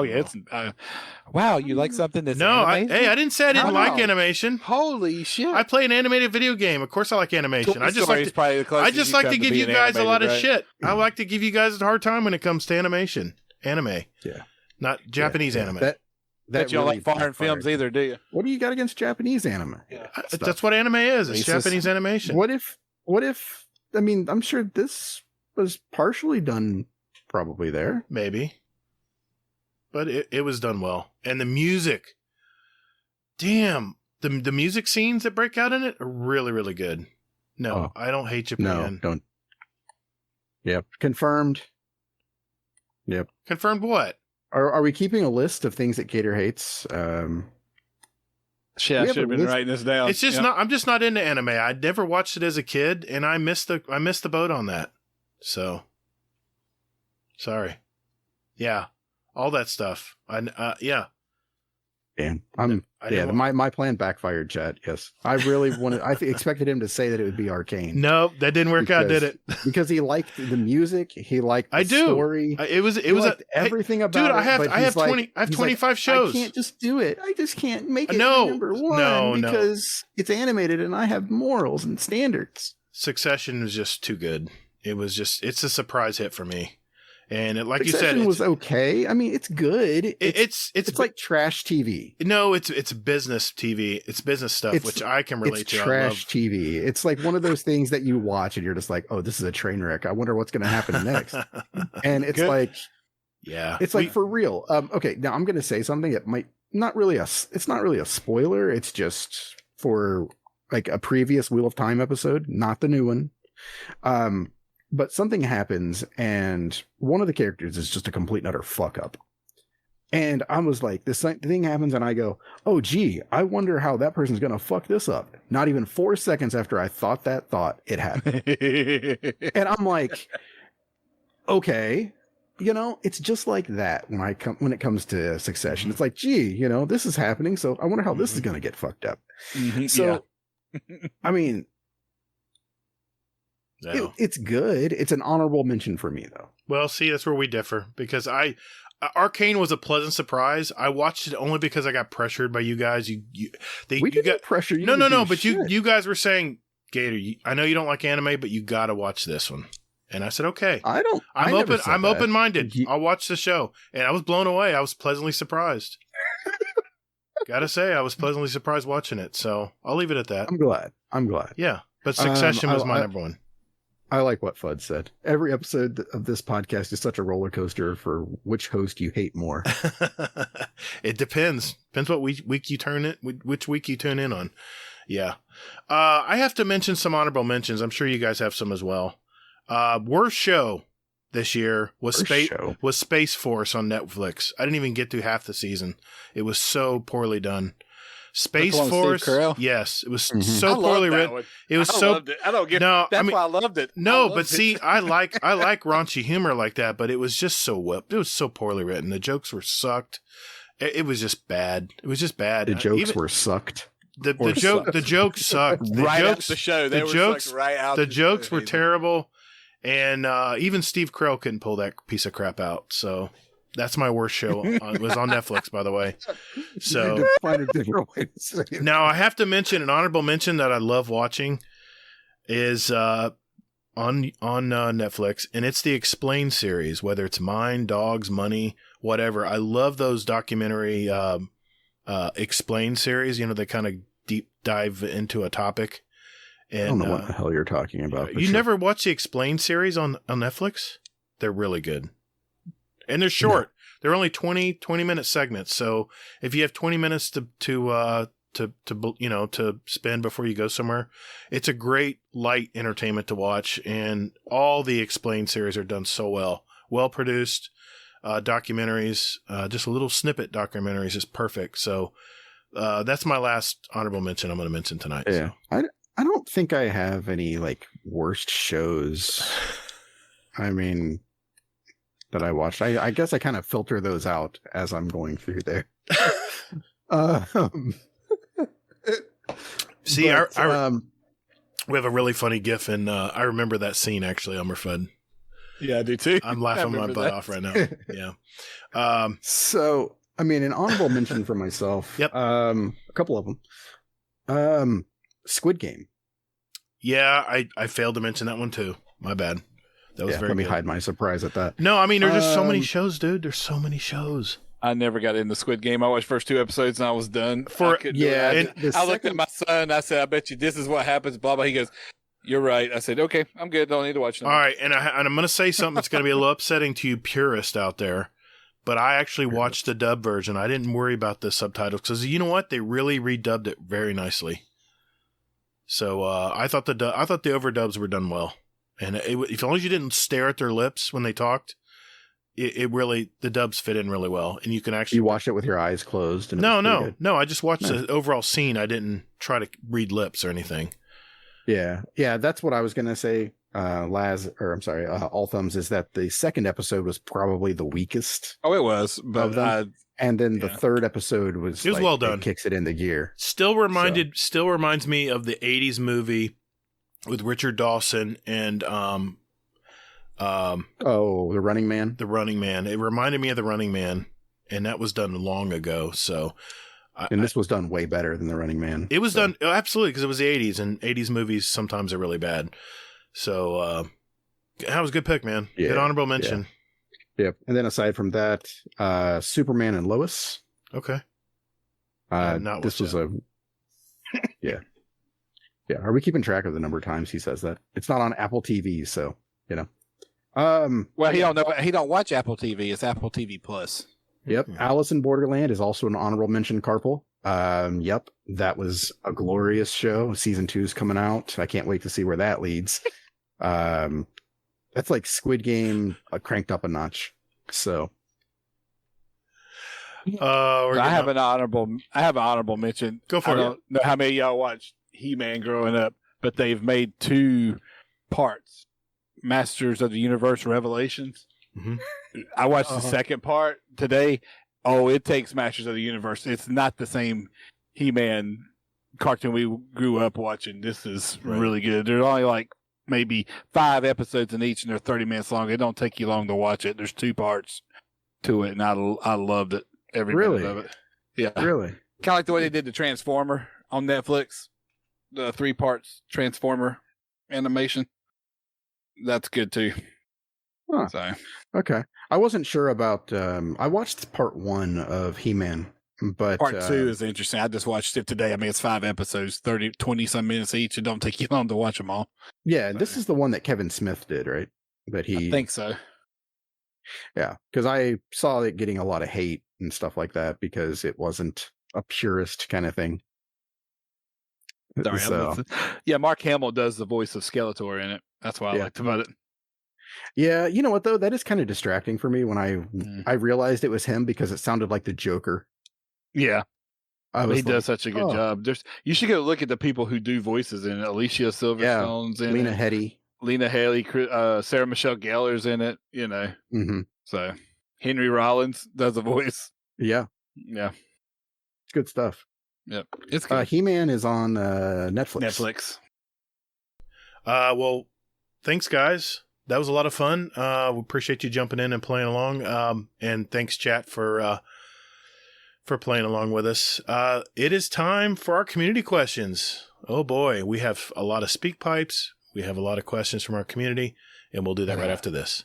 wow, you like something that's I animated? didn't say I didn't Wow. like animation. Holy shit. I play an animated video game. Of course I like animation. I just like to give you being guys a lot of animated, shit. I like to give you guys a hard time when it comes to animation. Anime. Yeah. Not Japanese anime. That you don't really like foreign backfired. films either, do you? What do you got against Japanese anime? That's what anime is. It's Racist. Japanese animation. What if, I mean, I'm sure this was partially done probably there. Maybe. But it was done well. And the music. Damn. The music scenes that break out in it are really, really good. No, I don't hate No, Japan. don't. Yep. Confirmed. Yep. Confirmed what? Are we keeping a list of things that Gatr hates? Shit, I We have should have a been list- writing this down. It's just not. I'm just not into anime. I never watched it as a kid, and I missed the boat on that. So, sorry. Yeah, all that stuff. Yeah. Damn. I didn't My plan backfired, Chad. Yes. I really wanted, expected him to say that it would be Arcane. No, that didn't work out, did it? Because he liked the music. He liked the I do. story. It was liked everything about dude, it. I have but he's 20. I have he's 25 shows. I can't just do it. I just can't make it No. number one No. because it's animated and I have morals and standards. Succession was just too good. It's a surprise hit for me. And like Succession you said, was okay. I mean, it's good. It's like trash TV. No, it's business TV. It's business stuff, which I can relate It's to. trash TV. It's like one of those things that you watch and you're just like, oh, this is a train wreck. I wonder what's going to happen next. And it's Good. like, Yeah, it's like for real. Okay, now I'm going to say something that might it's not really a spoiler. It's just for like a previous Wheel of Time episode, not the new one. But something happens and one of the characters is just a complete and utter fuck up. And I was like, this thing happens and I go, oh, gee, I wonder how that person's going to fuck this up. Not even 4 seconds after I thought that thought, it happened. And I'm like, okay, you know, it's just like that when it comes to Succession. It's like, gee, you know, this is happening. So I wonder how this is going to get fucked up. So, I mean, No. it's good. It's an honorable mention for me, though. Well, see, that's where we differ because Arcane was a pleasant surprise. I watched it only because I got pressured by you guys. You got pressure. You No. But you guys were saying, Gatr, I know you don't like anime, but you got to watch this one. And I said, okay. I'm open-minded. I'll watch the show. And I was blown away. I was pleasantly surprised. Gotta say, I was pleasantly surprised watching it. So I'll leave it at that. I'm glad. Yeah. But Succession was my I- number one. I like what Fudd said. Every episode of this podcast is such a roller coaster for which host you hate more. It depends. Depends what week you turn it, which week you tune in on. Yeah. I have to mention some honorable mentions. I'm sure you guys have some as well. Worst show this year was Space Force on Netflix. I didn't even get through half the season. It was so poorly done. Space Force. Yes, it was so poorly written. It was so. Loved it. I don't get. No, that's why I loved it. No, but see, I like raunchy humor like that, but it was just so whipped. It was so poorly written. The jokes were sucked. It was just bad. It was just bad. The jokes were sucked. The jokes sucked. Out the show. They were jokes right out. The jokes were terrible, and even Steve Carell couldn't pull that piece of crap out. So. That's my worst show. It was on Netflix, by the way. So you need to find a different way to say it. Now I have to mention an honorable mention that I love watching is on Netflix, and it's the Explain series. Whether it's Mine, Dogs, Money, whatever. I love those documentary Explain series. You know, they kind of deep dive into a topic. And, I don't know what the hell you're talking about. You never watched the Explain series on Netflix? They're really good. And they're short. No. They're only 20-minute segments. So if you have 20 minutes to spend before you go somewhere, it's a great light entertainment to watch. And all the Explain series are done so well. Well produced documentaries, just a little snippet documentaries is perfect. So that's my last honorable mention I'm going to mention tonight. Yeah. So. I don't think I have any like worst shows. I mean, that I watched. I guess I kind of filter those out as I'm going through there. See, we have a really funny GIF, and I remember that scene actually, Fudd. Yeah, I do too. I'm laughing my butt off right now. Yeah. So, I mean, an honorable mention for myself. Yep. A couple of them. Squid Game. Yeah, I failed to mention that one too. My bad. That was very let me good. hide my surprise at that. No, I mean, there's just so many shows, dude. There's so many shows. I never got into Squid Game. I watched first 2 episodes and I was done. I looked at my son. I said, I bet you this is what happens, blah, blah. He goes, you're right. I said, okay, I'm good. Don't need to watch them. All right. And I'm going to say something that's going to be a little upsetting to you purists out there, but I actually watched the dub version. I didn't worry about the subtitles because you know what? They really redubbed it very nicely. So I thought the overdubs were done well. And as long as you didn't stare at their lips when they talked, it really, the dubs fit in really well. And you can actually... You watched it with your eyes closed? And No. I just watched the overall scene. I didn't try to read lips or anything. Yeah. Yeah, that's what I was going to say, All Thumbs, is that the second episode was probably the weakest. Oh, it was. But and then the third episode was well done. It kicks it into gear. Still reminds me of the 80s movie with Richard Dawson and The Running Man. The Running Man. It reminded me of The Running Man, and that was done long ago. So, this was done way better than The Running Man. It was done absolutely because it was the 80s, and 80s movies sometimes are really bad. So that was a good pick, man. Yeah, good honorable mention. Yeah. Yep. And then aside from that, Superman and Lois. Okay. This was yeah. Yeah. Are we keeping track of the number of times he says that? It's not on Apple TV, so you know. Well, he don't know. He don't watch Apple TV. It's Apple TV Plus. Yep. Alice in Borderland is also an honorable mention, Carpal. Yep. That was a glorious show. Season 2 is coming out. I can't wait to see where that leads. That's like Squid Game cranked up a notch. So. I have an honorable mention. Go for it. I don't know how many of y'all watched He-Man growing up, but they've made 2 parts. Masters of the Universe Revelations. Mm-hmm. I watched the second part today. Oh, it takes Masters of the Universe. It's not the same He-Man cartoon we grew up watching. This is really good. There's only like maybe 5 episodes in each, and they're 30 minutes long. It don't take you long to watch it. There's 2 parts to it, and I loved it. Every minute of it. Yeah. Really? Kind of like the way they did the Transformer on Netflix. The 3 parts Transformer animation. That's good too. Huh. So. Okay. I wasn't sure about I watched part 1 of He-Man But Part 2 is interesting. I just watched it today. I mean, it's 5 episodes, 20 some minutes each. It don't take you long to watch them all. yeah, So, this is the one that Kevin Smith did, right? That he I think so. Yeah, because I saw it getting a lot of hate and stuff like that because it wasn't a purist kind of thing. Sorry, So, yeah, Mark Hamill does the voice of Skeletor in it. That's what I Yeah. liked about it. yeah, you know what though? That is kind of distracting for me when I realized it was him because it sounded like the Joker. Yeah, He does such a good job. You should go look at the people who do voices in it. Alicia Silverstone's in Lena it. Headey. Lena Haley, Sarah Michelle Gellar's in it. You know, Mm-hmm. so Henry Rollins does a voice. Yeah, Yeah, it's good stuff. yep, it's good. He-Man is on Netflix. Netflix. Well, thanks, guys. That was a lot of fun. We appreciate you jumping in and playing along. And thanks, chat, for playing along with us. It is time for our community questions. Oh boy, we have a lot of speak pipes. We have a lot of questions from our community, and we'll do that right after this.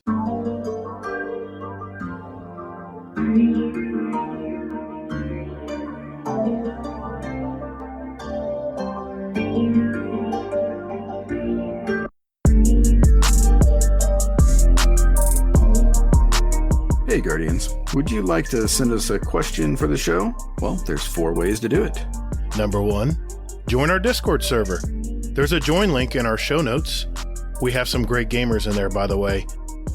Hey Guardians, would you like to send us a question for the show? Well, there's 4 ways to do it. Number 1, join our Discord server. There's a join link in our show notes. We have some great gamers in there, by the way,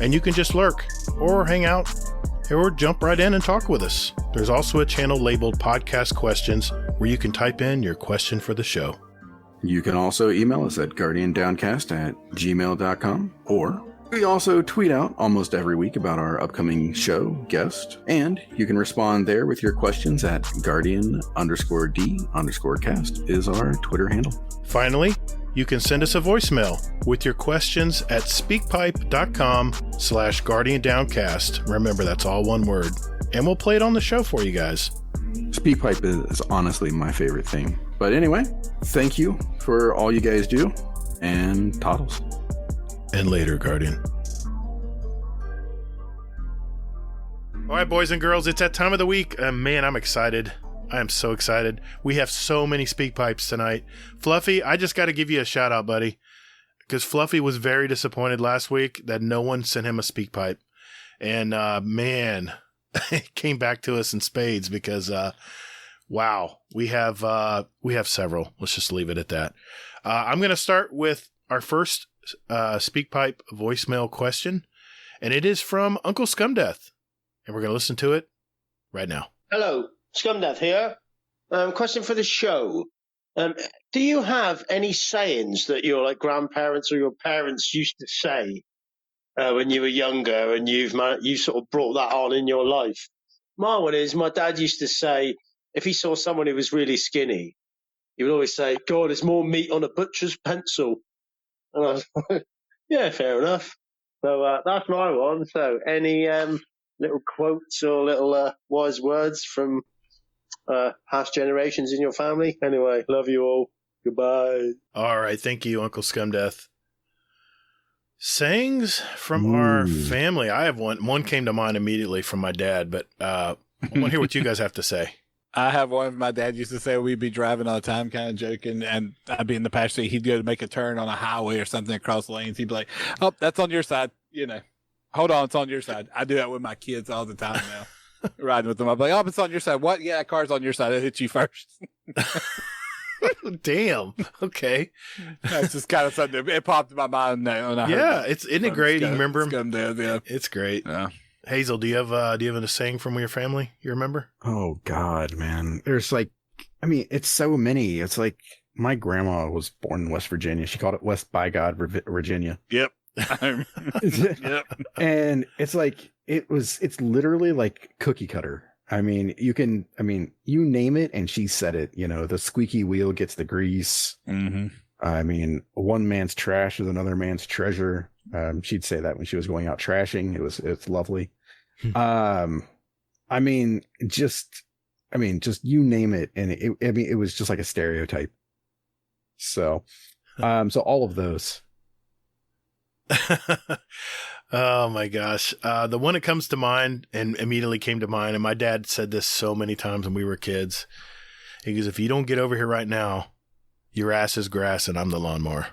and you can just lurk or hang out or jump right in and talk with us. There's also a channel labeled Podcast Questions where you can type in your question for the show. You can also email us at guardiandowncast@gmail.com, or we also tweet out almost every week about our upcoming show, guest, and you can respond there with your questions at guardian_D_cast is our Twitter handle. Finally, you can send us a voicemail with your questions at speakpipe.com/guardiandowncast. Remember, that's all one word. And we'll play it on the show for you guys. Speakpipe is honestly my favorite thing. But anyway, thank you for all you guys do, and toddles. And later, Guardian. All right, boys and girls, it's that time of the week. Man, I'm excited. I am so excited. We have so many speak pipes tonight. Fluffy, I just got to give you a shout out, buddy, because Fluffy was very disappointed last week that no one sent him a speak pipe. And man, it came back to us in spades because, wow, we have several. Let's just leave it at that. I'm going to start with our first SpeakPipe voicemail question, and it is from Uncle Scumdeath, and we're going to listen to it right now. Hello, Scumdeath here. Question for the show. Do you have any sayings that your grandparents or your parents used to say when you were younger, and you sort of brought that on in your life? My one is, my dad used to say, if he saw someone who was really skinny, he would always say, God, there's more meat on a butcher's pencil. And I was like, yeah, fair enough. So that's my one. So any little quotes or little wise words from past generations in your family? Anyway, love you all. Goodbye. All right. Thank you, Uncle Scumdeath. Sayings from our family. I have one. One came to mind immediately from my dad, but I want to hear what you guys have to say. I have one my dad used to say. We'd be driving all the time, kind of joking, and I'd be in the passenger seat. He'd go to make a turn on a highway or something across lanes. He'd be like, oh, that's on your side. You know, hold on, it's on your side. I do that with my kids all the time now. Riding with them. I'm like, oh, it's on your side. What? Yeah, car's on your side. It hit you first. Damn. Okay. That's just kind of something. It popped in my mind now. Yeah, isn't it great? You remember him? Scumdeath, yeah. It's great. Yeah. Hazel, do you have a saying from your family you remember? Oh God, man. There's it's so many. It's like my grandma was born in West Virginia. She called it West by God, Virginia. Yep. Yep. And it's literally like cookie cutter. You name it and she said it, the squeaky wheel gets the grease. Mm-hmm. One man's trash is another man's treasure. She'd say that when she was going out trashing. It's lovely. Just you name it. And it was just like a stereotype. So all of those. Oh my gosh. The one that comes to mind and immediately came to mind, and my dad said this so many times when we were kids. He goes, if you don't get over here right now, your ass is grass and I'm the lawnmower.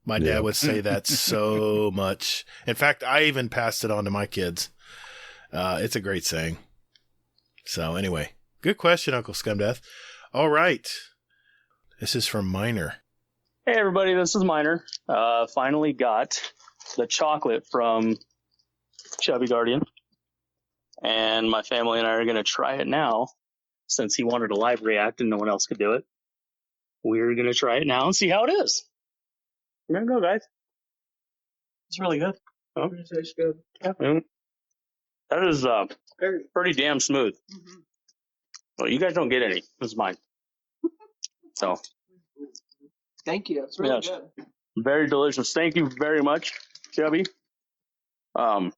My dad would say that so much. In fact, I even passed it on to my kids. It's a great saying. So anyway, good question, Uncle Scumdeath. All right. This is from Miner. Hey everybody, this is Miner. Finally got the chocolate from Chubby Guardian. And my family and I are going to try it now. Since he wanted a live react and no one else could do it. We're going to try it now and see how it is. There you go, guys. It's really good. Oh, it's good. Yeah. That is pretty damn smooth. Mm-hmm. Well, you guys don't get any. This is mine. So. Thank you. It's really good. Very delicious. Thank you very much, Chubby. Be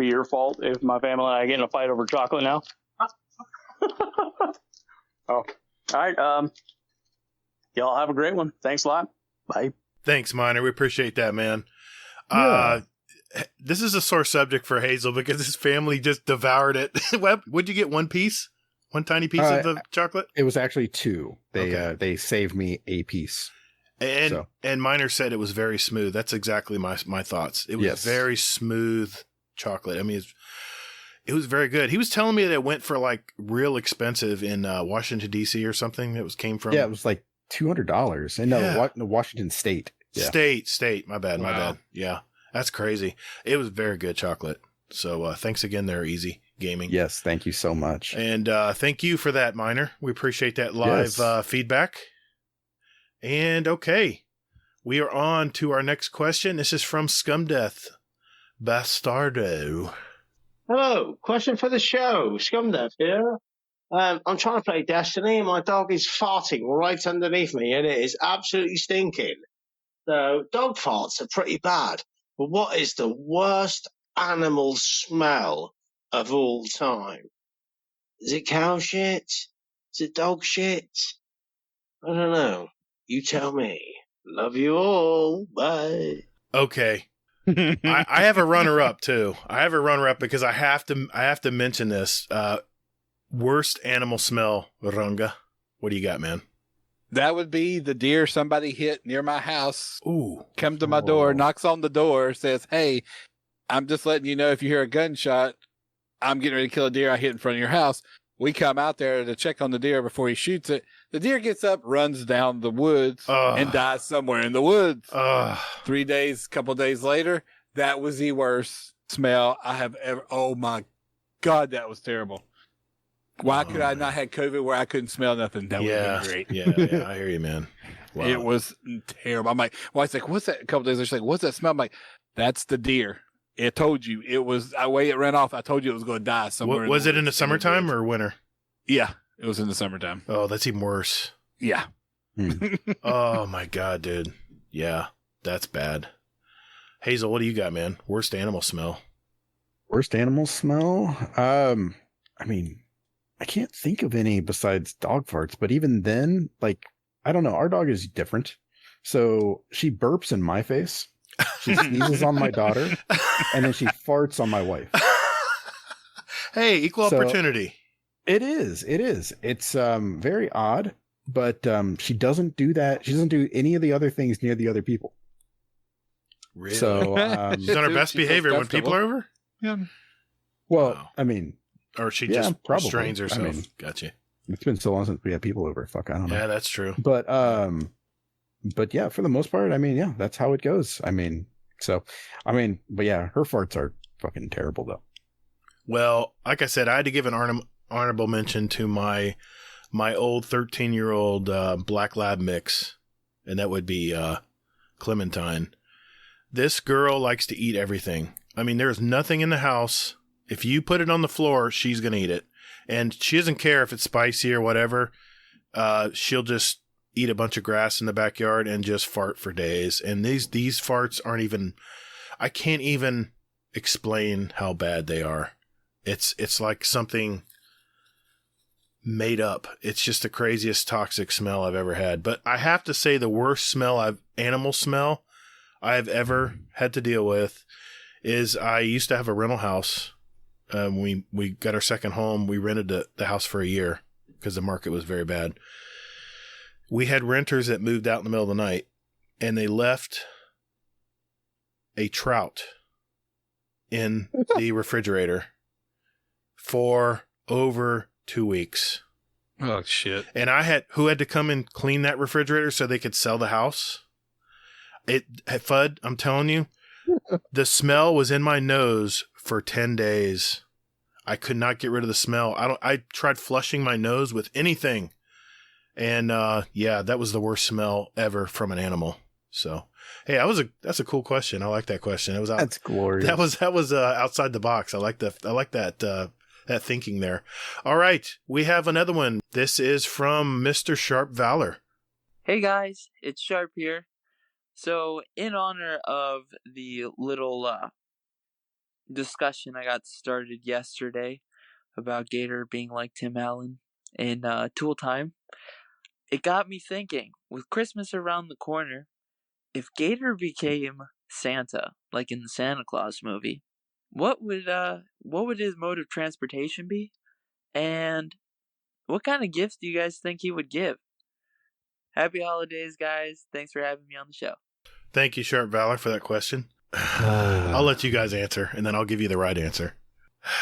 your fault if my family and I get in a fight over chocolate now. Oh, all right. Y'all have a great one. Thanks a lot. Bye. Thanks, Miner. We appreciate that, man. Yeah. This is a sore subject for Hazel because his family just devoured it. Would you get one piece? One tiny piece of the chocolate? It was actually 2. They saved me a piece. And Miner said it was very smooth. That's exactly my thoughts. It was very smooth chocolate. I mean, it was very good. He was telling me that it went for like real expensive in Washington, D.C. or something. It came from. Yeah, it was like $200. And no, Washington State. Yeah. State. My bad. Yeah, that's crazy. It was very good chocolate. So thanks again there, Easy Gaming. Yes, thank you so much. And thank you for that, Miner. We appreciate that live feedback. And okay, we are on to our next question. This is from Scumdeath Bastardo. Hello, question for the show. Scumdeath here. I'm trying to play Destiny, and my dog is farting right underneath me, and it is absolutely stinking. So, dog farts are pretty bad. But what is the worst animal smell of all time? Is it cow shit? Is it dog shit? I don't know. You tell me. Love you all. Bye. Okay. I have a runner-up too. I have a runner-up because I have to mention this. Worst animal smell, Runga. What do you got, man? That would be the deer somebody hit near my house. Ooh. Come to my door, knocks on the door, says, "Hey, I'm just letting you know if you hear a gunshot, I'm getting ready to kill a deer I hit in front of your house." We come out there to check on the deer before he shoots it. The deer gets up, runs down the woods, and dies somewhere in the woods. 3 days, couple days later, that was the worst smell I have ever. Oh my God, that was terrible. Why could I not have COVID where I couldn't smell nothing? That would have been great. Yeah, I hear you, man. Wow. It was terrible. I'm like, wife's like, what's that? A couple days later, she's like, what's that smell? I'm like, that's the deer. It told you. It was the way it ran off. I told you it was going to die somewhere. Was it in the summertime or winter? Yeah, it was in the summertime. Oh, that's even worse. Yeah. Oh my God, dude. Yeah, that's bad. Hazel, what do you got, man? Worst animal smell? Worst animal smell? I mean, I can't think of any besides dog farts, but even then, like, I don't know. Our dog is different. So she burps in my face. She sneezes on my daughter, and then she farts on my wife. Hey, equal opportunity. It is. It's very odd, but she doesn't do that. She doesn't do any of the other things near the other people. Really? So she's on her best behavior when people are over? Yeah. Well, Wow. I mean, or she yeah, just probably. restrains herself. I mean, Gotcha. it's been so long since we had people over. Fuck, I don't know. Yeah, that's true. But yeah, for the most part, I mean, yeah, that's how it goes. I mean, but yeah, her farts are fucking terrible though. Well, like I said, I had to give an honorable mention to my old 13-year-old black lab mix, and that would be Clementine. This girl likes to eat everything. I mean, there's nothing in the house. If you put it on the floor, she's going to eat it. And she doesn't care if it's spicy or whatever. She'll just eat a bunch of grass in the backyard and just fart for days. And these farts aren't even, I can't even explain how bad they are. It's like something made up. It's just the craziest toxic smell I've ever had. But I have to say the worst animal smell I've ever had to deal with is I used to have a rental house. We got our second home. We rented the house for a year because the market was very bad. We had renters that moved out in the middle of the night, and they left a trout in the refrigerator for over 2 weeks. Oh, shit. And who had to come and clean that refrigerator so they could sell the house? Fudd, I'm telling you, the smell was in my nose for 10 days. I could not get rid of the smell. I tried flushing my nose with anything. And that was the worst smell ever from an animal. So, hey, that's a cool question. I like that question. That's glorious. That was outside the box. I like that thinking there. All right, we have another one. This is from Mr. Sharp Valor. Hey guys, it's Sharp here. So, in honor of the little discussion I got started yesterday about Gatr being like Tim Allen in Tool Time, it got me thinking, with Christmas around the corner, if Gatr became Santa, like in the Santa Claus movie, what would his mode of transportation be? And what kind of gifts do you guys think he would give? Happy holidays, guys. Thanks for having me on the show. Thank you, Sharp Valor, for that question. I'll let you guys answer, and then I'll give you the right answer.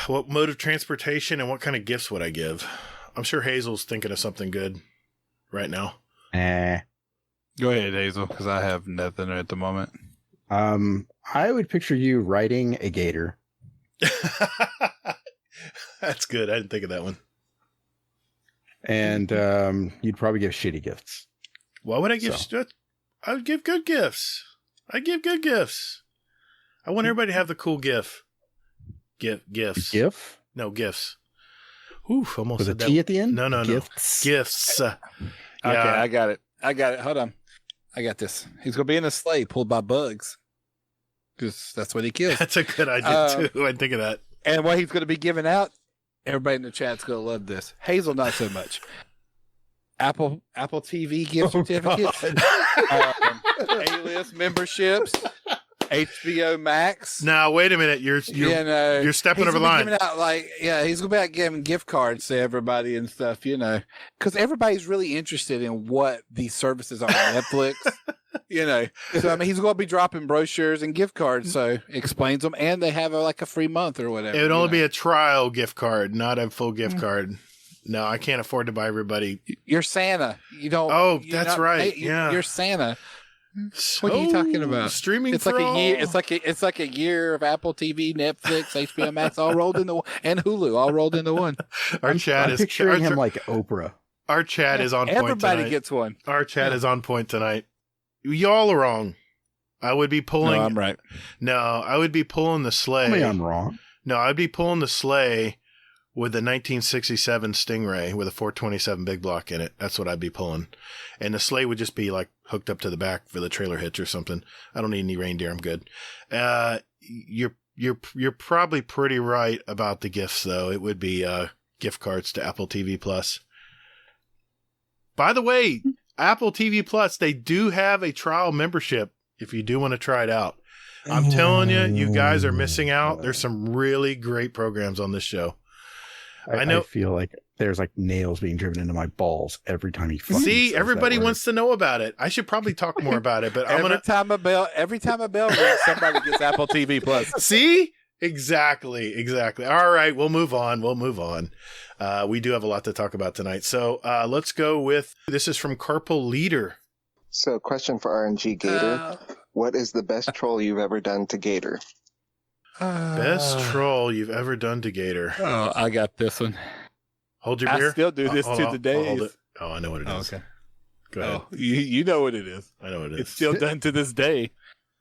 What mode of transportation and what kind of gifts would I give? I'm sure Hazel's thinking of something good right now. Go ahead, Hazel, because I have nothing at the moment. I would picture you riding a gator. That's good. I didn't think of that one. And you'd probably give shitty gifts. Why would I give? I would give good gifts. I give good gifts. I want everybody to have the cool gifts. GIF? No, gifts. Oof, almost with a said T that. at the end? No. Gifts. Okay, I got it. Hold on. I got this. He's going to be in a sleigh pulled by bugs. Because that's what he kills. That's a good idea, too. I didn't think of that. And what he's going to be giving out, everybody in the chat's going to love this. Hazel, not so much. Apple TV gift certificates. A-list memberships. HBO Max. Now, wait a minute. You're stepping over the line. He's going to be out giving gift cards to everybody and stuff, because everybody's really interested in what these services are on Netflix, So, he's going to be dropping brochures and gift cards, so explains them, and they have a free month or whatever. It would only be a trial gift card, not a full gift card. No, I can't afford to buy everybody. You're Santa. You don't. Oh, that's right. Yeah, you're Santa. What are you talking about? Streaming it's for like all. a year. It's like a year of Apple TV, Netflix, HBO Max, all rolled into one, and Hulu, all rolled into one. Our chat I'm is picturing him like Oprah. Our chat is on point. Everybody tonight. gets one. Our chat is on point tonight. Y'all are wrong. I would be pulling. No, I'm right. No, I would be pulling the sleigh. Tell me I'm wrong. No, I'd be pulling the sleigh with the 1967 Stingray with a 427 big block in it. That's what I'd be pulling. And the sleigh would just be hooked up to the back for the trailer hitch or something. I don't need any reindeer. I'm good. You're probably pretty right about the gifts though. It would be gift cards to Apple TV Plus. By the way, Apple TV Plus, they do have a trial membership if you do want to try it out. I'm telling you, you guys are missing out. There's some really great programs on this show. I know. I feel like there's nails being driven into my balls every time he fucking See, says everybody that word. wants to know about it. I should probably talk more about it, but every time a bell rings, somebody gets Apple TV Plus. See? Exactly. All right, we'll move on. We do have a lot to talk about tonight. So let's go with, this is from Carpal Leader. So question for RNGGator. What is the best troll you've ever done to Gatr? Best troll you've ever done to Gatr. Oh, I got this one. Hold your beer. I still do this to the day. Hold it. Oh, I know what it is. Okay. Go ahead. You know what it is. I know what it is. It's still done to this day.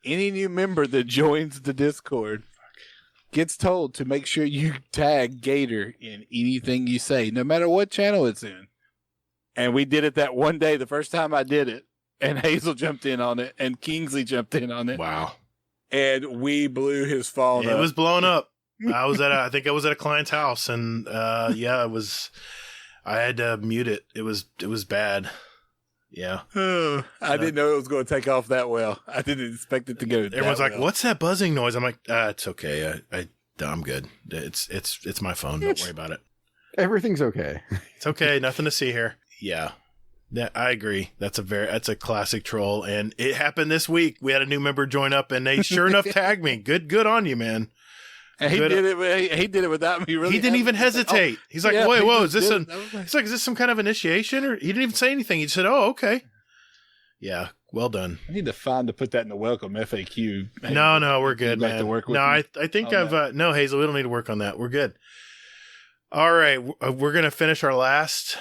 Any new member that joins the Discord gets told to make sure you tag Gatr in anything you say, no matter what channel it's in. And we did it that one day, the first time I did it. And Hazel jumped in on it, and Kingsley jumped in on it. Wow. And we blew his phone up. It was blown up. I think I was at a client's house, and it was. I had to mute it. It was bad. Yeah. I didn't know it was going to take off that well. I didn't expect it to go. Everyone's like, well. "What's that buzzing noise?" I'm like, "It's okay. I'm good. It's my phone. Don't worry about it. Everything's okay. It's okay. Nothing to see here." Yeah. Yeah, I agree. That's a classic troll, and it happened this week. We had a new member join up, and they sure enough tagged me. Good on you, man. And he did it without me. Really, he didn't even hesitate. He's like, "Wait, whoa, is this He's like, "Is this some kind of initiation?" Or he didn't even say anything. He just said, "Oh, okay." Yeah, well done. I need to put that in the welcome FAQ. No, we're good, man. I think no, Hazel, we don't need to work on that. We're good. All right, we're gonna finish our last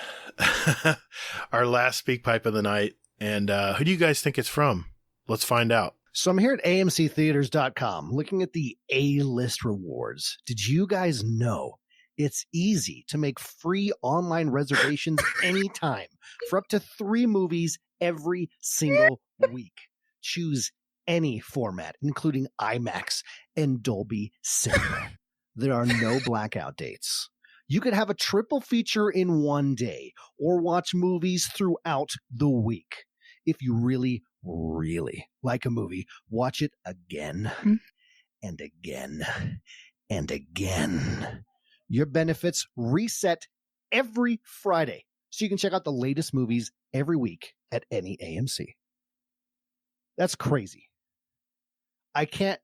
speak pipe of the night, and who do you guys think it's from? Let's find out. So I'm here at AMCtheaters.com looking at the A-list rewards. Did you guys know it's easy to make free online reservations anytime for up to 3 movies every single week? Choose any format, including IMAX and Dolby Cinema. There are no blackout dates. You could have a triple feature in one day or watch movies throughout the week. If you really like a movie, watch it again and again and again. Your benefits reset every Friday, so you can check out the latest movies every week at any AMC. That's crazy. I can't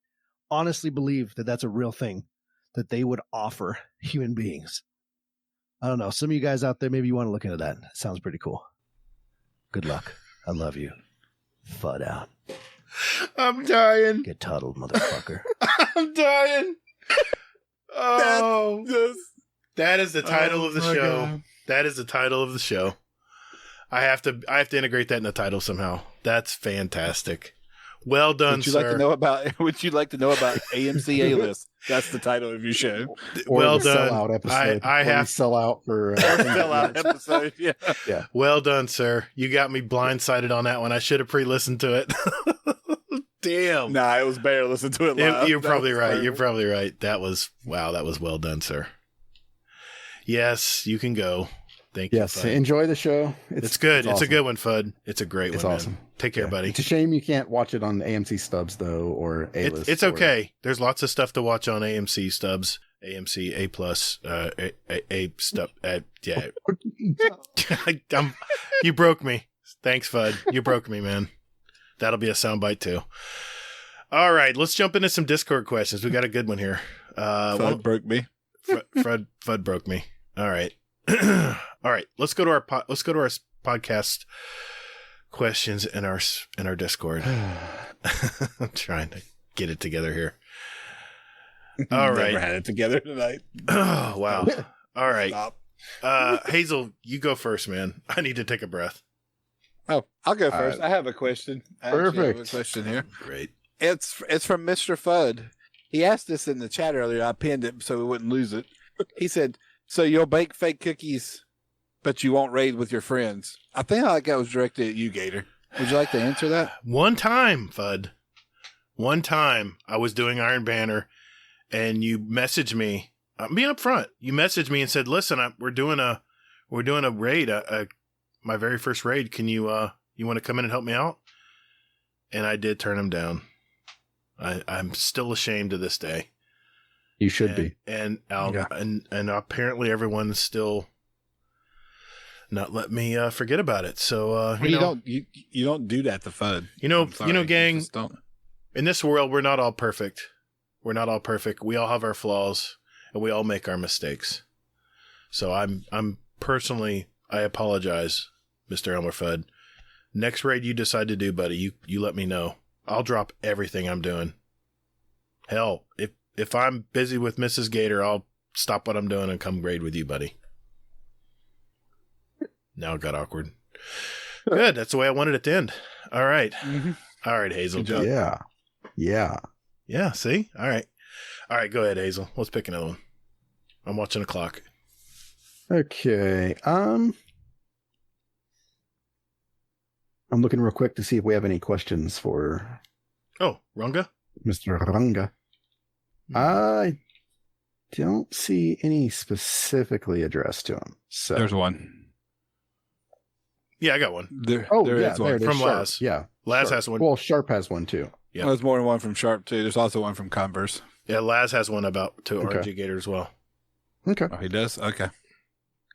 honestly believe that that's a real thing that they would offer human beings. I don't know. Some of you guys out there, maybe you want to look into that. It sounds pretty cool. Good luck. I love you. Fud out. I'm dying. Get toddled, motherfucker. I'm dying. Oh, that is the title of the show. God. That is the title of the show. I have to integrate that in the title somehow. That's fantastic. Well done, sir. Would you like to know about AMC A-List? That's the title of your show. Well done. Sellout episode. I have sell out for sellout episode. Yeah. Well done, sir. You got me blindsided on that one. I should have pre-listened to it. Damn. Nah, it was better. Listen to it live. You're probably right. You're probably right. That was well done, sir. Yes, you can go. Thank you. Yes, enjoy the show. It's good. It's awesome. a good one, Fud. It's a great one. It's awesome. Man. Take care, buddy. It's a shame you can't watch it on AMC Stubs though, or A-List. It's okay. There's lots of stuff to watch on AMC Stubs, AMC A Plus, A Stub. Yeah. You broke me. Thanks, Fud. You broke me, man. That'll be a soundbite too. All right, let's jump into some Discord questions. We got a good one here. Fud broke me. Fud broke me. All right. All right, let's go to our podcast questions in our Discord. I'm trying to get it together here. All right, never had it together tonight. Oh wow! All right, Stop. Hazel, you go first, man. I need to take a breath. Oh, I'll go first. I have a question. Perfect. I have a question here. Great. It's from Mr. Fudd. He asked this in the chat earlier. I pinned it so we wouldn't lose it. He said, "So you'll bake fake cookies, but you won't raid with your friends." I think like that was directed at you, Gator. Would you like to answer that? One time, Fud. One time, I was doing Iron Banner, and you messaged me. I'm being upfront. You messaged me and said, "Listen, we're doing a raid. My very first raid. Can you want to come in and help me out?" And I did turn him down. I'm still ashamed to this day. You should be. And apparently everyone's still not let me forget about it. So you don't do that to Fud. You know, gang. In this world, we're not all perfect. We're not all perfect. We all have our flaws, and we all make our mistakes. So I'm personally, I apologize, Mr. Elmer Fudd. Next raid you decide to do, buddy, you let me know. I'll drop everything I'm doing. Hell, if I'm busy with Mrs. Gator, I'll stop what I'm doing and come raid with you, buddy. Now it got awkward. Good. That's the way I wanted it to end. All right. Mm-hmm. All right, Hazel. Good job. Yeah. See? All right. Go ahead, Hazel. Let's pick another one. I'm watching the clock. Okay. I'm looking real quick to see if we have any questions for. Oh, Runga? Mr. Runga. I don't see any specifically addressed to him. So there's one. Yeah, I got one. There yeah, is there one. it is. From Sharp. Laz. Yeah. Laz Sharp. has one. Well, Sharp has one too. Yeah. Well, there's more than one from Sharp, too. There's also one from Converse. Yeah, Laz has one about to Okay. RNGGator as well. Okay. Oh, he does? Okay.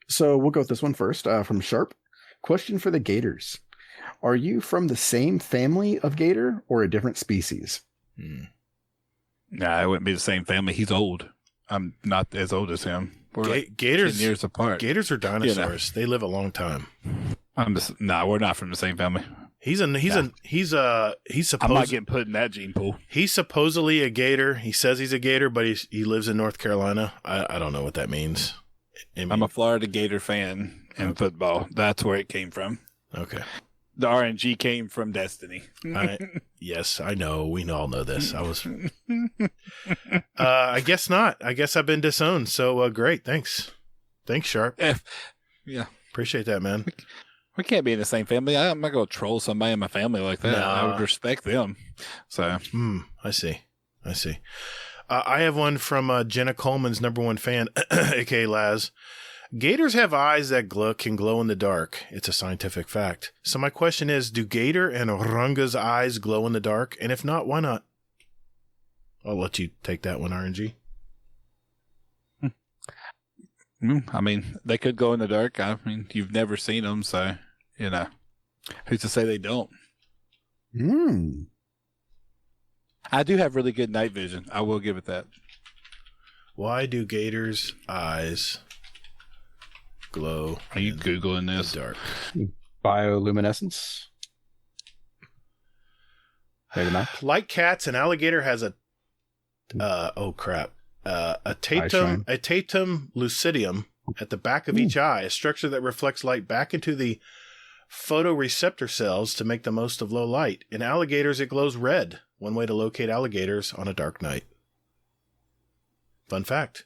So we'll go with this one first from Sharp. Question for the Gators. Are you from the same family of gator or a different species? Nah, it wouldn't be the same family. He's old. I'm not as old as him. We're like Gators 10 years apart. Gators are dinosaurs. They live a long time. We're not from the same family. He's supposed I'm not getting put in that gene pool. He's supposedly a gator. He says he's a gator, but he lives in North Carolina. I don't know what that means. I'm a Florida Gator fan in football. That's where it came from. Okay. The RNG came from Destiny. Yes, I know. We all know this. I guess not. I guess I've been disowned. So great. Thanks, Sharp. Yeah. Appreciate that, man. We can't be in the same family. I'm not going to troll somebody in my family like that. Nah. I would respect them. So. I see. I have one from Jenna Coleman's #1 fan, aka Laz. Gators have eyes that can glow in the dark. It's a scientific fact. So my question is, do gator and orunga's eyes glow in the dark? And if not, why not? I'll let you take that one, RNG. I mean, they could go in the dark. I mean, you've never seen them, so, who's to say they don't? I do have really good night vision. I will give it that. Why do gators' eyes glow? Are you Googling this? Dark. Bioluminescence. Like cats, an alligator has a tatum lucidium at the back of each eye, a structure that reflects light back into the photoreceptor cells to make the most of low light. In alligators, it glows red. One way to locate alligators on a dark night. Fun fact.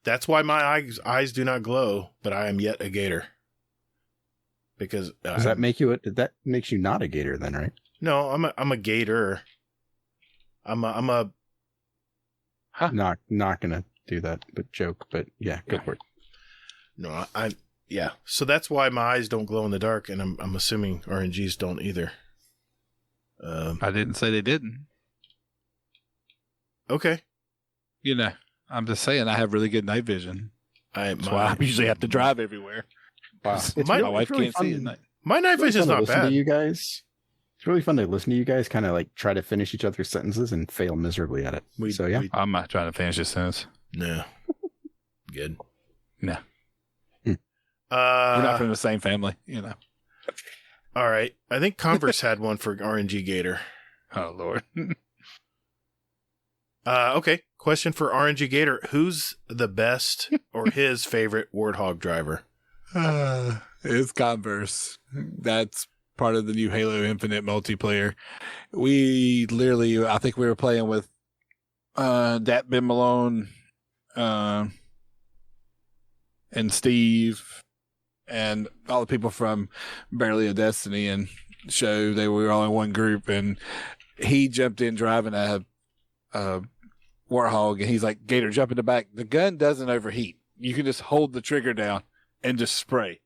That's why my eyes do not glow, but I am yet a gator. Because does that make you that makes you not a gator then, right? No, I'm a gator. I'm a Not gonna do that, but joke. But yeah, go for it. No, yeah. So that's why my eyes don't glow in the dark, and I'm assuming RNGs don't either. I didn't say they didn't. Okay. I'm just saying I have really good night vision. That's why I usually have to drive everywhere. Wow. My wife can't see at night. My night vision is not bad. To you guys. It's really fun to listen to you guys kind of like try to finish each other's sentences and fail miserably at it. I'm not trying to finish this sentence. No. Good. No. We're not from the same family, All right. I think Converse had one for RNGGator. Oh, Lord. Okay. Question for RNGGator. Who's the best or his favorite Warthog driver? It's Converse. That's part of the new Halo Infinite multiplayer. We literally, I think we were playing with Dat Ben Malone and Steve and all the people from Barely a Destiny and show. We were all in one group, and he jumped in driving a Warthog, and he's like, Gator, jump in the back. The gun doesn't overheat. You can just hold the trigger down and just spray.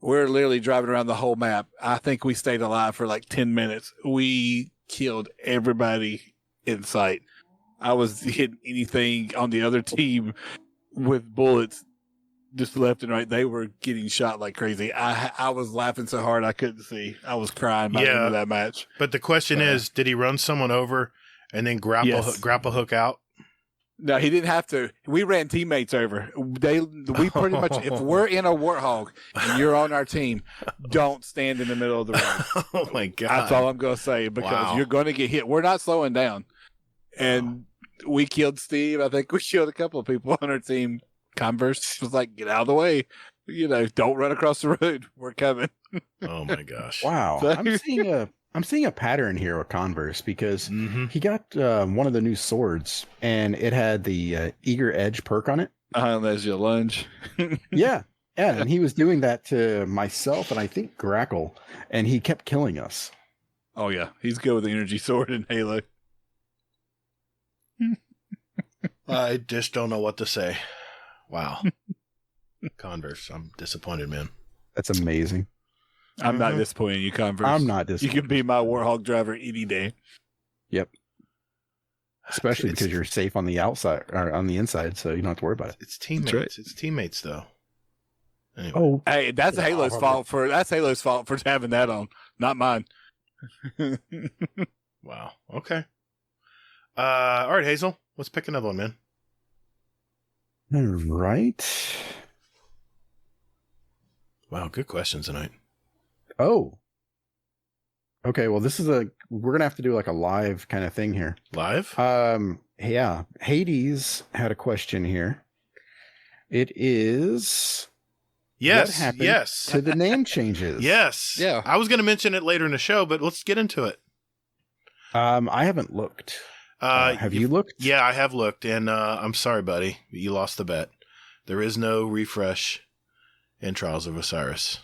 We're literally driving around the whole map. I think we stayed alive for like 10 minutes. We killed everybody in sight. I was hitting anything on the other team with bullets just left and right. They were getting shot like crazy. I was laughing so hard I couldn't see. I was crying by the end of that match. But the question is, did he run someone over and then grapple hook out? No, he didn't have to. We ran teammates over. We pretty much, if we're in a Warthog and you're on our team, don't stand in the middle of the road. Oh my God. That's all I'm going to say, because you're going to get hit. We're not slowing down. And we killed Steve. I think we killed a couple of people on our team. Converse was like, get out of the way. Don't run across the road. We're coming. Oh my gosh. Wow. I'm seeing a pattern here with Converse, because he got one of the new swords, and it had the Eager Edge perk on it. There's your lunge. Yeah, and he was doing that to myself and I think Grackle, and he kept killing us. Oh yeah, he's good with the energy sword in Halo. I just don't know what to say. Wow. Converse, I'm disappointed, man. That's amazing. I'm not disappointed in you, Converse. I'm not You disappointed. can be my Warhawk driver any day. Yep. Especially because you're safe on the outside or on the inside, so you don't have to worry about it. It's teammates. Right. It's teammates, though. Anyway. Oh, Hey, that's Yeah, Halo's probably. fault that's Halo's fault for having that on, not mine. Wow. Okay. All right, Hazel. Let's pick another one, man. all right. Wow, good questions tonight. Oh. Okay, well, we're gonna have to do like a live kind of thing here. Live? Yeah. Hades had a question here. It is what Yes. happened Yes. to the name changes. Yes. Yeah. I was going to mention it later in the show, but let's get into it. I haven't looked. Have you looked? Yeah, I have looked, and I'm sorry, buddy. You lost the bet. There is no refresh in Trials of Osiris.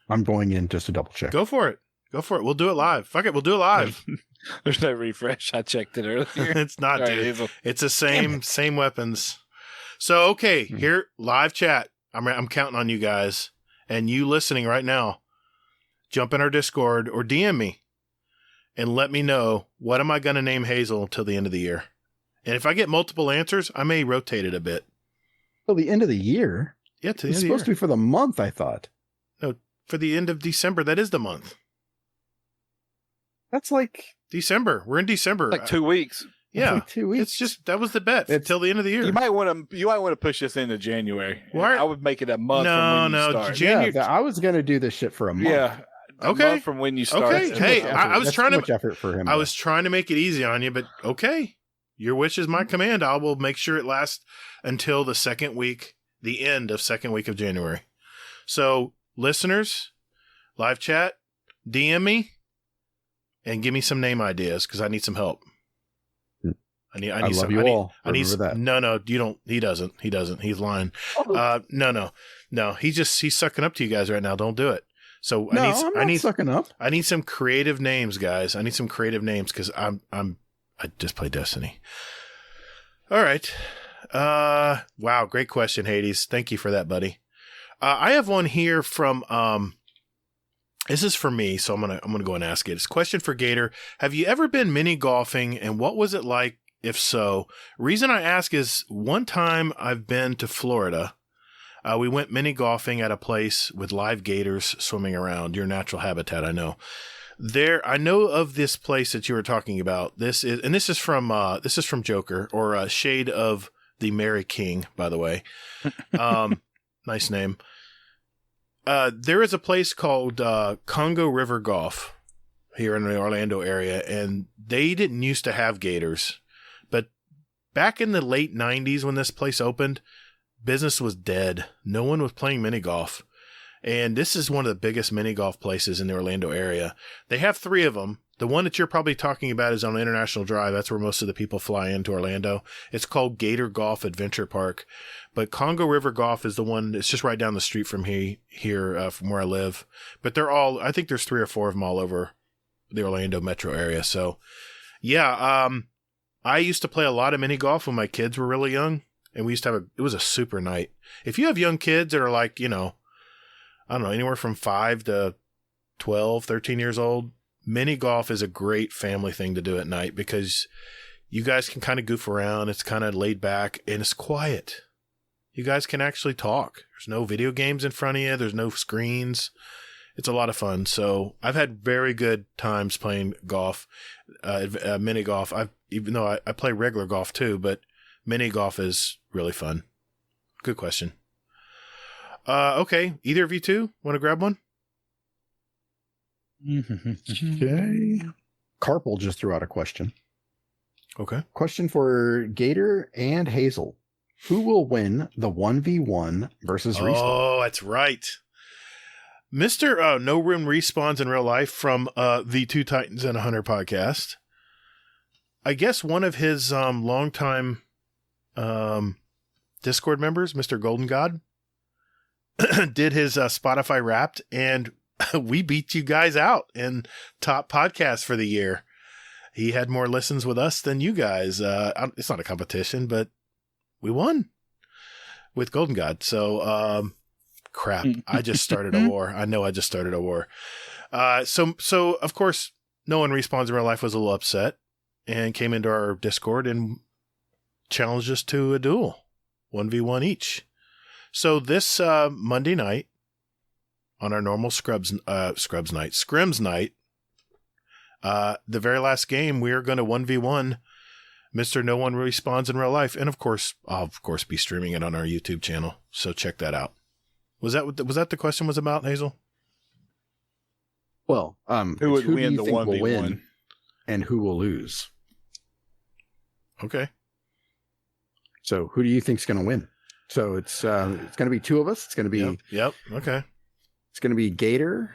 I'm going in just to double check. Go for it. Go for it. We'll do it live. Fuck it. We'll do it live. There's no refresh. I checked it earlier. It's not, Sorry, dude. Hazel. It's the same weapons. So, okay, here, live chat. I'm counting on you guys. And you listening right now, jump in our Discord or DM me and let me know what am I going to name Hazel till the end of the year. And if I get multiple answers, I may rotate it a bit. Till the end of the year? Yeah, to the It's end of supposed the year. to be for the month, I thought. No, for the end of December. That is the month. That's like December. We're in December. Like 2 weeks. Yeah. like 2 weeks. It's just, that was the bet It's- till the end of the year. You might want to push this into January. Why- I would make it a month No, from when no, you start. January- I was going to do this shit for a month. Yeah. A Okay. month from when you start. Okay. That's too Hey, much I effort. was That's trying too to- much effort for him. I though. was trying to make it easy on you, but okay. Your wish is my command. I will make sure it lasts until the second week, the end of second week of January. So, listeners, live chat, DM me, and give me some name ideas because I need some help. I need love some. you all. I need Remember that. No, you don't. He doesn't. He's lying. No. He's sucking up to you guys right now. Don't do it. So No, I'm not sucking up. I need some creative names, guys. I need some creative names because I just play Destiny. All right. Wow, great question, Hades. Thank you for that, buddy. I have one here from this is for me, so I'm gonna go and ask it. It's a question for Gatr. Have you ever been mini golfing, and what was it like? If so, reason I ask is one time I've been to Florida. We went mini golfing at a place with live gators swimming around. Your natural habitat, I know. I know of this place that you were talking about. This is from Joker, or Shade of the Mary King, by the way. Nice name. There is a place called Congo River Golf here in the Orlando area, and they didn't used to have gators. But back in the late 90s when this place opened, business was dead. No one was playing mini golf. And this is one of the biggest mini golf places in the Orlando area. They have 3 of them. The one that you're probably talking about is on International Drive. That's where most of the people fly into Orlando. It's called Gatr Golf Adventure Park. But Congo River Golf is the one that's just right down the street from here from where I live. But I think there's 3 or 4 of them all over the Orlando metro area. So, yeah, I used to play a lot of mini golf when my kids were really young. And we used to it was a super night. If you have young kids that are like, I don't know, anywhere from 5 to 12, 13 years old, mini golf is a great family thing to do at night because you guys can kind of goof around. It's kind of laid back and it's quiet. You guys can actually talk. There's no video games in front of you. There's no screens. It's a lot of fun. So I've had very good times playing golf, mini golf. Even though I play regular golf too, but mini golf is really fun. Good question. Okay. Either of you two want to grab one? Okay. Carpal just threw out a question. Okay. Question for Gatr and Hazel. Who will win the 1v1 versus Respawn? Oh, that's right. Mr. No Room Respawns in real life from the Two Titans and a Hunter podcast. I guess one of his longtime Discord members, Mr. Golden God, did his Spotify Wrapped, and we beat you guys out in top podcast for the year. He had more listens with us than you guys. It's not a competition, but we won with Golden God. So crap. I just started a war. I know I just started a war. So of course, no one Respawns in Real Life was a little upset and came into our Discord and challenged us to a duel, 1v1 each. So this Monday night, on our normal Scrims night, the very last game, we are going to 1v1 Mr. No One Respawns in Real Life. And of course, I'll be streaming it on our YouTube channel. So check that out. Was that the question was about, Hazel? Well, who would win the 1v1 will win and who will lose? Okay. So who do you think's going to win? So it's going to be two of us. It's going to be Yep. Okay. It's going to be Gatr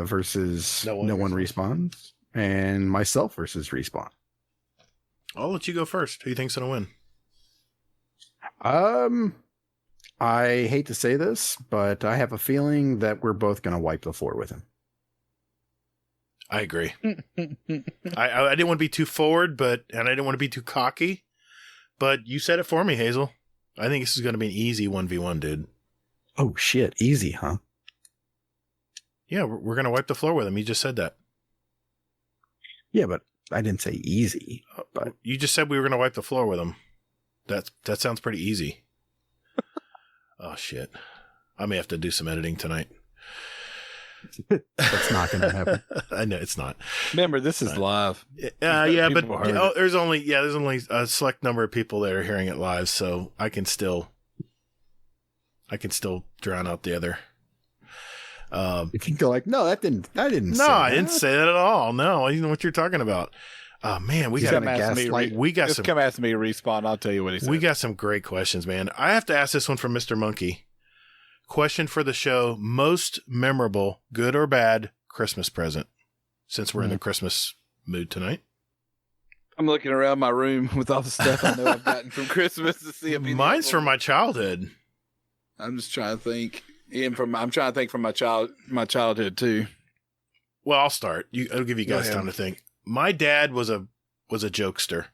versus No One Respawns, and myself versus Respawn. I'll let you go first. Who do you think's going to win? I hate to say this, but I have a feeling that we're both going to wipe the floor with him. I agree. I didn't want to be too forward, and I didn't want to be too cocky, but you said it for me, Hazel. I think this is going to be an easy 1v1, dude. Oh, shit. Easy, huh? Yeah, we're going to wipe the floor with him. You just said that. Yeah, but I didn't say easy. But you just said we were going to wipe the floor with him. That sounds pretty easy. Oh, shit. I may have to do some editing tonight. That's not going to happen. I know it's not. Remember, this is live. Yeah, but there's only a select number of people that are hearing it live, so I can still drown out the other. You can go like, no, I didn't. No, I didn't say that at all. No, you know what you're talking about. Oh man, we got come ask me to Respawn. I'll tell you what he said. We got some great questions, man. I have to ask this one from Mr. Monkey. Question for the show: most memorable, good or bad, Christmas present? Since we're in the Christmas mood tonight. I'm looking around my room with all the stuff I know I've gotten from Christmas to see if mine's from my childhood. I'm just trying to think. I'm trying to think from my childhood too. Well, I'll start. I'll give you guys time to think. My dad was a jokester.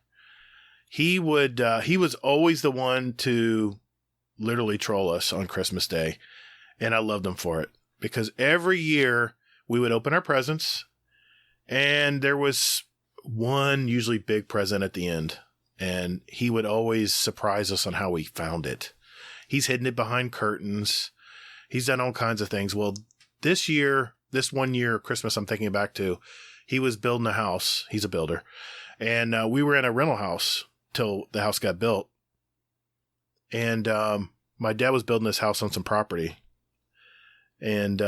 He was always the one to literally troll us on Christmas Day, and I loved him for it because every year we would open our presents, and there was one usually big present at the end, and he would always surprise us on how we found it. He's hidden it behind curtains. He's done all kinds of things. Well, this 1 year Christmas I'm thinking back to, he was building a house. He's a builder. And we were in a rental house till the house got built. And my dad was building this house on some property. And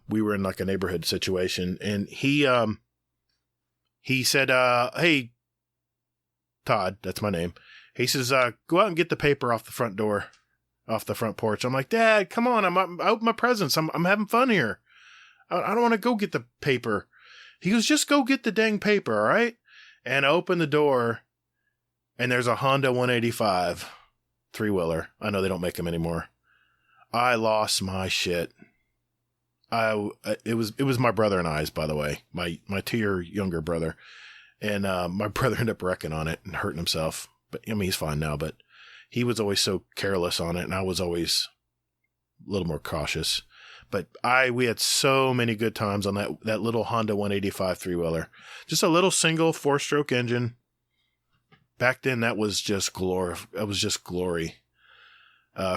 we were in like a neighborhood situation. And he said, hey, Todd, that's my name. He says, go out and get the paper off the front door, off the front porch. I'm like, Dad, come on. I open my presents. I'm having fun here. I don't want to go get the paper. He goes, just go get the dang paper, all right? And I open the door, and there's a Honda 185 three-wheeler. I know they don't make them anymore. I lost my shit. It was my brother and I's, by the way, my 2-year younger brother, and my brother ended up wrecking on it and hurting himself. But I mean, he's fine now. But he was always so careless on it, and I was always a little more cautious. But we had so many good times on that little Honda 185 three-wheeler. Just a little single 4-stroke engine. Back then, that was just glory. It was just glory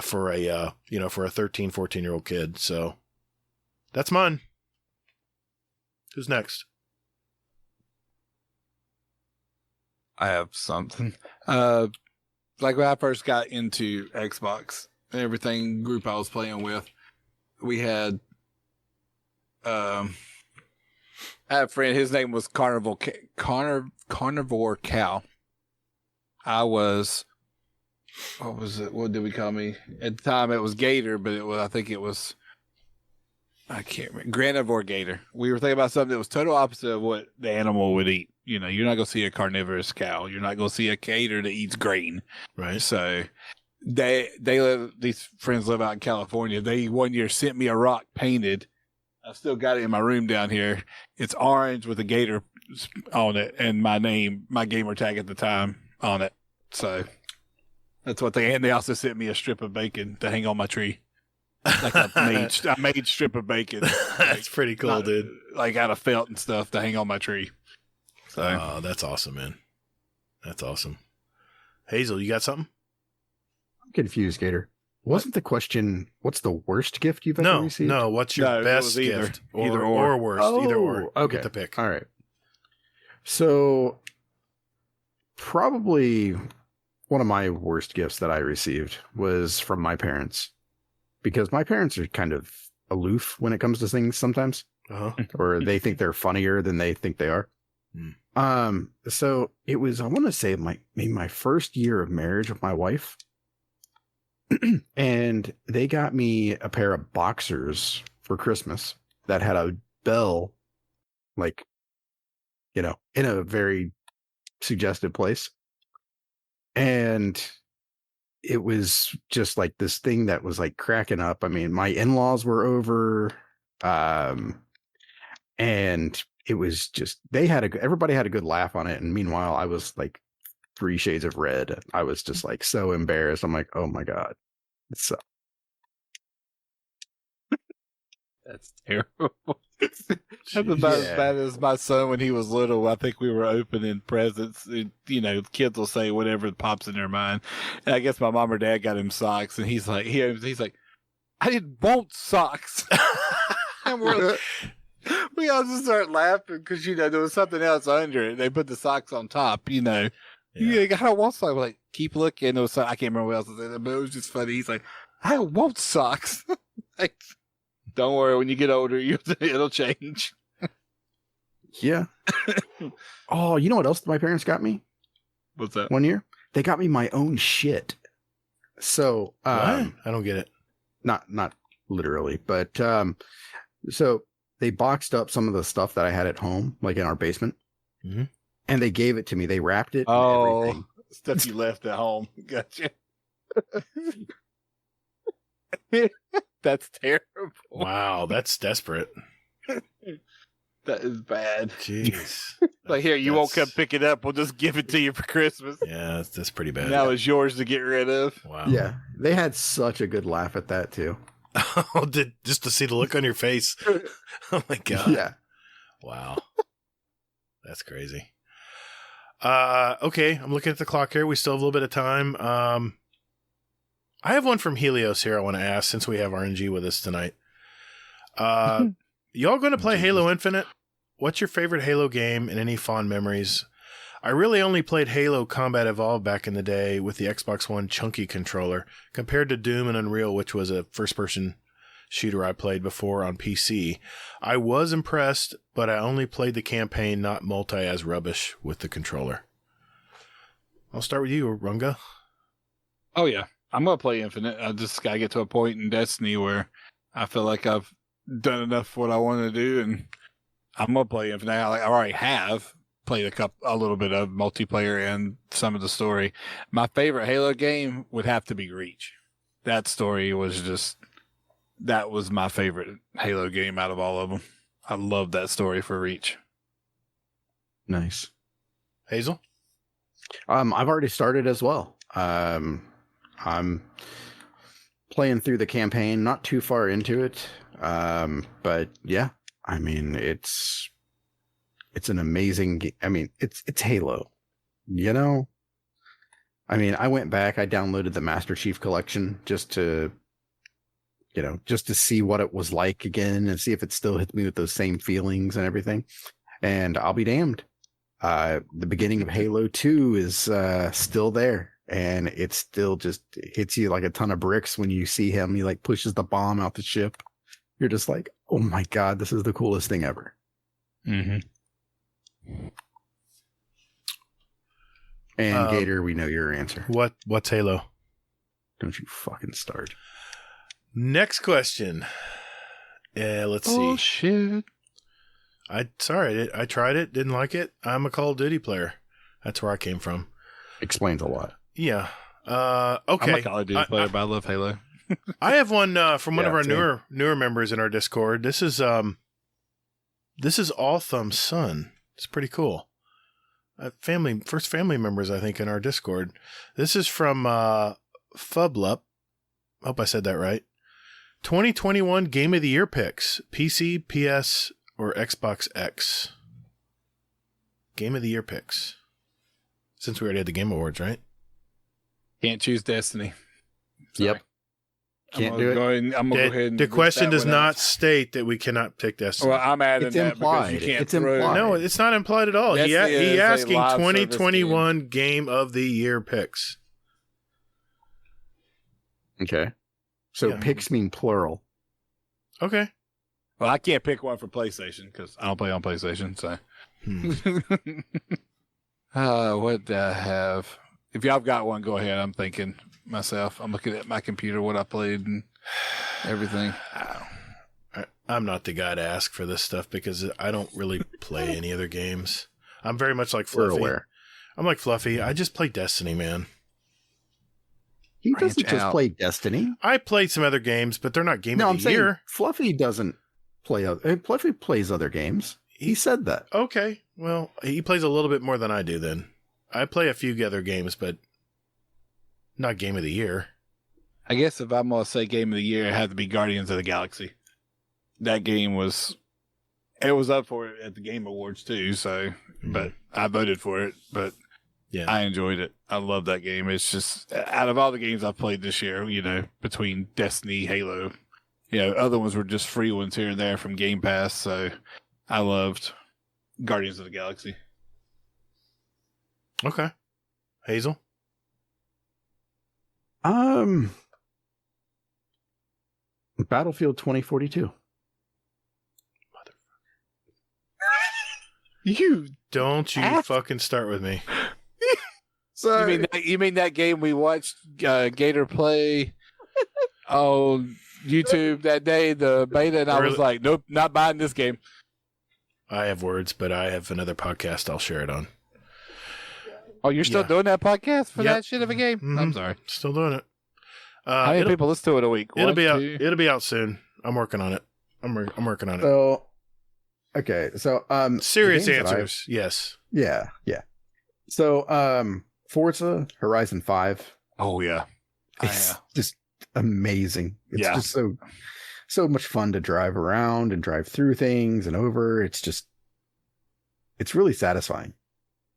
for a 13, 14-year-old kid. So that's mine. Who's next? I have something. Like when I first got into Xbox and everything group I was playing with, we had I had a friend, his name was Carnivore Cow. I was, what was it? What did we call me? At the time it was Gatr, but I can't remember. Granivore Gator. We were thinking about something that was total opposite of what the animal would eat. You know, you're not going to see a carnivorous cow. You're not going to see a gator that eats grain. Right. So these friends live out in California. They one year sent me a rock painted. I still got it in my room down here. It's orange with a gator on it and my name, my gamer tag at the time on it. So that's what and they also sent me a strip of bacon to hang on my tree. Like I made strip of bacon. That's pretty cool, dude. Like out of felt and stuff to hang on my tree. So Oh, that's awesome, man. That's awesome. Hazel, you got something? I'm confused, Gator. Wasn't the question, what's the worst gift you've ever received? No, what's your No, it best was either. gift? Either or or. worst. Either or. You Okay. get the pick. All right. So, probably one of my worst gifts that I received was from my parents. Because my parents are kind of aloof when it comes to things sometimes. Uh-huh. Or they think they're funnier than they think they are. So it was, I want to say maybe my first year of marriage with my wife. And they got me a pair of boxers for Christmas that had a bell, like, you know, in a very suggestive place. And it was just like this thing that was like cracking up. I mean, my in-laws were over, and it was just, everybody had a good laugh on it. And meanwhile, I was like 3 shades of red. I was just like so embarrassed. I'm like, oh my God. So that's terrible. That's about as bad as my son when he was little. I think we were opening presents. And, you know, kids will say whatever pops in their mind. And I guess my mom or dad got him socks, and he's like, I didn't want socks. And we all just start laughing because, you know, there was something else under it. They put the socks on top, you know. Yeah, I don't want socks. We're like, keep looking. There was I can't remember what else was in it, but it was just funny. He's like, I don't want socks. Like, don't worry, when you get older, it'll change. yeah. Oh, you know what else my parents got me? What's that? One year? They got me my own shit. So, What? I don't get it. Not literally, but so they boxed up some of the stuff that I had at home, like in our basement, and they gave it to me. They wrapped it. Oh, and everything. Stuff you left at home. Gotcha. That's terrible. Wow, that's desperate. That is bad. Jeez. Like, here, you won't come pick it up. We'll just give it to you for Christmas. Yeah, that's pretty bad. Now it's yours to get rid of. Wow. Yeah, they had such a good laugh at that too. Oh, just to see the look on your face. Oh my God. Yeah. Wow. That's crazy. Okay, I'm looking at the clock here. We still have a little bit of time. I have one from Helios here I want to ask since we have RNG with us tonight. Y'all going to play Halo Infinite? What's your favorite Halo game and any fond memories? I really only played Halo Combat Evolved back in the day with the Xbox One chunky controller compared to Doom and Unreal, which was a first-person shooter I played before on PC. I was impressed, but I only played the campaign, not multi as rubbish with the controller. I'll start with you, Runga. Oh, yeah. I'm going to play Infinite. I just got to get to a point in Destiny where I feel like I've done enough for what I want to do, and I'm going to play Infinite. I already have played a little bit of multiplayer and some of the story. My favorite Halo game would have to be Reach. That story was that was my favorite Halo game out of all of them. I love that story for Reach. Nice. Hazel? I've already started as well. I'm playing through the campaign, not too far into it. But yeah, I mean, it's an amazing game. I mean, it's Halo, you know? I mean, I went back, I downloaded the Master Chief Collection just to see what it was like again and see if it still hits me with those same feelings and everything. And I'll be damned. The beginning of Halo 2 is still there. And it still just hits you like a ton of bricks when you see him. He like pushes the bomb out the ship. You're just like, oh my God, this is the coolest thing ever. Mm-hmm. And Gator, we know your answer. What's Halo? Don't you fucking start. Next question. Let's see. Oh, shit. I tried it, didn't like it. I'm a Call of Duty player. That's where I came from. Explains a lot. Yeah. Okay. I'm a Call of Duty player, but I love Halo. I have one from one of our newer members in our Discord. This is All Thumb's son. It's pretty cool. First family members, I think, in our Discord. This is from Fublup. Hope I said that right. 2021 Game of the Year picks. PC, PS, or Xbox X. Game of the Year picks. Since we already had the Game Awards, right? Can't choose Destiny. Sorry. Yep. Can't do it. I'm gonna go ahead and the question does not state that we cannot pick Destiny. Well, I'm adding It's that implied. because you can't It's throw implied. No, it's not implied at all. He Destiny is a asking live service 2021 Game of the Year picks. Okay. So Yeah. picks mean plural. Okay. Well, I can't pick one for PlayStation because I don't play on PlayStation. So, what do I have? If y'all got one, go ahead. I'm thinking myself. I'm looking at my computer, what I played, and everything. I'm not the guy to ask for this stuff because I don't really play any other games. I'm very much like We're Fluffy. aware. I'm like Fluffy. I just play Destiny, man. He doesn't Branch just out. play Destiny. I played some other games, but they're not Game No, of I'm the saying Year. Fluffy doesn't play. Fluffy plays other games. He said that. Okay. Well, he plays a little bit more than I do then. I play a few other games, but not Game of the Year. I guess if I'm going to say Game of the Year, it had to be Guardians of the Galaxy. That game was up for it at the Game Awards too. So, but I voted for it. But Yeah. I enjoyed it. I love that game. It's just out of all the games I've played this year, between Destiny, Halo, other ones were just free ones here and there from Game Pass. So I loved Guardians of the Galaxy. Okay. Hazel? Battlefield 2042. Don't you fucking start with me. Sorry. You mean that game we watched Gatr play on YouTube that day, the beta, and I was like, nope, not buying this game. I have words, but I have another podcast I'll share it on. Oh, you're still doing that podcast for that shit of a game? Mhm. I'm sorry. Still doing it. How many people listen to it a week? It'll One, be out. two? It'll be out soon. I'm working on it. I'm working on it. So, okay. So, Serious the games that answers. Yes. Yeah. So, Forza Horizon 5. Oh yeah. It's just amazing. It's Yeah. just so much fun to drive around and drive through things and over. It's really satisfying.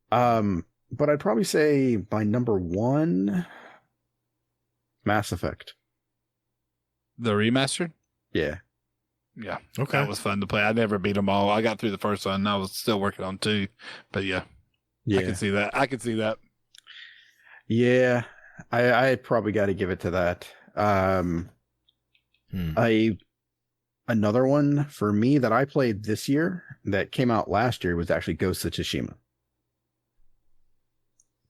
But I'd probably say my number one, Mass Effect. The remastered? Yeah. Yeah. Okay. That was fun to play. I never beat them all. I got through the first one and I was still working on 2. But yeah. I can see that. Yeah. I probably got to give it to that. Another one for me that I played this year that came out last year was actually Ghost of Tsushima.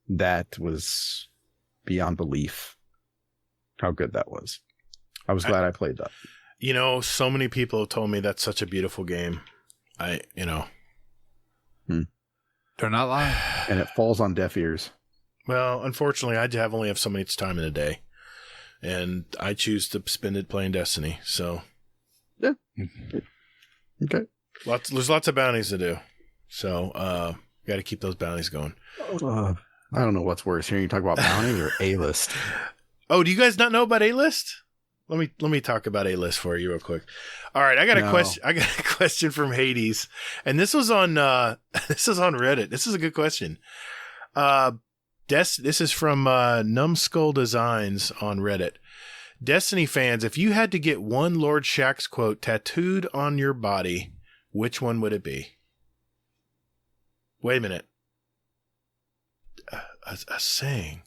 That was beyond belief how good that was. I was glad I played that. So many people have told me that's such a beautiful game. They're not lying. And it falls on deaf ears. Well, unfortunately, I only have so much time in a day. And I choose to spend it playing Destiny. So, yeah. Okay. There's lots of bounties to do. So, got to keep those bounties going. I don't know what's worse, hearing you talk about bounties or A-list. Oh, do you guys not know about A-list? Let me talk about A-list for you real quick. All right, I got a question. I got a question from Hades, and this was on Reddit. This is a good question. This is from Numbskull Designs on Reddit. Destiny fans, if you had to get one Lord Shaxx quote tattooed on your body, which one would it be? Wait a minute. A saying.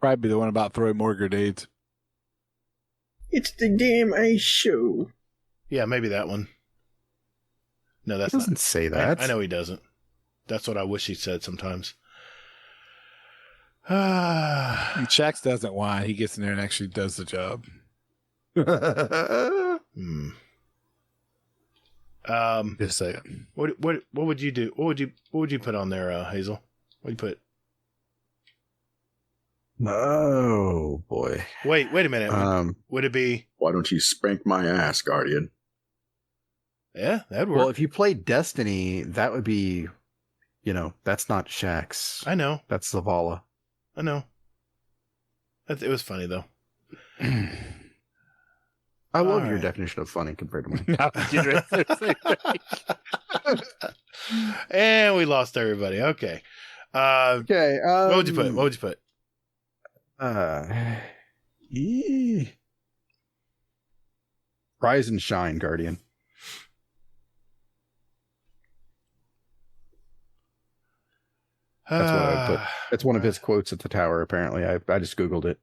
Probably be the one about throwing more grenades. It's the damn ice show. Yeah, maybe that one. No, that doesn't say that. I know he doesn't. That's what I wish he said sometimes. Shaxx doesn't whine. He gets in there and actually does the job. Just say it. What would you do? What would you put on there, Hazel? What would you put? Oh boy. Wait a minute. Would it be? Why don't you spank my ass, Guardian? Yeah, that'd work. Well, if you played Destiny, that would be that's not Shax. I know. That's Zavala. I know. It was funny, though. I love your definition of funny compared to mine. And we lost everybody. Okay. Okay. What would you put? Rise and shine, Guardian. That's what I put. It's one of his quotes at the tower, apparently. I just Googled it.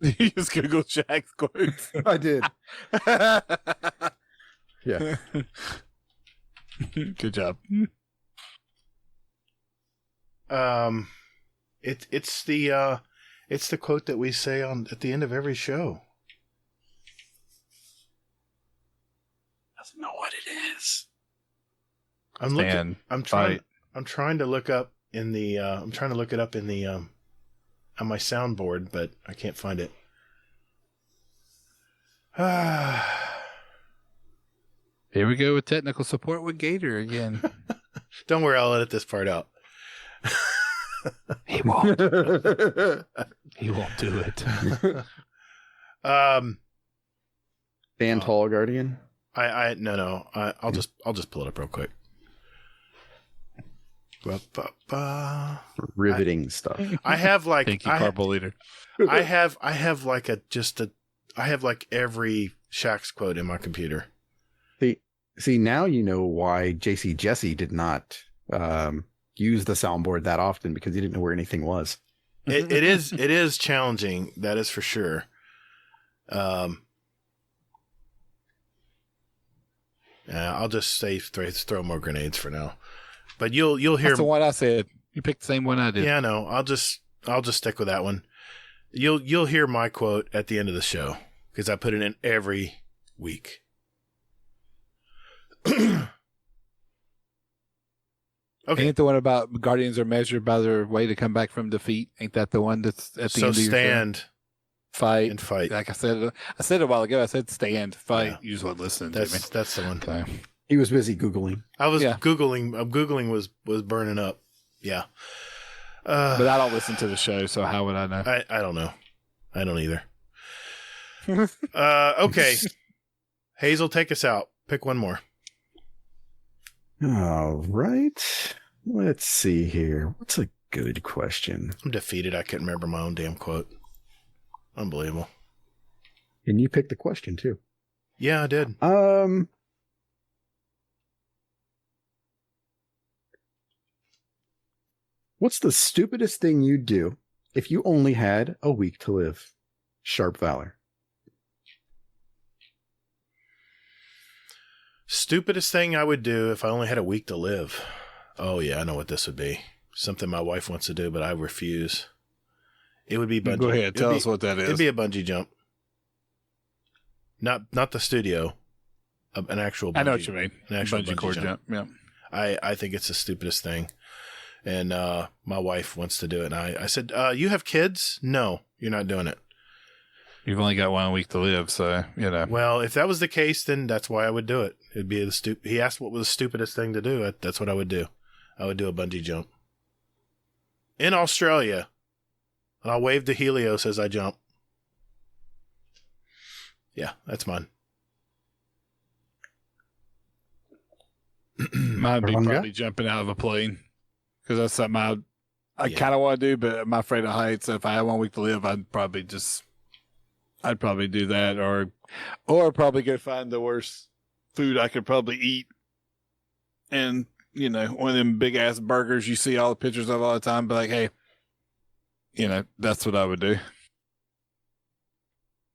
You just Googled Shaq's quotes. I did. Yeah. Good job. It's the quote that we say at the end of every show. Doesn't know what it is. I'm trying to look up in the I'm trying to look it up in the on my soundboard, but I can't find it. Here we go with technical support with Gatr again. Don't worry, I'll edit this part out. He won't. He won't do it. Stand tall, Guardian. No. I'll just pull it up real quick. Riveting stuff. I have like thank you, Carbo Leader. I have like every Shax quote in my computer. See now you know why JC Jesse did not use the soundboard that often, because he didn't know where anything was. It is challenging, that is for sure. I'll just say throw more grenades for now. But you'll hear. That's the one I said. You picked the same one I did. Yeah, no. I'll just stick with that one. You'll hear my quote at the end of the show because I put it in every week. Okay. Ain't the one about Guardians are measured by their way to come back from defeat? Ain't that the one that's at the end of your stand, show? Fight and fight. Like I said a while ago. I said stand, fight. Yeah. You just wasn't listening to me. That's the one. Okay. He was busy Googling. I was Googling. Googling was burning up. Yeah. But I don't listen to the show, so how would I know? I don't know. I don't either. Okay. Hazel, take us out. Pick one more. All right. Let's see here. What's a good question? I'm defeated. I can't remember my own damn quote. Unbelievable. And you picked the question too. Yeah, I did. What's the stupidest thing you'd do if you only had a week to live? Sharp Valor. Stupidest thing I would do if I only had a week to live. Oh, yeah, I know what this would be. Something my wife wants to do, but I refuse. It would be bungee. Go ahead, tell us what that is. It'd be a bungee jump. Not the studio. An actual bungee. I know what you mean. An actual bungee cord jump. Yeah. I think it's the stupidest thing. And my wife wants to do it. And I said, you have kids? No, you're not doing it. You've only got 1 week to live, so, you know. Well, if that was the case, then that's why I would do it. It'd be he asked what was the stupidest thing to do. That's what I would do. I would do a bungee jump. In Australia. And I'll wave to Helios as I jump. Yeah, that's mine. Mine would be probably jumping out of a plane. Because that's something I kind of want to do, but I'm afraid of heights. So if I had 1 week to live, I'd probably do that, or probably go find the worst food I could probably eat. And, you know, one of them big ass burgers you see all the pictures of all the time, but like, hey, you know, that's what I would do.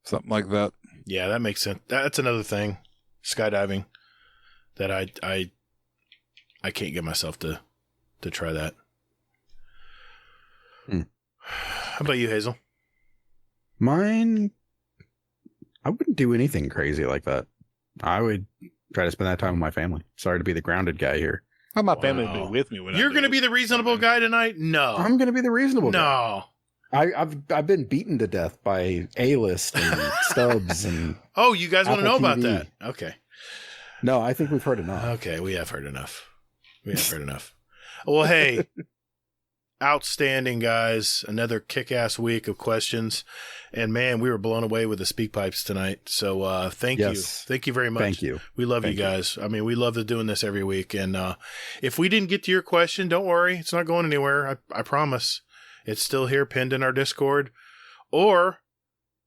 Something like that. Yeah, that makes sense. That's another thing, skydiving, that I can't get myself to try that. How about you, Hazel? Mine, I wouldn't do anything crazy like that. I would try to spend that time with my family. Sorry to be the grounded guy here. Well, my family would be with me. You're going to be the reasonable guy tonight? No. I'm going to be the reasonable guy. No. I've been beaten to death by A-List and Stubs and Oh, you guys want to know Apple about TV. that? Okay. No, I think we've heard enough. Okay, we have heard enough. Well, hey, outstanding, guys. Another kick-ass week of questions. And, man, we were blown away with the Speakpipes tonight. So thank you. Thank you very much. Thank you. We love you guys. I mean, we love doing this every week. And if we didn't get to your question, don't worry. It's not going anywhere. I promise. It's still here pinned in our Discord. Or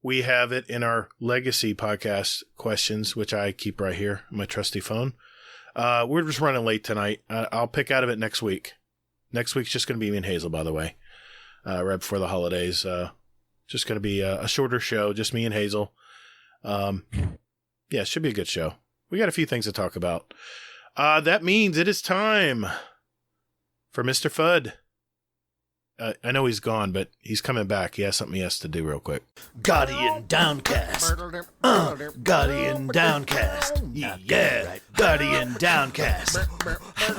we have it in our Legacy podcast questions, which I keep right here on my trusty phone. We're just running late tonight. I'll pick out of it next week. Next week's just going to be me and Hazel, by the way, right before the holidays. Just going to be a shorter show, just me and Hazel. Yeah, it should be a good show. We got a few things to talk about. That means it is time for Mr. Fudd. I know he's gone, but he's coming back. He has something he has to do real quick. Guardian Downcast. Guardian Downcast. Yeah. Guardian Downcast.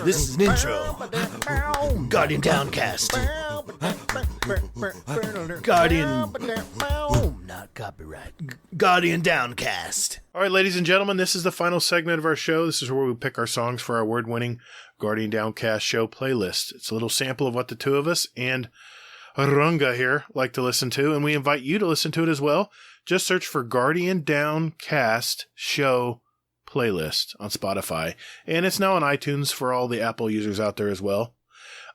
This is an intro. Guardian Downcast. Guardian. Not copyright. Guardian Downcast. All right, ladies and gentlemen, this is the final segment of our show. This is where we pick our songs for our award-winning Guardian Downcast show playlist. It's a little sample of what the two of us and Runga here like to listen to, and we invite you to listen to it as well. Just search for Guardian Downcast show playlist on Spotify, and it's now on iTunes for all the Apple users out there as well.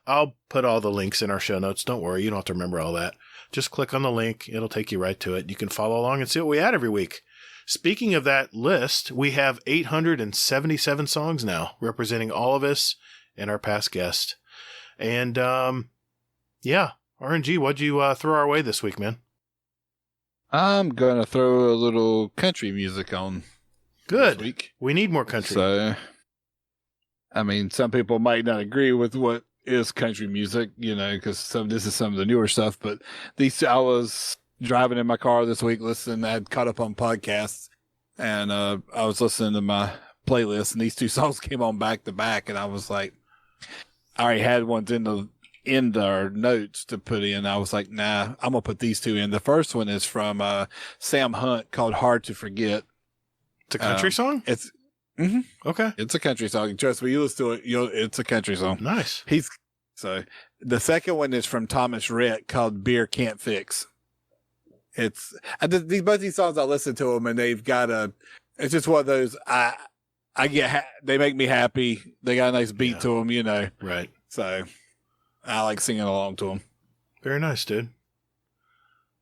I'll put all the links in our show notes. Don't worry, you don't have to remember all that. Just click on the link. It'll take you right to it. You can follow along and see what we add every week. Speaking of that list, we have 877 songs now, representing all of us and our past guest. And, yeah, RNG, what'd you throw our way this week, man? I'm going to throw a little country music on Good. this week. We need more country. So, I mean, some people might not agree with what is country music, because this is some of the newer stuff, but I was driving in my car this week, listening. I had caught up on podcasts, and I was listening to my playlist, and these two songs came on back to back, and I was like, I already had ones in our notes to put in. I was like, nah, I'm gonna put these two in. The first one is from Sam Hunt called "Hard to Forget." It's a country song. It's okay. It's a country song. Trust me, you listen to it. It's a country song. Nice. So the second one is from Thomas Rhett called "Beer Can't Fix." Both these songs, I listen to them, and they've got it's just one of those, they make me happy. They got a nice beat to them, Right. So I like singing along to them. Very nice, dude.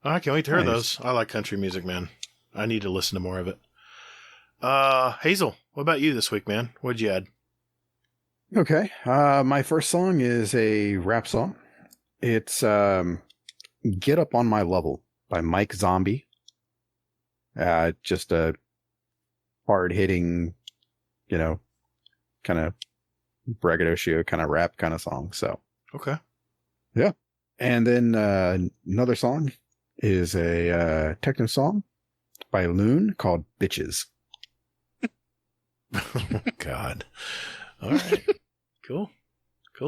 I can't wait to hear those. I like country music, man. I need to listen to more of it. Hazel, what about you this week, man? What'd you add? Okay. My first song is a rap song. It's Get Up on My Level by Mike Zombie. Just a hard-hitting, kind of braggadocio, kind of rap kind of song. So okay, yeah. And then another song is a techno song by Loon called "Bitches." Oh, God. All right. Cool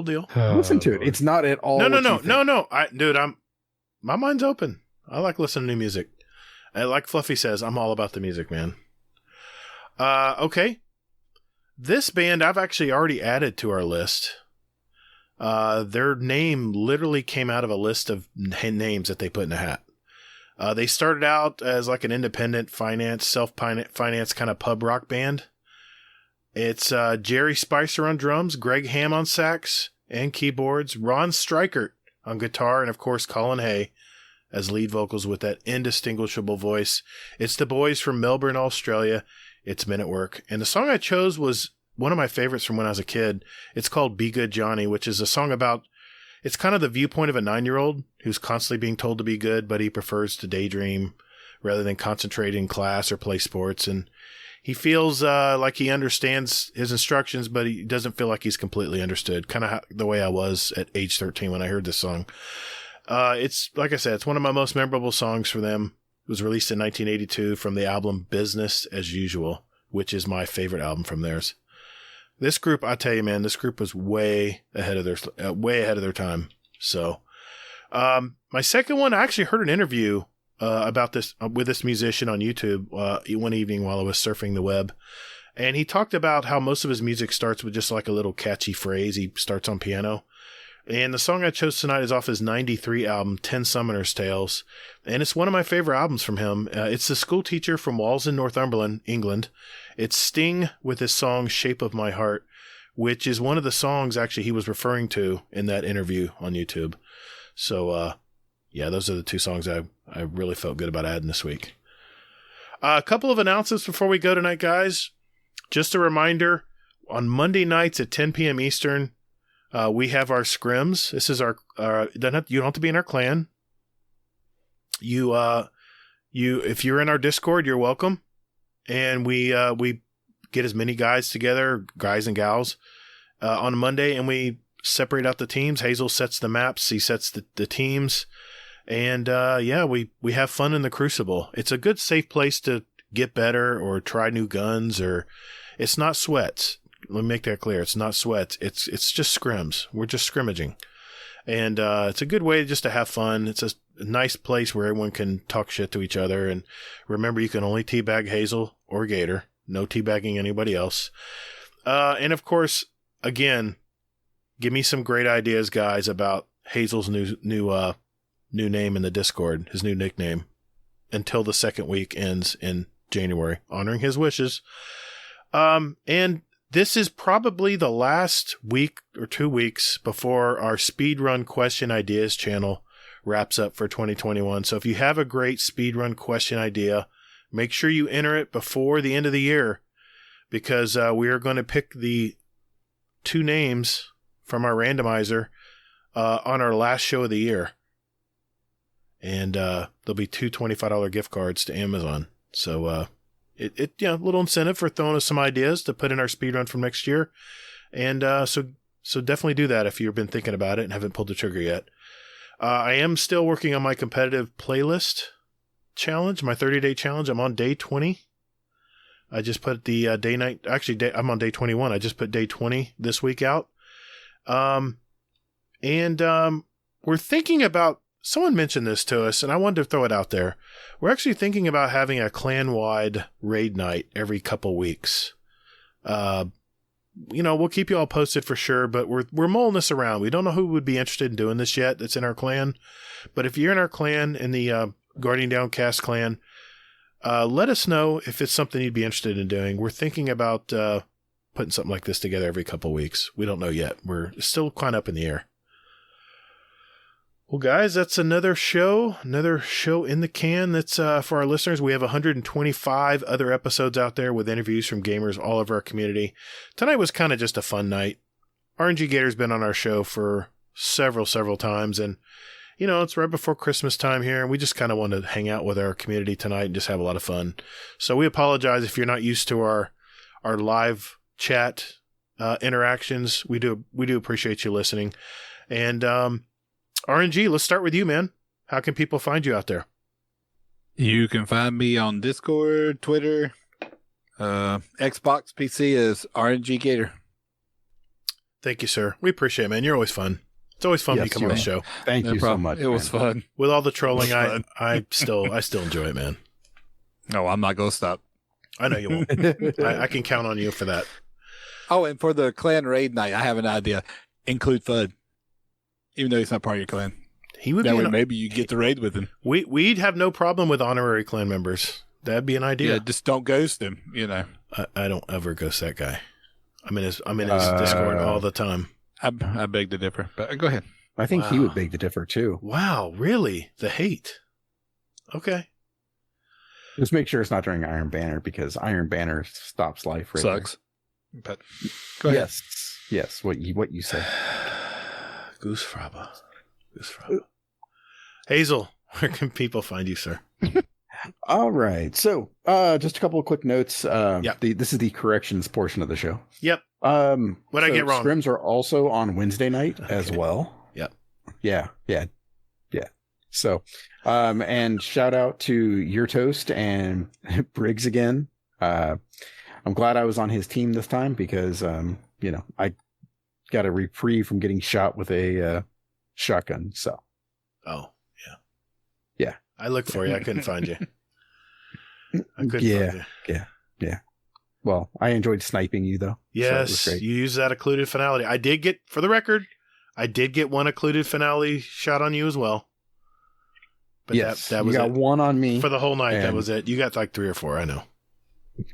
deal. Listen to it. It's not at all. No. Dude, my mind's open. I like listening to music. Like Fluffy says, I'm all about the music, man. Okay. This band I've actually already added to our list. Their name literally came out of a list of names that they put in a hat. They started out as like an independent self-finance kind of pub rock band. It's Jerry Spicer on drums, Greg Ham on sax and keyboards, Ron Strikert on guitar, and of course Colin Hay as lead vocals with that indistinguishable voice. It's the boys from Melbourne, Australia. It's Men at Work. And the song I chose was one of my favorites from when I was a kid. It's called Be Good Johnny, which is a song about, it's kind of the viewpoint of a 9-year-old who's constantly being told to be good, but he prefers to daydream rather than concentrate in class or play sports. And he feels like he understands his instructions, but he doesn't feel like he's completely understood. Kind of the way I was at age 13 when I heard this song. It's, like I said, it's one of my most memorable songs for them. It was released in 1982 from the album Business as Usual, which is my favorite album from theirs. This group, I tell you, man, this group was way ahead of their time. So, my second one, I actually heard an interview about this with this musician on YouTube one evening while I was surfing the web, and he talked about how most of his music starts with just like a little catchy phrase. He starts on piano, And the song I chose tonight is off his 93 album, 10 Summoner's Tales. And it's one of my favorite albums from him. It's The School Teacher from Walsall, Northumberland, England. It's Sting with his song Shape of My Heart, which is one of the songs actually he was referring to in that interview on YouTube. So, yeah, those are the two songs I really felt good about adding this week. A couple of announcements before we go tonight, guys. Just a reminder, on Monday nights at 10 p.m. Eastern, we have our scrims. This is our, you don't have to be in our clan. If you're in our Discord, you're welcome. And we get as many guys together, guys and gals, on a Monday, and we separate out the teams. Hazel sets the maps. He sets the teams. And, we have fun in the Crucible. It's a good, safe place to get better or try new guns, or it's not sweats. Let me make that clear. It's not sweats. It's just scrims. We're just scrimmaging. And it's a good way just to have fun. It's a nice place where everyone can talk shit to each other. And remember, you can only teabag Hazel or Gatr. No teabagging anybody else. And of course, again, give me some great ideas, guys, about Hazel's new name in the Discord, his new nickname, until the second week ends in January, honoring his wishes. And this is probably the last week or 2 weeks before our Speedrun Question Ideas channel wraps up for 2021. So if you have a great speedrun question idea, make sure you enter it before the end of the year, because we are going to pick the 2 names from our randomizer on our last show of the year. And there'll be 2 $25 gift cards to Amazon. So a little incentive for throwing us some ideas to put in our speedrun from next year. And so definitely do that if you've been thinking about it and haven't pulled the trigger yet. I am still working on my competitive playlist challenge, my 30-day challenge. I'm on day 20. I just put the I'm on day 21. I just put day 20 this week out. We're thinking about, someone mentioned this to us, and I wanted to throw it out there. We're actually thinking about having a clan-wide raid night every couple weeks. We'll keep you all posted for sure, but we're mulling this around. We don't know who would be interested in doing this yet that's in our clan. But if you're in our clan, in the Guardian Downcast clan, let us know if it's something you'd be interested in doing. We're thinking about putting something like this together every couple weeks. We don't know yet. We're still kind of up in the air. Well, guys, that's another show in the can. That's for our listeners. We have 125 other episodes out there with interviews from gamers all over our community. Tonight was kind of just a fun night. RNGGator's been on our show for several times, and it's right before Christmas time here, and we just kind of want to hang out with our community tonight and just have a lot of fun. So we apologize if you're not used to our live chat interactions. We do appreciate you listening. And RNG, let's start with you, man. How can people find you out there? You can find me on Discord, Twitter, Xbox, PC is RNGGator. Thank you, sir. We appreciate it, man. You're always fun. It's always fun when you come on the show. Thank you so much. It was fun. With all the trolling, I still enjoy it, man. No, I'm not going to stop. I know you won't. I can count on you for that. Oh, and for the clan raid night, I have an idea. Include Fudd. Even though he's not part of your clan. He would that way maybe you get the raid with him. We'd have no problem with honorary clan members. That'd be an idea. Yeah, just don't ghost him, I don't ever ghost that guy. I'm in his Discord all the time. I beg to differ, but go ahead. I think he would beg to differ too. Wow, really? The hate. Okay. Just make sure it's not during Iron Banner, because Iron Banner stops life. Right Sucks. There. But go ahead. Yes. What you say? Goose Fraba. Hazel, where can people find you, sir? All right. So, just a couple of quick notes. This is the corrections portion of the show. Yep. What I get wrong? Scrims are also on Wednesday night as well. Yep. Yeah. So, and shout out to Your Toast and Briggs again. I'm glad I was on his team this time because, I got a reprieve from getting shot with a shotgun. So. Oh, yeah. Yeah. I looked for you. I couldn't find you. Find you. Yeah. Well, I enjoyed sniping you, though. Yes, so you used that occluded finality. I did get, for the record, I did get one occluded finale shot on you as well. But yes, that was you got it. one on me For the whole night, that and- was it. You got like 3 or 4, I know.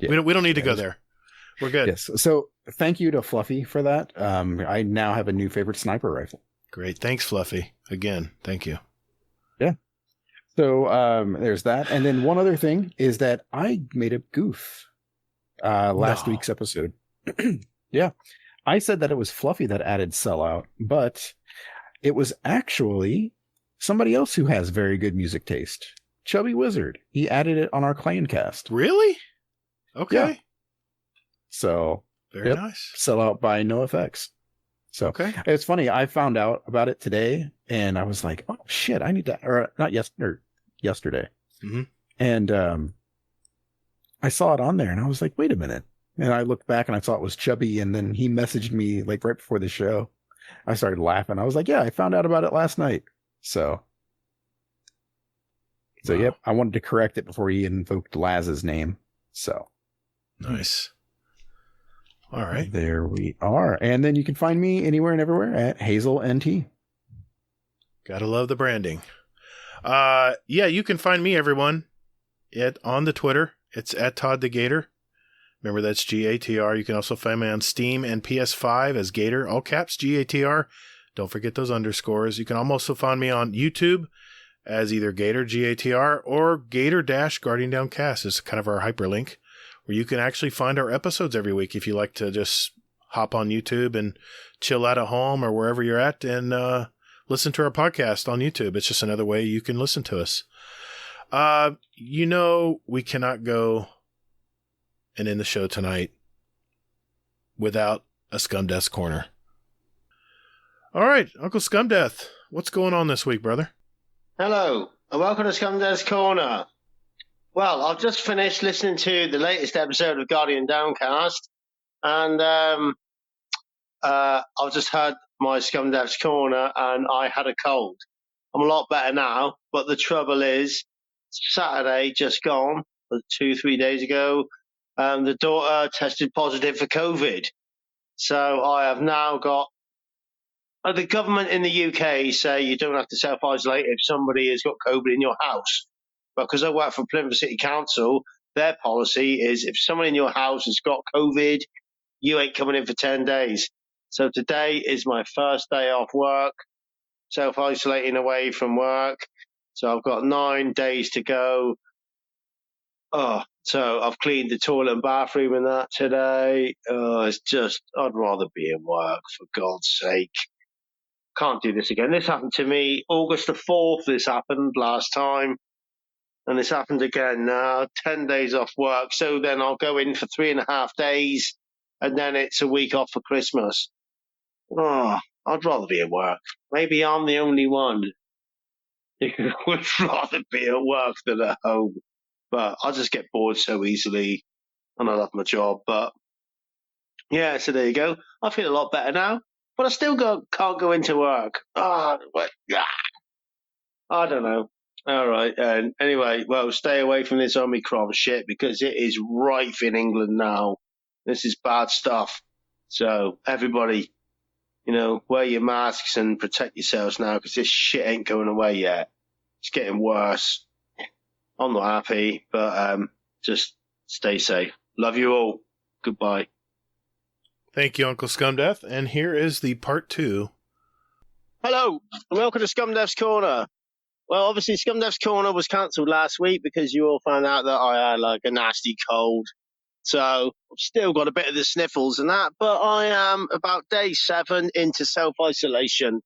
Yeah. We don't need to go there. We're good. Yes. So thank you to Fluffy for that. I now have a new favorite sniper rifle. Great. Thanks, Fluffy. Again, thank you. Yeah. So there's that. And then one other thing is that I made a goof last week's episode. Yeah. I said that it was Fluffy that added Sellout, but it was actually somebody else who has very good music taste. Chubby Wizard. He added it on our Clan cast. Really? Okay. Yeah. So very nice. Sellout by NoFX. So okay. It's funny. I found out about it today and I was like, oh shit, I need to, or not yesterday. Mm-hmm. And I saw it on there and I was like, wait a minute. And I looked back and I saw it was Chubby. And then he messaged me like right before the show. I started laughing. I was like, yeah, I found out about it last night. So yep, I wanted to correct it before he invoked Laz's name. So nice. All right. There we are. And then you can find me anywhere and everywhere at Hazel NT. Gotta love the branding. Yeah, you can find me, everyone, on the Twitter. It's at Todd the Gatr. Remember, that's Gatr. You can also find me on Steam and PS5 as Gatr, all caps, Gatr. Don't forget those underscores. You can also find me on YouTube as either Gatr, Gatr, or Gatr-Guardian Downcast is kind of our hyperlink, where you can actually find our episodes every week if you like to just hop on YouTube and chill out at home or wherever you're at and listen to our podcast on YouTube. It's just another way you can listen to us. We cannot go and end the show tonight without a Scumdeath Corner. All right, Uncle Scumdeath, what's going on this week, brother? Hello, and welcome to Scumdeath's Corner. Well, I've just finished listening to the latest episode of Guardian Downcast, and I've just had my Scumdeath's Corner, and I had a cold. I'm a lot better now, but the trouble is, Saturday just gone, 2-3 days ago, the daughter tested positive for COVID. So I have now got... the government in the UK say you don't have to self-isolate if somebody has got COVID in your house. But because I work for Plymouth City Council, their policy is if someone in your house has got COVID, you ain't coming in for 10 days. So today is my first day off work, self-isolating away from work. So I've got 9 days to go. So I've cleaned the toilet and bathroom and that today. It's just, I'd rather be in work, for God's sake. Can't do this again. This happened to me August the 4th. This happened last time. And this happened again now. 10 days off work. So then I'll go in for 3.5 days. And then it's a week off for Christmas. I'd rather be at work. Maybe I'm the only one who would rather be at work than at home. But I just get bored so easily. And I love my job. But yeah, so there you go. I feel a lot better now. But I still can't go into work. I don't know. All right. And anyway, well, stay away from this Omicron shit because it is rife in England now. This is bad stuff. So everybody, wear your masks and protect yourselves now because this shit ain't going away yet. It's getting worse. I'm not happy, but just stay safe. Love you all. Goodbye. Thank you, Uncle Scumdeath. And here is the part 2. Hello, and welcome to Scumdeath's Corner. Well, obviously, Scumdeath's Corner was cancelled last week because you all found out that I had like a nasty cold. So I've still got a bit of the sniffles and that, but I am about day 7 into self-isolation.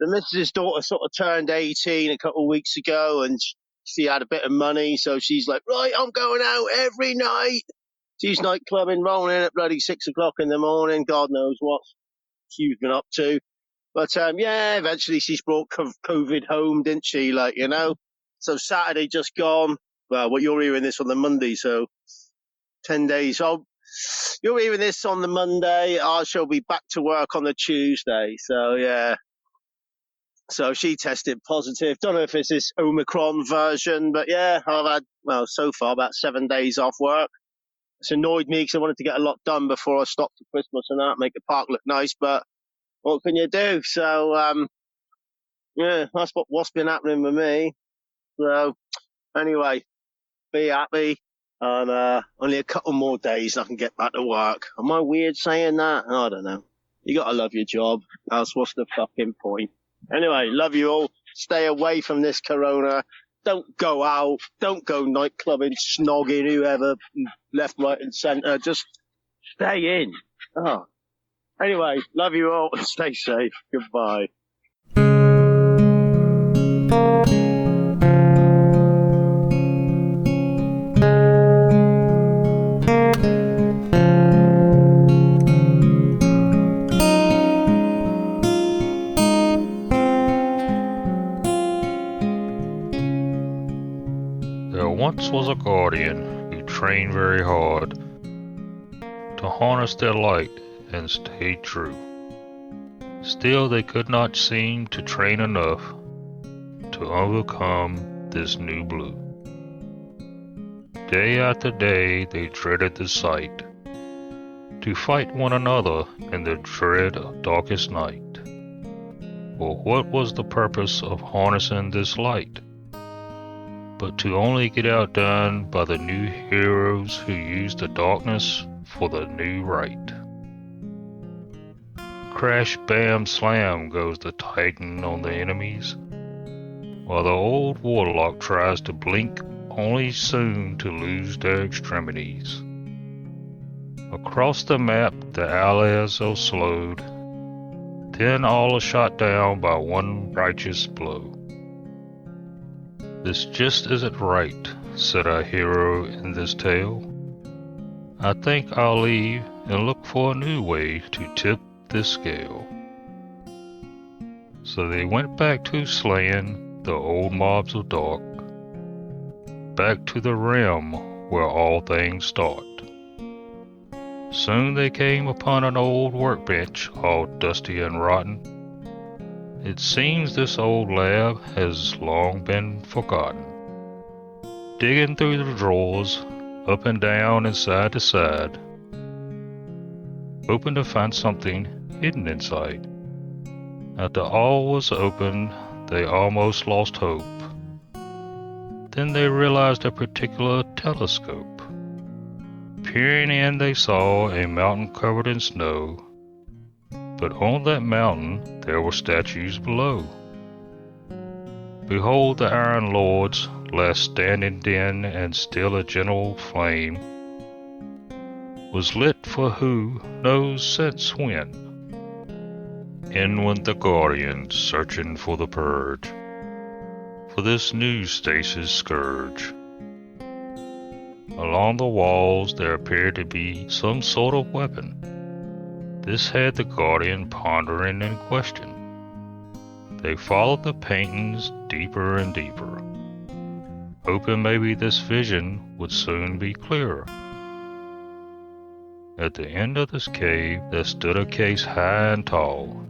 The missus' daughter sort of turned 18 a couple of weeks ago, and she had a bit of money, so she's like, right, I'm going out every night. She's nightclubbing, rolling in at bloody 6 o'clock in the morning. God knows what she's been up to. But, eventually she's brought COVID home, didn't she? So Saturday just gone. Well, you're hearing this on the Monday, so 10 days. You're hearing this on the Monday. I shall be back to work on the Tuesday. So, yeah. So she tested positive. Don't know if it's this Omicron version, but yeah, I've had, so far about 7 days off work. It's annoyed me because I wanted to get a lot done before I stopped for Christmas and that, make the park look nice, but what can you do? So, yeah, that's what's been happening with me. So, anyway, be happy. And only a couple more days and I can get back to work. Am I weird saying that? I don't know. You gotta love your job. Else what's the fucking point? Anyway, love you all. Stay away from this corona. Don't go out. Don't go nightclubbing, snogging whoever, left, right and centre. Just stay in. Oh. Anyway, love you all. Stay safe. Goodbye. There once was a guardian who trained very hard to harness their light and stay true. Still they could not seem to train enough to overcome this new blue. Day after day they dreaded the sight, to fight one another in the dread of darkest night. For what was the purpose of harnessing this light, but to only get outdone by the new heroes who use the darkness for the new right. Crash, bam, slam goes the Titan on the enemies, while the old warlock tries to blink, only soon to lose their extremities. Across the map the allies are slowed, then all are shot down by one righteous blow. This just isn't right, said our hero in this tale. I think I'll leave and look for a new way to tip this scale. So they went back to slaying the old mobs of dark, back to the realm where all things start. Soon they came upon an old workbench all dusty and rotten. It seems this old lab has long been forgotten. Digging through the drawers, up and down and side to side, hoping to find something hidden inside. After all was open, they almost lost hope. Then they realized a particular telescope. Peering in, they saw a mountain covered in snow, but on that mountain there were statues below. Behold, the Iron Lords last standing dim, and still a gentle flame was lit for who knows since when. In went the Guardians, searching for the purge, for this new stasis scourge. Along the walls there appeared to be some sort of weapon. This had the Guardian pondering and questioning. They followed the paintings deeper and deeper, hoping maybe this vision would soon be clearer. At the end of this cave there stood a case high and tall.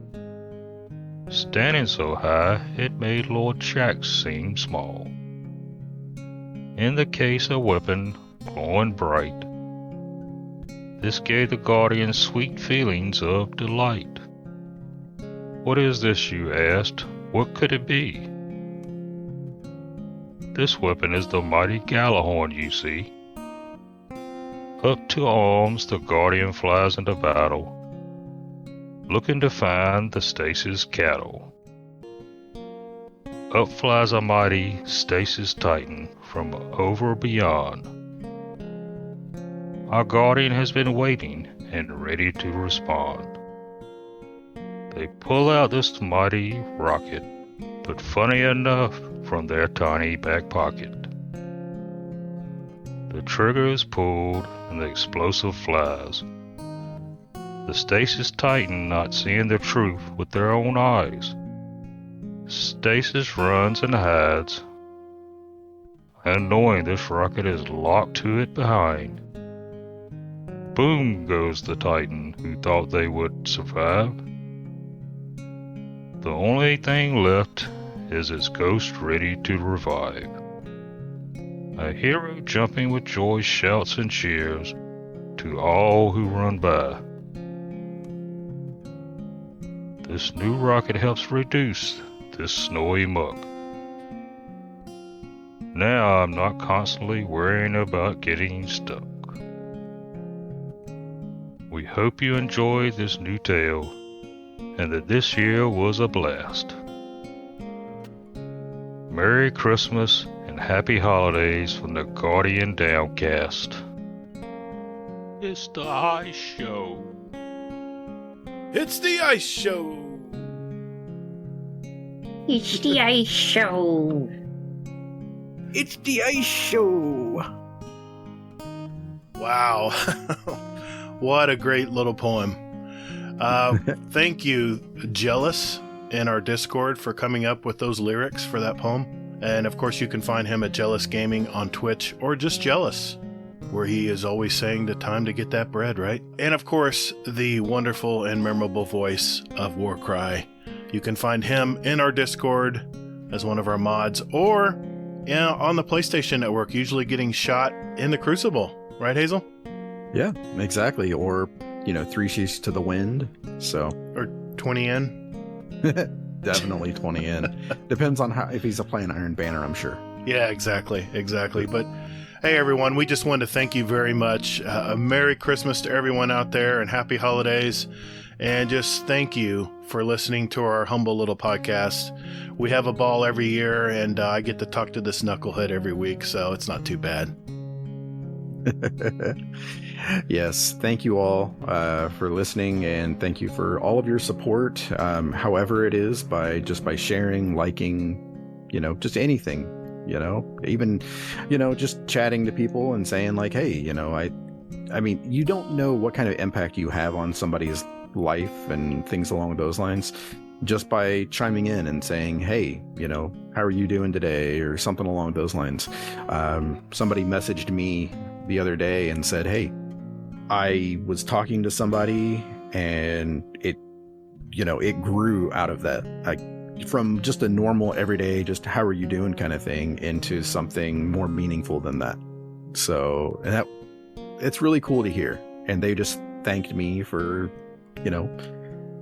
Standing so high it made Lord Shax seem small. In the case a weapon glowing bright. This gave the Guardian sweet feelings of delight. What is this, you asked? What could it be? This weapon is the mighty Galahorn, you see. Up to arms the Guardian flies into battle, looking to find the stasis cattle. Up flies a mighty stasis Titan from over beyond. Our Guardian has been waiting and ready to respond. They pull out this mighty rocket, but funny enough, from their tiny back pocket. The trigger is pulled and the explosive flies. The stasis Titan not seeing the truth with their own eyes. Stasis runs and hides, and knowing this rocket is locked to it behind. Boom goes the Titan who thought they would survive. The only thing left is its ghost ready to revive. A hero jumping with joy shouts and cheers to all who run by. this new rocket helps reduce this snowy muck. Now I'm not constantly worrying about getting stuck. We hope you enjoyed this new tale and that this year was a blast. Merry Christmas and Happy Holidays from the Guardian Downcast. It's the Ice Show. It's the Ice Show. It's the Ice Show. It's the Ice Show. Wow. What a great little poem. Thank you, Jealous, in our Discord for coming up with those lyrics for that poem. And of course, you can find him at Jealous Gaming on Twitch or just Jealous, where he is always saying the time to get that bread, right? And of course, the wonderful and memorable voice of Warcry. You can find him in our Discord as one of our mods or on the PlayStation Network, usually getting shot in the Crucible. Right, Hazel? Yeah, exactly. Or, 3 sheets to the wind. So. Or 20 in. Definitely 20 in. Depends on if he's playing Iron Banner, I'm sure. Yeah, exactly. But hey, everyone, we just wanted to thank you very much. A Merry Christmas to everyone out there and Happy Holidays. And just thank you for listening to our humble little podcast. We have a ball every year, and I get to talk to this knucklehead every week, so it's not too bad. Yes, thank you all for listening, and thank you for all of your support, however it is, by sharing, liking, just anything, even, just chatting to people and saying like, hey, I mean, you don't know what kind of impact you have on somebody's life and things along those lines just by chiming in and saying, hey, how are you doing today, or something along those lines. Somebody messaged me the other day and said, hey, I was talking to somebody and it grew out of that, like from just a normal everyday, just how are you doing kind of thing into something more meaningful than that. So, and it's really cool to hear. And they just thanked me for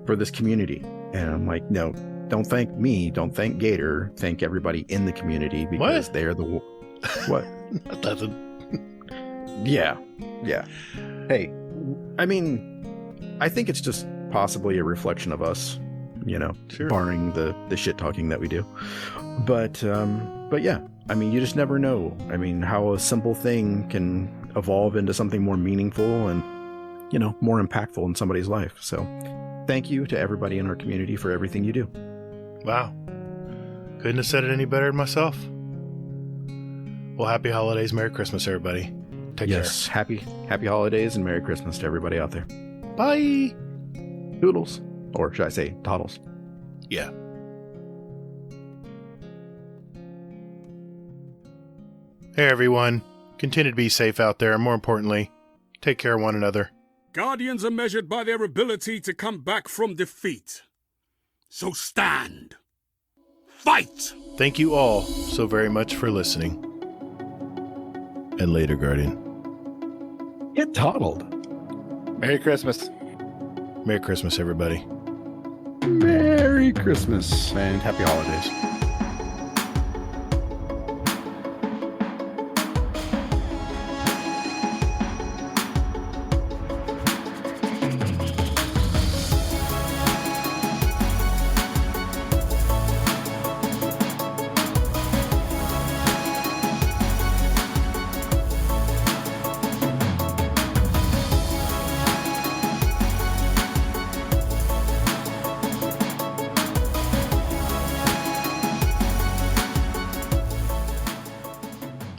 this community. And I'm like, no, don't thank me. Don't thank Gatr. Thank everybody in the community, because they're the what? Nothing. Yeah. Hey, I mean, I think it's just possibly a reflection of us, sure, barring the shit talking that we do. But yeah, I mean, you just never know. I mean, how a simple thing can evolve into something more meaningful and, more impactful in somebody's life. So thank you to everybody in our community for everything you do. Wow. Couldn't have said it any better than myself. Well, happy holidays. Merry Christmas, everybody. Take care. Happy holidays and Merry Christmas to everybody out there. Bye. Doodles. Or should I say toddles? Yeah. Hey, everyone. Continue to be safe out there. And more importantly, take care of one another. Guardians are measured by their ability to come back from defeat. So stand. Fight! Thank you all so very much for listening. And later, Guardian. Get toddled. Merry Christmas. Merry Christmas, everybody. Merry Christmas and Happy Holidays.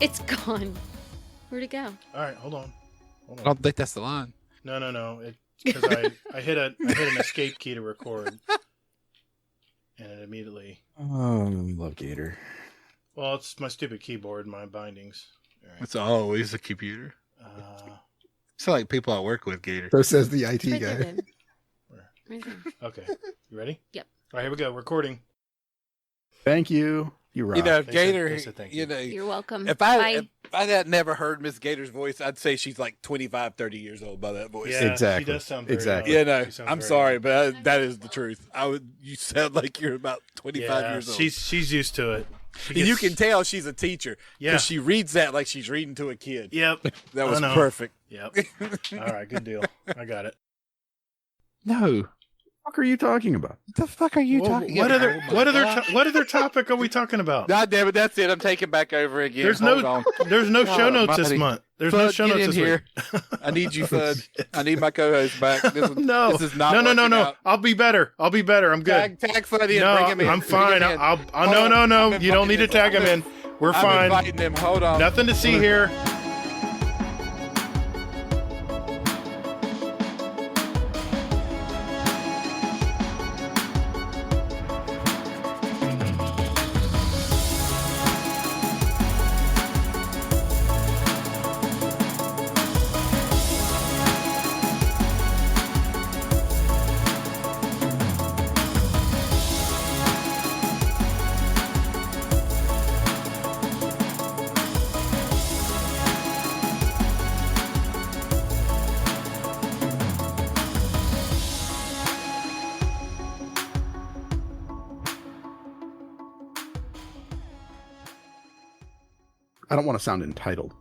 It's gone. Where'd it go? All right, hold on. I don't think that's the line. No. Because I hit an escape key to record, and it immediately. Oh, I love Gatr. Well, it's my stupid keyboard, my bindings. All right. It's always a computer. It's like people I work with, Gatr. So says the IT Right guy. there, right there. Okay, you ready? Yep. All right, here we go. Recording. Thank you. You rock. You know, if They Gator, said thank you. you know, You're welcome. if Bye. I had never heard Miss Gator's voice, I'd say she's like 25, 30 years old by that voice. Yeah, Exactly. She does sound very Exactly. young. You know, She sounds I'm very sorry, young. but that is the truth. You sound like you're about 25 years old. She's used to it. And you can tell she's a teacher Yeah. because she reads that like she's reading to a kid. Yep. That was I know. perfect. Yep. All right, good deal. I got it. No. What are you talking about? What the fuck are you talking What about? what other topic are we talking about? God damn it, that's it. I'm taking back over again. There's Hold no on. there's no show notes this Almighty. month. There's no Fudd, show get notes in this here. week. I need you, Fudd. I need my co-host back. This is not no. working out. I'll be better. I'm good. Tag Fudd in. No, Bring him in. I'm fine. Bring him in. No. I'm You don't need to tag him in. We're I'm fine. inviting him. Hold on. Nothing to see here. I don't want to sound entitled.